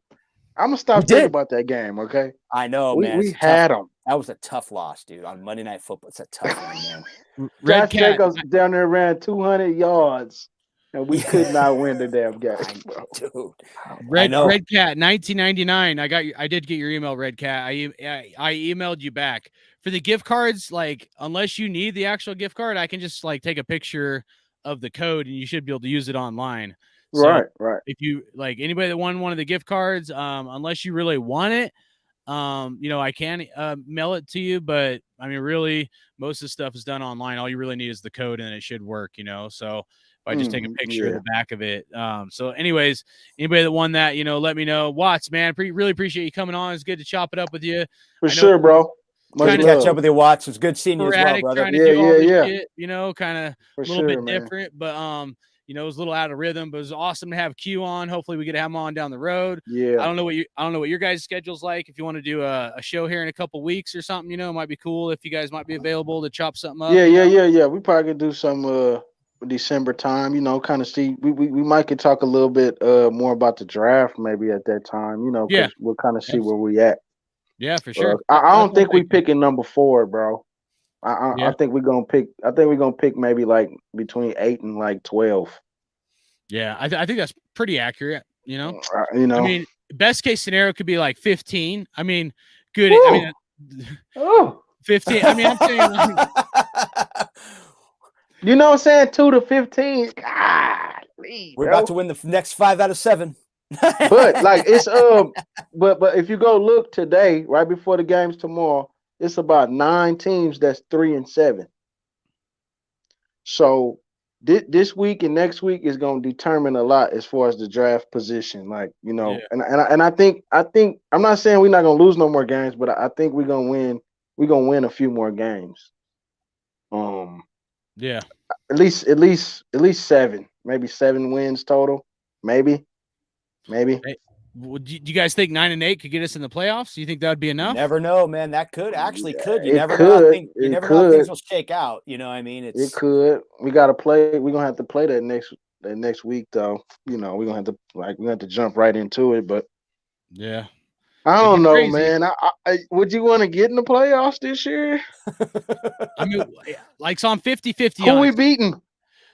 I'm going to stop thinking about that game, okay? I know, man. We had them. That was a tough loss, dude. On Monday Night Football, it's a tough one, man. Josh Jacobs down there ran 200 yards, and we could not win the damn game, dude. Red Cat, 1999. I did get your email, Red Cat. I emailed you back for the gift cards. Like, unless you need the actual gift card, I can just like take a picture of the code, and you should be able to use it online. So right. If you like anybody that won one of the gift cards, unless you really want it, you know, I can mail it to you, but I mean, really, most of the stuff is done online. All you really need is the code, and it should work, you know. So if I just take a picture of the back of it. So anyways, anybody that won that, you know, let me know. Watts, man, really appreciate you coming on. It's good to chop it up with you. For sure, bro. Trying to catch up with you, Watts. It's good seeing you as well, brother. Yeah. Shit, you know, kind of a little bit different, but you know, it was a little out of rhythm, but it was awesome to have Q on. Hopefully we get to have him on down the road. Yeah. I don't know what your guys' schedule's like. If you want to do a show here in a couple weeks or something, you know, it might be cool if you guys might be available to chop something up. Yeah. We probably could do some December time, you know, kind of see. We might could talk a little bit more about the draft maybe at that time, you know, because we'll kind of see where we at. Yeah, for sure. I don't think we picking number 4, bro. I think we're gonna pick. I think we're gonna pick maybe like between 8 and like 12. Yeah, I think that's pretty accurate. You know, I mean, best case scenario could be like 15. I mean, good. Woo. I mean, 15. I mean, I'm saying. Like, you know what I'm saying? 2 to 15. God, we're about to win the next 5 out of 7. But like it's but if you go look today, right before the games tomorrow, it's about 9 teams that's 3-7. So this week and next week is going to determine a lot as far as the draft position. Like, you know, and I think I'm not saying we're not going to lose no more games, but I think we're going to win. We're going to win a few more games. Yeah. At least 7, maybe 7 wins total. Maybe. Hey, do you guys think 9 and 8 could get us in the playoffs? Do you think that would be enough? You never know, man. That could actually could. You never know. You never know how things will shake out. You know what I mean? It could. We got to play. We're gonna have to play that next week, though. You know, we're gonna have to jump right into it. But yeah, I don't know, man. I would you want to get in the playoffs this year? I mean, like, so I'm 50-50. Who we beating?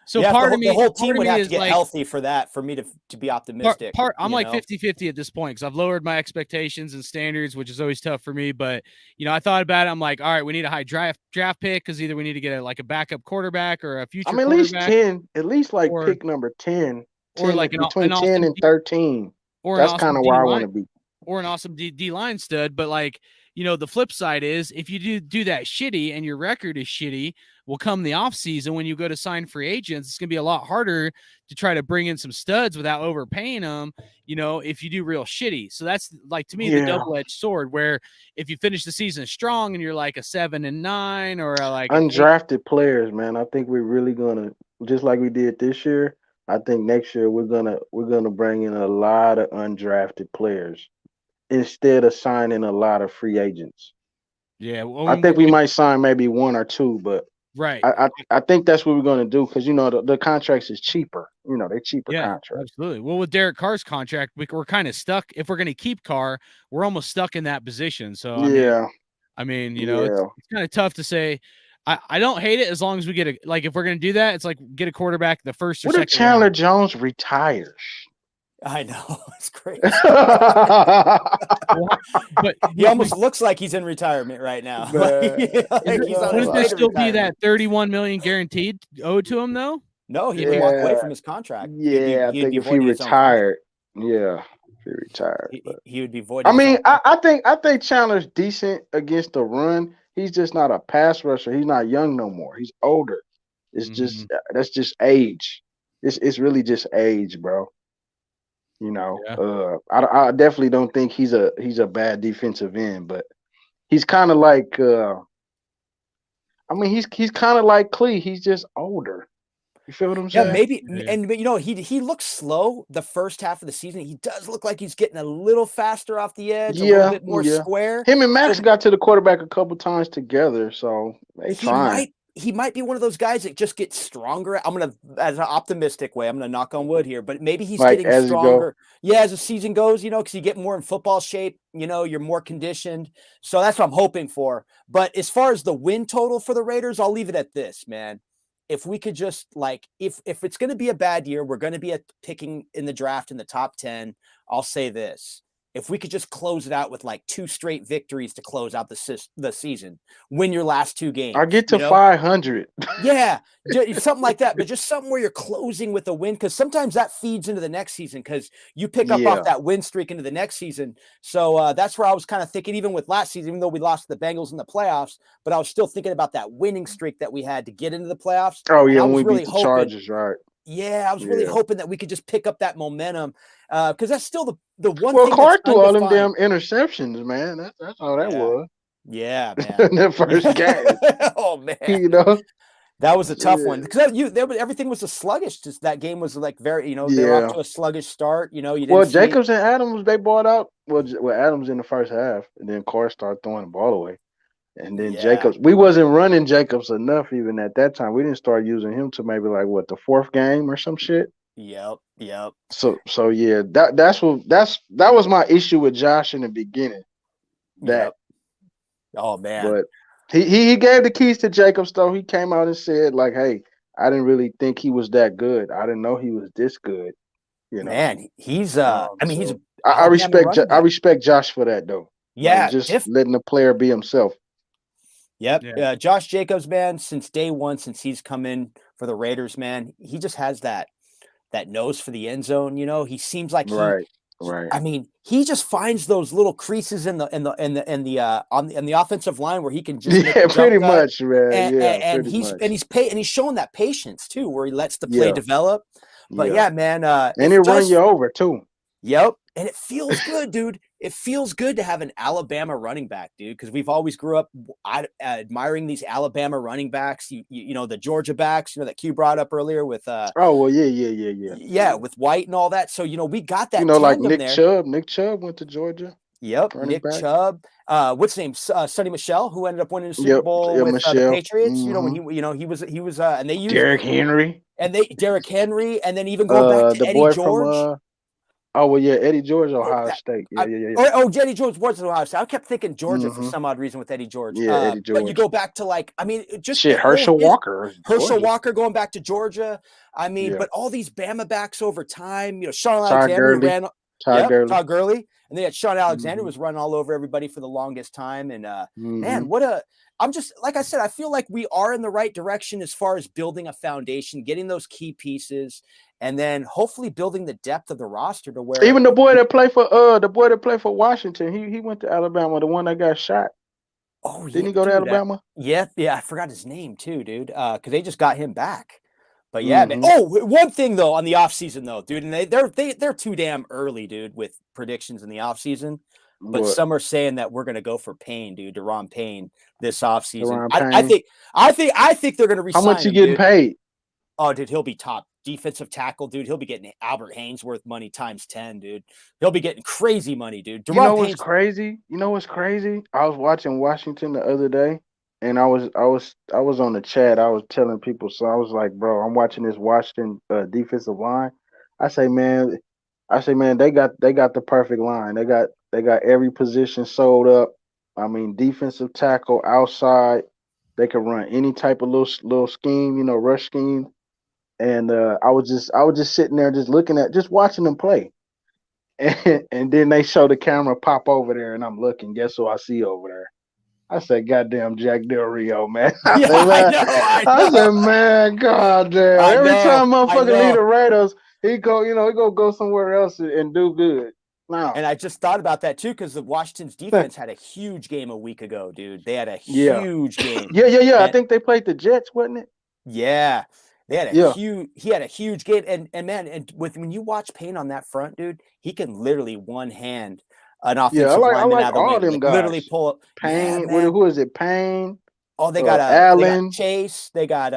So part of me, the whole team would have to get like, healthy for that, for me to be optimistic. I'm like 50-50 at this point because I've lowered my expectations and standards, which is always tough for me. But, you know, I thought about it. I'm like, all right, we need a high draft pick because either we need to get a backup quarterback or a future at least 10, at least like pick number 10, or like between 10 and 13. Or that's kind of where I want to be. Or an awesome D-line stud. But, like, you know, the flip side is if you do that shitty and your record is shitty, will come the offseason when you go to sign free agents, it's going to be a lot harder to try to bring in some studs without overpaying them, you know, if you do real shitty. So that's, like, to me, the double-edged sword, where if you finish the season strong and you're like a 7-9 or like undrafted players, man, I think we're really going to, just like we did this year, I think next year we're gonna bring in a lot of undrafted players instead of signing a lot of free agents. Yeah, well, I think we might sign maybe 1 or 2, but right. I think that's what we're going to do because, you know, the contracts is cheaper. You know, they're cheaper contracts. Absolutely. Well, with Derek Carr's contract, we're kind of stuck. If we're going to keep Carr, we're almost stuck in that position. So I mean, you know, it's kind of tough to say. I don't hate it as long as we get if we're going to do that, it's like get a quarterback the first or second. What if Chandler Jones retires? I know. It's crazy. But He almost looks like he's in retirement right now. Man. Like he's on his wouldn't way there to still be retirement. that 31 million guaranteed owed to him though? No, he can walk away Yeah. from his contract. Yeah, I He'd think be if he voiding his own contract. retired, yeah, if he retired. But He would be voiding. I his mean, own I think Chandler's decent against the run. He's just not a pass rusher. He's not young no more. He's older. It's just that's just age. It's really just age, bro. You know, Yeah. I definitely don't think he's a bad defensive end, but he's kind of like I mean, he's kind of like Clee. He's just older. You feel what I'm Yeah, saying? maybe, Yeah. and you know, he looks slow the first half of the season. He does look like he's getting a little faster off the edge, a little bit more square. Him and Max So got to the quarterback a couple times together, so they he trying. might be one of those guys that just gets stronger. I'm gonna, as an optimistic way, I'm gonna knock on wood here, but maybe he's Like getting as you go. stronger. Yeah, as the season goes, you know, because you get more in football shape. You know, you're more conditioned. So that's what I'm hoping for. But as far as the win total for the Raiders, I'll leave it at this, man. If we could just like, if it's going to be a bad year, we're going to be picking in the draft in the top 10. I'll say this: if we could just close it out with like 2 straight victories to close out the season, win your last 2 games. I get to you know? 500. Yeah, something like that, but just something where you're closing with a win, because sometimes that feeds into the next season because you pick up off that win streak into the next season. So that's where I was kind of thinking, even with last season, even though we lost to the Bengals in the playoffs, but I was still thinking about that winning streak that we had to get into the playoffs. Oh yeah, I when was we really beat the hoping, Chargers, right? Yeah, I was really hoping that we could just pick up that momentum, because that's still the one Well, thing Carr that's threw all them undefined. damn interceptions, man. That's all that was. Yeah, man. In that first game. Oh man. You know? That was a tough one because everything was a sluggish. Just that game was like very, they were off to a sluggish start. You didn't. Well, Jacobs and Adams, they bought out. Well, Adams in the first half, and then Carr started throwing the ball away, and then Jacobs. We wasn't running Jacobs enough even at that time. We didn't start using him to maybe like the 4th game or some shit. Yep. So yeah, that was my issue with Josh in the beginning. That. Oh man. But he gave the keys to Jacobs though. He came out and said like, "Hey, I didn't really think he was that good. I didn't know he was this good." Man, he's I he's. I respect Josh for that though. Yeah, like just letting the player be himself. Yep. Yeah. Josh Jacobs, man, since day one, since he's come in for the Raiders, man, he just has that nose for the end zone. He seems like Right. I mean, he just finds those little creases in the offensive line where he can just pretty much, man. And he's showing that patience too, where he lets the play develop. But man, and it run you over too. Yep, and it feels good, dude. It feels good to have an Alabama running back, dude, because we've always grew up admiring these Alabama running backs. You know the Georgia backs, that Q brought up earlier with yeah, with White and all that. So we got that. Like Nick Chubb. Nick Chubb went to Georgia. Yep, Nick Chubb. What's his name? Sonny Michel, who ended up winning the Super Bowl with the Patriots. Mm-hmm. When he was, and they used Derrick Henry, and then even going back to Eddie George. Eddie George, Ohio State. Eddie George was Ohio State. I kept thinking Georgia for some odd reason with Eddie George. Eddie George. But you go back to just Herschel Walker. Herschel Walker going back to Georgia. I mean, but all these Bama backs over time. Sean Alexander Todd Gurley, and they had Sean Alexander was running all over everybody for the longest time. And man, I'm just, like I said, I feel like we are in the right direction as far as building a foundation, getting those key pieces, and then hopefully building the depth of the roster to where even the boy that played for Washington, he went to Alabama, the one that got shot. Oh, didn't he go to Alabama? Yeah, I forgot his name too, dude. Because they just got him back. But yeah, man. Oh, one thing though on the offseason though, dude, and they're too damn early, dude, with predictions in the offseason. But some are saying that we're gonna go for Payne, dude, Deron Payne this offseason. I think they're gonna resign. How much you getting paid? Oh, dude, he'll be top defensive tackle, dude. He'll be getting Albert Haynesworth money times 10, dude. He'll be getting crazy money, dude. What's crazy? You know what's crazy? I was watching Washington the other day, and I was on the chat. I was telling people, so I was like, bro, I'm watching this Washington defensive line. I say, man, they got the perfect line. They got every position sold up. I mean, defensive tackle, outside, they can run any type of little scheme, rush scheme. And I was just sitting there just watching them play. And then they show the camera pop over there, and I'm looking. Guess who I see over there? I said, "Goddamn, Jack Del Rio, man." I Yeah, said, man, I I know. said, "Man, goddamn." I Every know, time I motherfucker know. leave the Raiders, he go somewhere else and do good. No, And I just thought about that too, because the Washington's defense had a huge game a week ago, dude. They had a yeah, huge game. yeah. I And think they played the Jets, wasn't it? yeah, they had a Yeah, he had a huge game. And man, and when you watch Payne on that front, dude, he can literally one hand an yeah. offensive I lineman like out of the all wind. them Like literally guys. pull up. Yeah, Payne, man. who is it? Payne, Oh, they got Allen. Chase. They got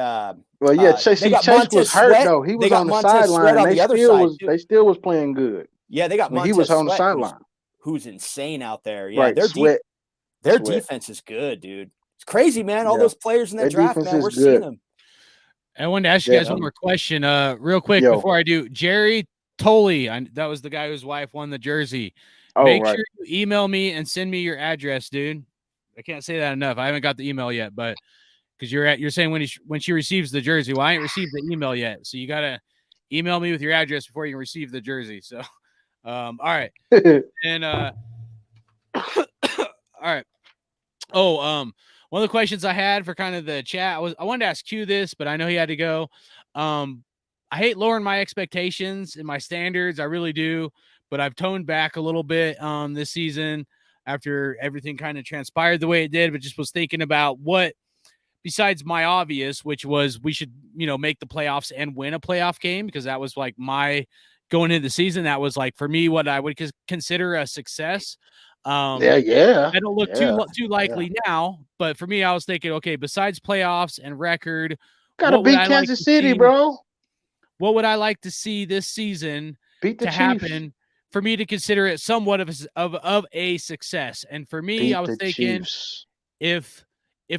Well, yeah, they got Chase was Montez hurt Sweat. though. He They was got on the Montez Sweat sideline, and on the other side too. they still was playing good. Yeah, they got When he was Montez on the Sweat, sideline. who's insane out there. Yeah, Right, Sweat. their defense is good, dude. It's crazy, man. All Yeah, those players in that their draft, defense man. is We're seeing good. them. I wanted to ask you Yeah, guys one more question, real quick Yo. before I do. Jerry Tolley, that was the guy whose wife won the jersey. Oh, Make right. sure you email me and send me your address, dude. I can't say that enough. I haven't got the email yet, but because you're saying when she receives the jersey. Well, I ain't received the email yet, so you gotta email me with your address before you can receive the jersey. So, all right, and all right. Oh, one of the questions I had for kind of the chat I wanted to ask Q this, but I know he had to go. I hate lowering my expectations and my standards. I really do, but I've toned back a little bit this season after everything kind of transpired the way it did, but just was thinking about what besides my obvious, which was we should, make the playoffs and win a playoff game, because that was like my going into the season. That was like for me what I would consider a success. Yeah. I don't look too likely now, but for me, I was thinking, okay, besides playoffs and record, Gotta beat Kansas City, bro. What would I like to see this season Beat the to Chiefs. happen for me to consider it somewhat of a success? And for me, Beat I was the thinking Chiefs. if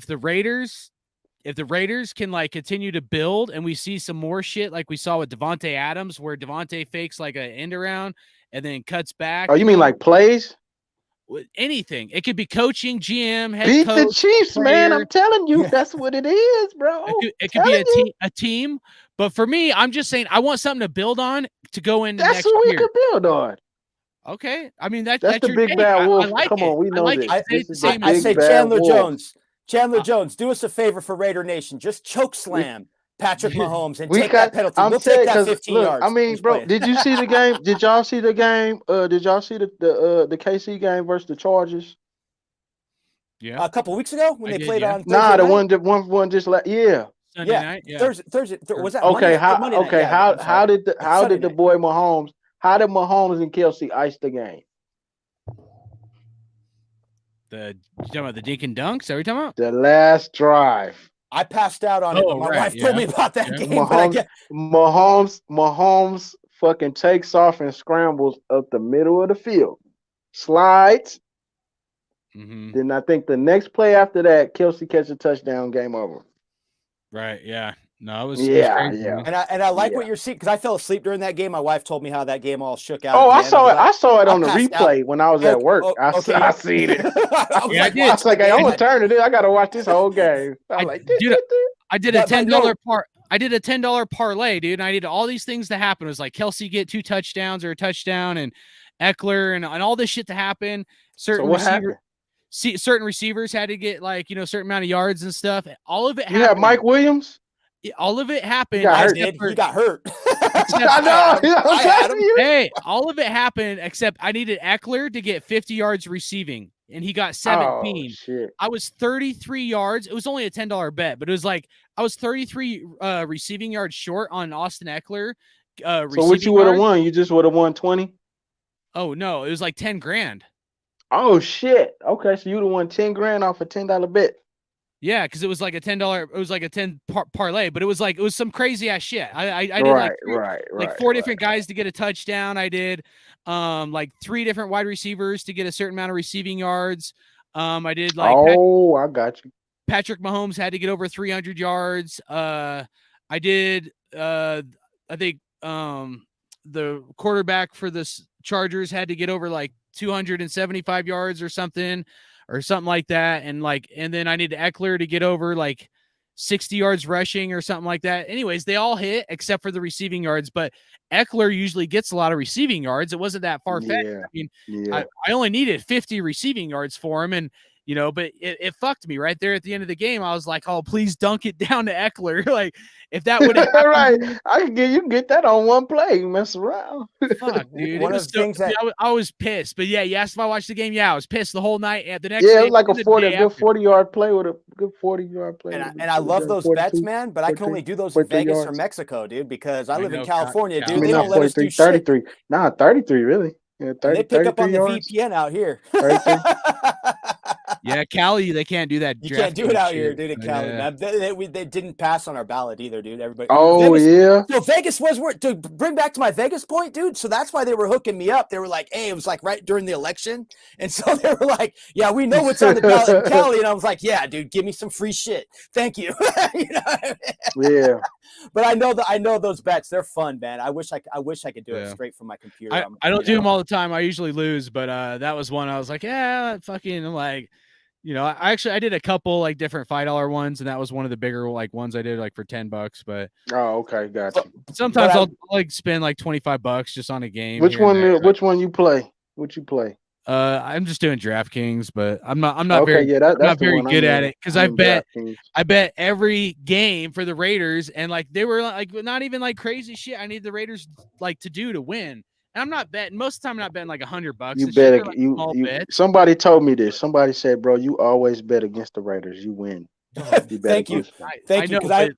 the Raiders can like continue to build and we see some more shit like we saw with Devante Adams, where Devante fakes like an end around and then cuts back. Oh, you mean like plays? Anything. It could be coaching, GM, head Beat coach, the Chiefs, player. man. I'm telling you, that's what it is, bro. It could be a team. But for me, I'm just saying I want something to build on to go into That's next what we year. could build on. Okay. I mean, that's the your big take. bad wolf. I like Come it. on, we know like this. It. This is Same the I as say big bad Chandler wolf. Jones. Chandler Jones, do us a favor for Raider Nation. Just choke slam Patrick Mahomes and take that penalty. We'll take that 15 yards. I mean, bro, did you see the game? Did y'all see the game? Did y'all see the KC game versus the Chargers? Yeah. A couple weeks ago when they played on Thursday Nah, the night? one just like Sunday night. Yeah. Thursday was that okay. Monday night? Yeah, how did Sunday the night. boy Mahomes? How did Mahomes and Kelsey ice the game? You talking about the dink and dunks? Are we talking about The last drive. I passed out on it, but my wife told me about that game. Mahomes fucking takes off and scrambles up the middle of the field, slides. Mm-hmm. Then I think the next play after that, Kelsey catches a touchdown. Game over. Right. Yeah. No, it was crazy, And I like what you're seeing because I fell asleep during that game. My wife told me how that game all shook out. Oh, I saw it on the replay when I was at work. I seen it. I was like, hey, I'm gonna turn it. I gotta watch this whole game. I did a $10 parlay, dude. And I did all these things to happen. It was like Kelsey get 2 touchdowns or a touchdown, and Eckler and all this shit to happen. Certain receivers had to get like certain amount of yards and stuff. All of it. You have Mike Williams. All of it happened. He got hurt. I know. Hey, all of it happened except I needed Eckler to get 50 yards receiving, and he got 17. Oh, shit. I was 33 yards. It was only a $10 bet, but it was like I was 33 receiving yards short on Austin Eckler. So what you would have won? You just would have won 20? Oh no, it was like 10 grand. Oh shit. Okay, so you'd have won 10 grand off a $10 bet. Yeah, because it was like a $10. It was like a 10 parlay, but it was some crazy ass shit. I did like 4 different guys to get a touchdown. I did like 3 different wide receivers to get a certain amount of receiving yards. I did like I got you. Patrick Mahomes had to get over 300 yards. I did I think the quarterback for the Chargers had to get over like 275 yards or something like that. And then I needed Eckler to get over like 60 yards rushing or something like that. Anyways, they all hit except for the receiving yards, but Eckler usually gets a lot of receiving yards. It wasn't that far-fetched. Yeah. I mean, Yeah. I only needed 50 receiving yards for him, and but it fucked me right there at the end of the game. I was like, oh, please dunk it down to Eckler. Like, if that would have right. You can get that on one play. You mess around. fuck, dude. One It of was the things that I was pissed. But yeah, you asked if I watched the game. Yeah, I was pissed the whole night. At the next Yeah, day, it was like and a the 40, day a good after. 40-yard play with a good 40-yard play. and I love those bets, man, but I can only do those in 43 Vegas or yards. Mexico, dude, because I live in know, California, Cal- dude. I mean, They not don't let us 43, do shit. 33. Nah, 33, really. Yeah, 30, And they pick up on the yards. VPN out here. 33. Yeah, Cali, they can't do that. You can't do it out here, shit. dude, in Cali, Yeah. man. They didn't pass on our ballot either, dude. Everybody. Oh, Vegas, yeah. So Vegas was where to bring back to my Vegas point, dude. So that's why they were hooking me up. They were like, "Hey, it was like right during the election," and so they were like, "Yeah, we know what's on the ballot in Cali," and I was like, "Yeah, dude, give me some free shit, thank you." You know what I mean? Yeah. But I know those bets. They're fun, man. I wish I could do it Yeah. straight from my computer. I don't do them all the time. I usually lose, but that was one I was like, yeah, fucking like, I did a couple like different $5 ones, and that was one of the bigger like ones I did like for $10. But Oh, okay, got you. sometimes I'll like spend like $25 just on a game. Which here and there, one? Which one you play? What you play? I'm just doing DraftKings, but I'm not Okay, very yeah, that's not the very one good I'm at in. it because I'm in I bet every game for the Raiders, and like they were like not even like crazy shit I need the Raiders like to win. And I'm not betting most of the time. I'm not betting like $100. You It's shit bet are, like, you small you. bets. Somebody told me this. Somebody said, "Bro, you always bet against the Raiders. You win." You bet Thank you. against them. Thank you, because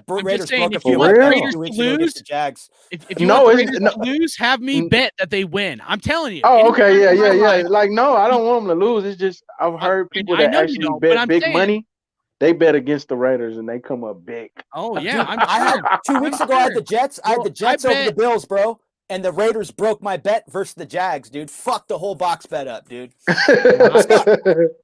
Raiders saying, broke a if few you want of the my Raiders 2 weeks to ago against lose- the Jags. If you No, want the it's- Raiders no. to lose, have me bet that they win. I'm telling you. Oh, okay, Anytime in my yeah. life- Like, no, I don't want them to lose. It's just I've heard people I that know you actually don't, but bet I'm big saying- money. They bet against the Raiders and they come up big. Oh yeah, I'm I had sure. 2 weeks ago. I had the Jets. I had the Jets over the Bills, bro. And the Raiders broke my bet versus the Jags, dude. Fuck the whole box bet up, dude.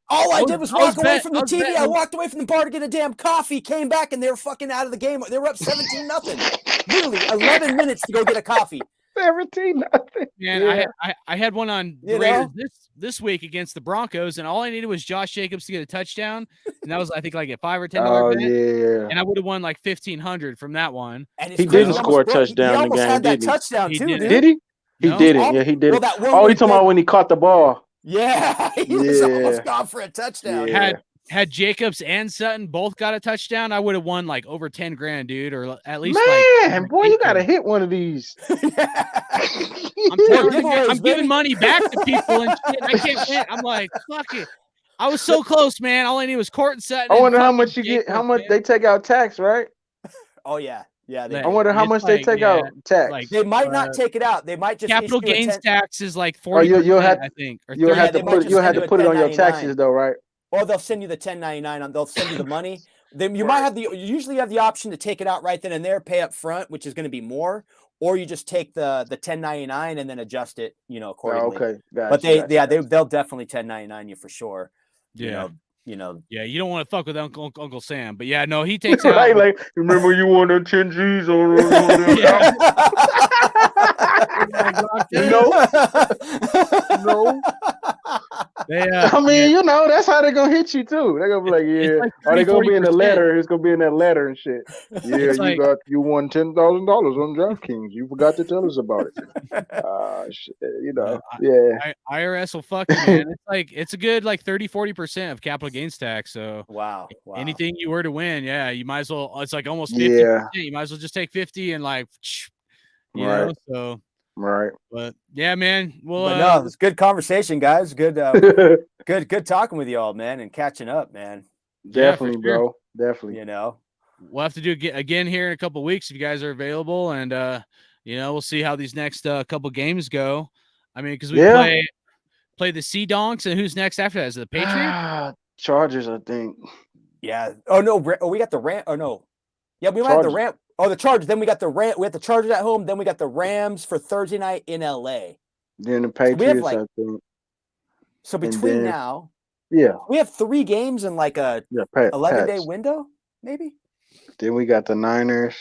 All I did was walk away from the TV. I walked away from the bar to get a damn coffee, came back, and they were fucking out of the game. They were up 17-0. Literally 11 minutes to go get a coffee. 17-0. Man, Yeah. I had one on the Raiders this week against the Broncos, and all I needed was Josh Jacobs to get a touchdown, and that was I think like a $5 or $10 Oh bet, yeah. and I would have won like $1,500 from that one. And it's He crazy, didn't score a touchdown He in the almost game, had that did he? touchdown He too, didn't. dude. Did he? He No. didn't. Yeah, he did Bro, it. that one Oh, was you talking big. about when he caught the ball? Yeah, he was Yeah. almost gone for a touchdown. Yeah. Had Jacobs and Sutton both got a touchdown, I would have won like over 10 grand, dude, or at least Man, like boy, you 8 gotta grand. hit one of these. I'm More telling you, giveaways, I'm giving baby. money back to people and shit. I can't win. I'm like, fuck it. I was so close, man. All I need was Court and Sutton. I and wonder how fucking much you get. How Jacobs, much man. they take out tax, right? Oh yeah, yeah. Like, I wonder how it's much they like, take yeah, out tax. like, They might not take it out. They might just capital issue a gains 10 tax is like 40%, Or you'll have I think. Or you'll 30. have they to might put just you'll have send to you a put it on your 1099. taxes though, right? Or they'll send you the 1099 on. They'll send you the money. Then you might have you usually have the option to take it out right then and there, pay up front, which is going to be more, or you just take the 1099 and then adjust it, Oh, accordingly. okay, But they'll definitely 1099 you for sure. Yeah. You know. Yeah, you don't want to fuck with Uncle Sam. But yeah, no, he takes out. Right, like remember you won the 10 G's on Yeah. No. They, I mean, that's how they're gonna hit you too. They're gonna be like, it's yeah. like Or they're gonna be in the 30-40%. letter. It's gonna be in that letter and shit. Yeah, It's like- you won $10,000 on DraftKings. You forgot to tell us about it. Shit, yeah. IRS will fuck you, man. It's like it's a good like 30-40% of capital gains tax. So Wow. anything you were to win, yeah, you might as well. It's like almost 50%. Yeah. You might as well just take 50 and like, you Right. know. So, Right. but yeah, man. Well, But no, it's good conversation, guys. Good, good talking with y'all, man, and catching up, man. Definitely, sure. bro. Definitely. we'll have to do it again here in a couple of weeks if you guys are available, and we'll see how these next couple games go. I mean, because we play the Sea Donks, and who's next after that? Is it the Patriots? Chargers, I think. Yeah. Oh no. We got the Ram. Oh no. Yeah, we might have the Ram. Oh, the Chargers. Then we got the Ram. We have the Chargers at home. Then we got the Rams for Thursday night in LA. Then the Patriots, I think. So between now, yeah, we have 3 games in like a 11-day window, maybe. Then we got the Niners,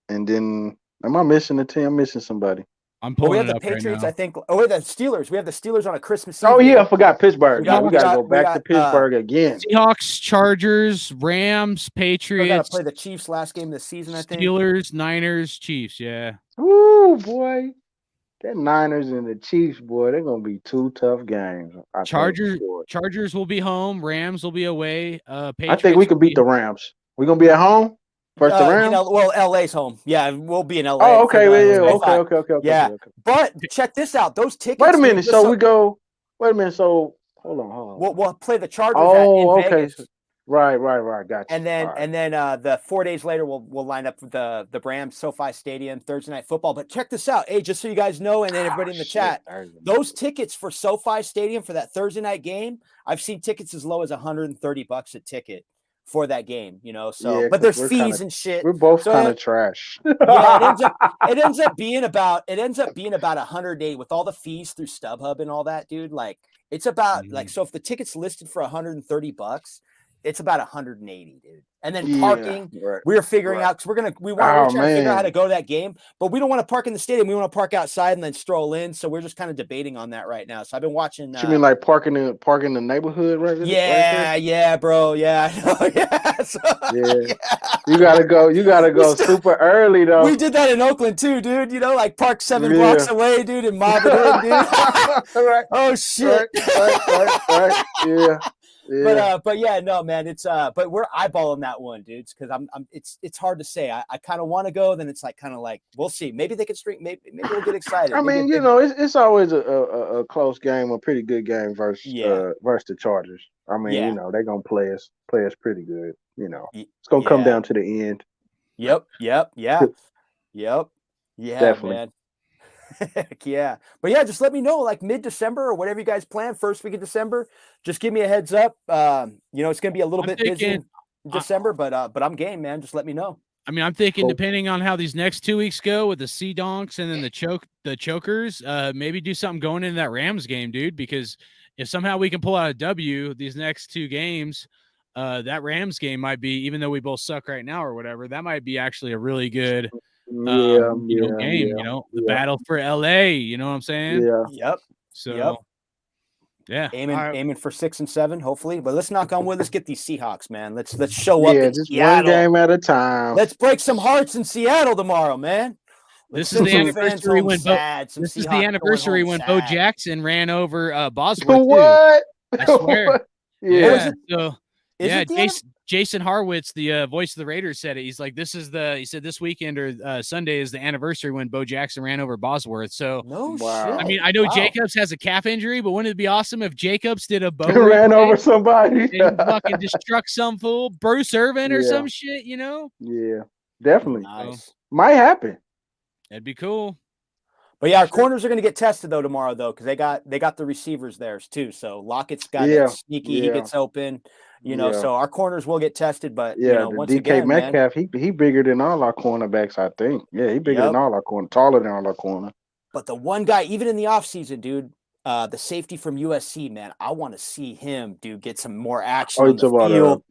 and then am I missing a team? I'm missing somebody. I'm Well, we pulling have it the up right Patriots, now. I think. Oh, the Steelers. We have the Steelers on a Christmas Eve. Oh yeah, I game. forgot Pittsburgh. We got- We we got to got- go we back to got, Pittsburgh again. Seahawks, Chargers, Rams, Still got to Patriots, play the Chiefs last game of the season, I think. Steelers, Niners, Chiefs. Yeah. Ooh, boy. That Niners and the Chiefs, boy, they're gonna be two tough games. I Chargers will be home. Rams will be away. Patriots think we could will be beat the Rams. We're gonna be at home versus the Rams. Well, LA's home. Yeah, we'll be in LA. Oh, for okay, the yeah, SoFi. okay. Yeah. Okay. But check this out. Those tickets. Wait a minute. dude, So we go. Wait a minute. So hold on. We'll play the Chargers Oh, in okay. Vegas. Right. Gotcha. And then All right. and then the 4 days later we'll line up with the Rams SoFi Stadium Thursday night football. But check this out, hey, just so you guys know, and then everybody in the chat, those tickets for SoFi Stadium for that Thursday night game, I've seen tickets as low as $130 a ticket for that game. So Yeah, but there's 'cause fees and shit. We're both So kind of trash. Yeah, it ends up being about $180 with all the fees through StubHub and all that, dude. Like it's about so if the ticket's listed for $130, it's about 180, dude. And then parking, we're figuring out because we're trying to figure out how to go to that game, but we don't want to park in the stadium. We want to park outside and then stroll in. So we're just kind of debating on that right now. So I've been watching. You mean like parking the neighborhood right? Yeah, bro. Yeah, yeah. You gotta go super early though. We did that in Oakland too, dude. Like park 7 blocks away, dude, and mob it in, dude. Right. Oh shit. Right. Yeah. But yeah, no, man, it's but we're eyeballing that one, dudes, because it's hard to say. I kind of want to go, then it's kind of like we'll see. Maybe they can string. Maybe we'll get excited. I mean, it's always a close game, a pretty good game versus the Chargers. I mean, they're gonna play us pretty good. It's gonna come down to the end. Yep. Definitely. Man. Heck yeah. But yeah, just let me know like mid-December or whatever you guys plan, first week of December. Just give me a heads up. It's gonna be a little bit busy in December, but I'm game, man. Just let me know. I mean, I'm thinking depending on how these next 2 weeks go with the Sea Donks and then the Chokers, maybe do something going into that Rams game, dude, because if somehow we can pull out a W these next 2 games, that Rams game might be, even though we both suck right now or whatever, that might be actually a really good game, the battle for LA, you know what I'm saying? Yep. So yeah, aiming for 6 and 7, hopefully. But let's knock on wood. Let's get these Seahawks, man. Let's show up. Yeah, just Seattle. One game at a time. Let's break some hearts in Seattle tomorrow, man. This is the anniversary when Bo Jackson ran over Bosworth. What? I swear. Yeah. Jason Harwitz, the voice of the Raiders, said it. He's like, he said this weekend or Sunday is the anniversary when Bo Jackson ran over Bosworth. So, shit. I mean, I know Jacobs has a calf injury, but wouldn't it be awesome if Jacobs did a Bo ran over somebody and fucking just struck some fool, Bruce Irvin or some shit, Yeah, definitely. Nice. Might happen. That'd be cool. But yeah, our corners are going to get tested though tomorrow though, because they got the receivers there too. So Lockett's got it sneaky. He gets open. So our corners will get tested, but once DK again, Metcalf, he bigger than all our cornerbacks, I think. Yeah, he bigger than all our corners, taller than all our corners. But the one guy, even in the offseason, dude, the safety from USC, man, I want to see him, dude, get some more action on the field.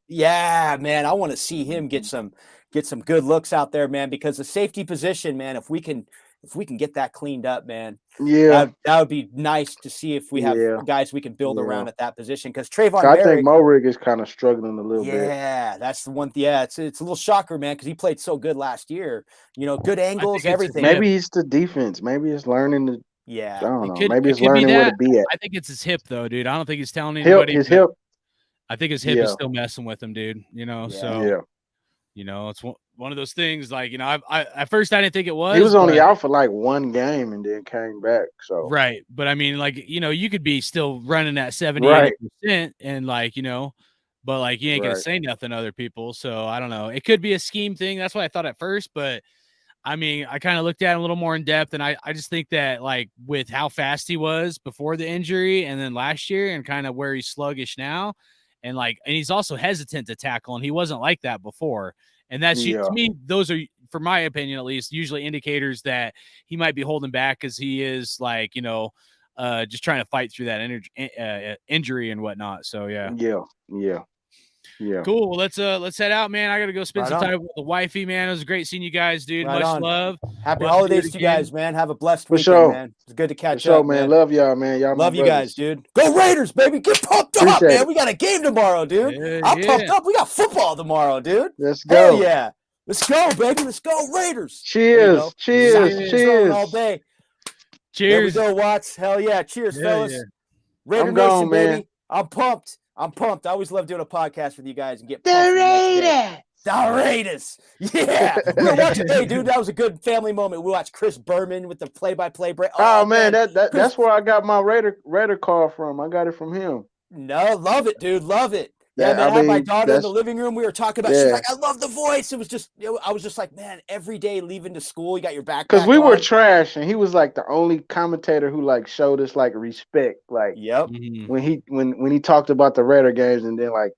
Yeah, man, I want to see him get some good looks out there, man, because the safety position, man, if we can get that cleaned up, man, that would be nice to see if we have guys we can build around at that position. Because Trayvon Merrick, I think Morig is kind of struggling a little bit. Yeah, that's the one. Yeah, it's a little shocker, man, because he played so good last year. Good angles, everything. Maybe it's the defense. Maybe it's learning to. Yeah, I don't know. Maybe it's learning where to be at. I think it's his hip, though, dude. I don't think he's telling anybody. His hip. I think his hip is still messing with him, dude. So it's one of those things. Like I at first I didn't think it was. He was only out for like one game and then came back. So right, but I mean, like you could be still running at 70-80%, and but like you ain't gonna say nothing to other people. So I don't know. It could be a scheme thing. That's what I thought at first, but I mean, I kind of looked at it a little more in depth, and I just think that like with how fast he was before the injury, and then last year, and kind of where he's sluggish now, and he's also hesitant to tackle, and he wasn't like that before. And that's to me, those are, for my opinion at least, usually indicators that he might be holding back because he is like just trying to fight through that injury and whatnot. So yeah. Yeah. Cool. Well, let's head out, man. I gotta go spend Right some on. time with the wifey, man. It was great seeing you guys, dude. Right Much on. love. Happy Love to do holidays it to you again. guys, man. Have a blessed For weekend, sure. man. It's good to For catch sure, up, man. Love y'all, man. Y'all Love my you brothers. guys, dude. Go Raiders, baby. Get pumped up, Appreciate man. it. We got a game tomorrow, dude. Yeah, I'm pumped yeah. up. We got football tomorrow, dude. Let's Hell go. yeah. Let's go, baby. Let's go, Raiders. There you go. Cheers. Sock Cheers. the throne all Cheers. day. Cheers. There we go, Watts. Hell yeah. Cheers, Yeah, fellas. yeah. Raider I'm gone, Nation, baby. man. I'm pumped. I'm pumped. I always love doing a podcast with you guys and get The pumped for the next day. Raiders. The Raiders. Yeah. We were watching, hey, dude, that was a good family moment. We watched Chris Berman with the play-by-play break. Oh man, Chris- that's where I got my Raider call from. I got it from him. No, love it, dude. Love it. Yeah, That- man. I I had my mean, daughter in the that's- living room. We were talking about. She's Yeah. like, "I love the voice." It was just, I was just like, man, every day leaving to school, you got your backpack. Because we were on. trash, and he was like the only commentator who like showed us like respect. Like Yep. Mhm. when he talked about the Raider games, and then like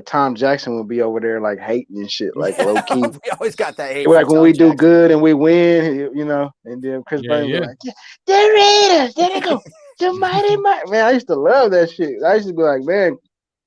Tom Jackson would be over there like hating and shit, like low key. We always got that hate. Like for when Tom we do Jackson. good and we win, you know, and then Chris Yeah, Berman yeah. was like, the Raiders, there they go. The mighty. Man, I used to love that shit. I used to be like, man,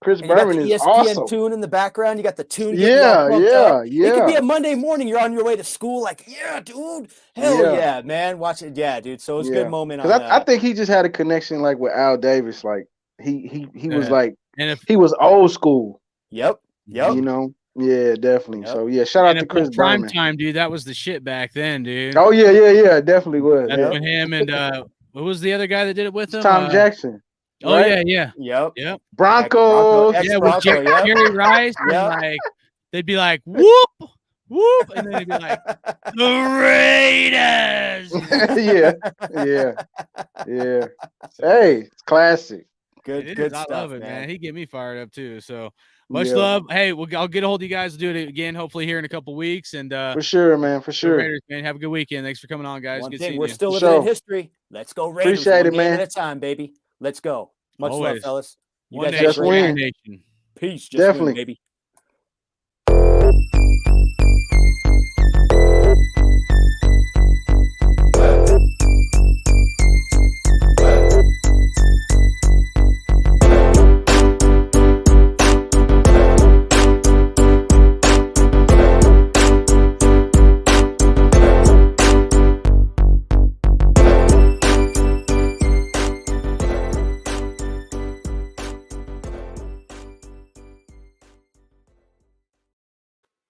Chris And you got Berman the is ESPN awesome. tune in the background. You got the tune. getting you all Yeah, pumped yeah, up. It could be yeah. a Monday morning. You're on your way to school. Like, yeah, dude. Hell Yeah. yeah, man. Watch it. Yeah, dude. So it was a Yeah. good moment. On, Because I think he just had a connection like with Al Davis. Like he was Yeah. like And if he was old school. Yep. Yep. You know? Yeah, definitely. Yep. So yeah, shout out and to if Chris prime Berman. time, dude, that was the shit back then, dude. Oh yeah, it definitely was. That's Yeah. when him and what was the other guy that did it with him? Tom Jackson. Oh right? yeah. Yep. Yep. Broncos. Ex- Yeah, with Bronco, yeah. Jerry Rice. And Yeah. like they'd be like, whoop, whoop, and then they'd be like, the Raiders. yeah. Hey, it's classic. Good, It good is. I stuff, love it, man. He get me fired up too. So much Yeah. love. Hey, I'll get a hold of you guys. Do it again, hopefully here in a couple weeks. And For sure, man. For go sure. Raiders, man. Have a good weekend. Thanks for coming on, guys. One Good thing, seeing we're you. still For living in sure. history. Let's go Raiders. Appreciate one it, game man. at a time, baby. Let's go. Much love, Always. fellas. You One guys have a nation, great win. one night. nation. Peace. Just Definitely. win, baby.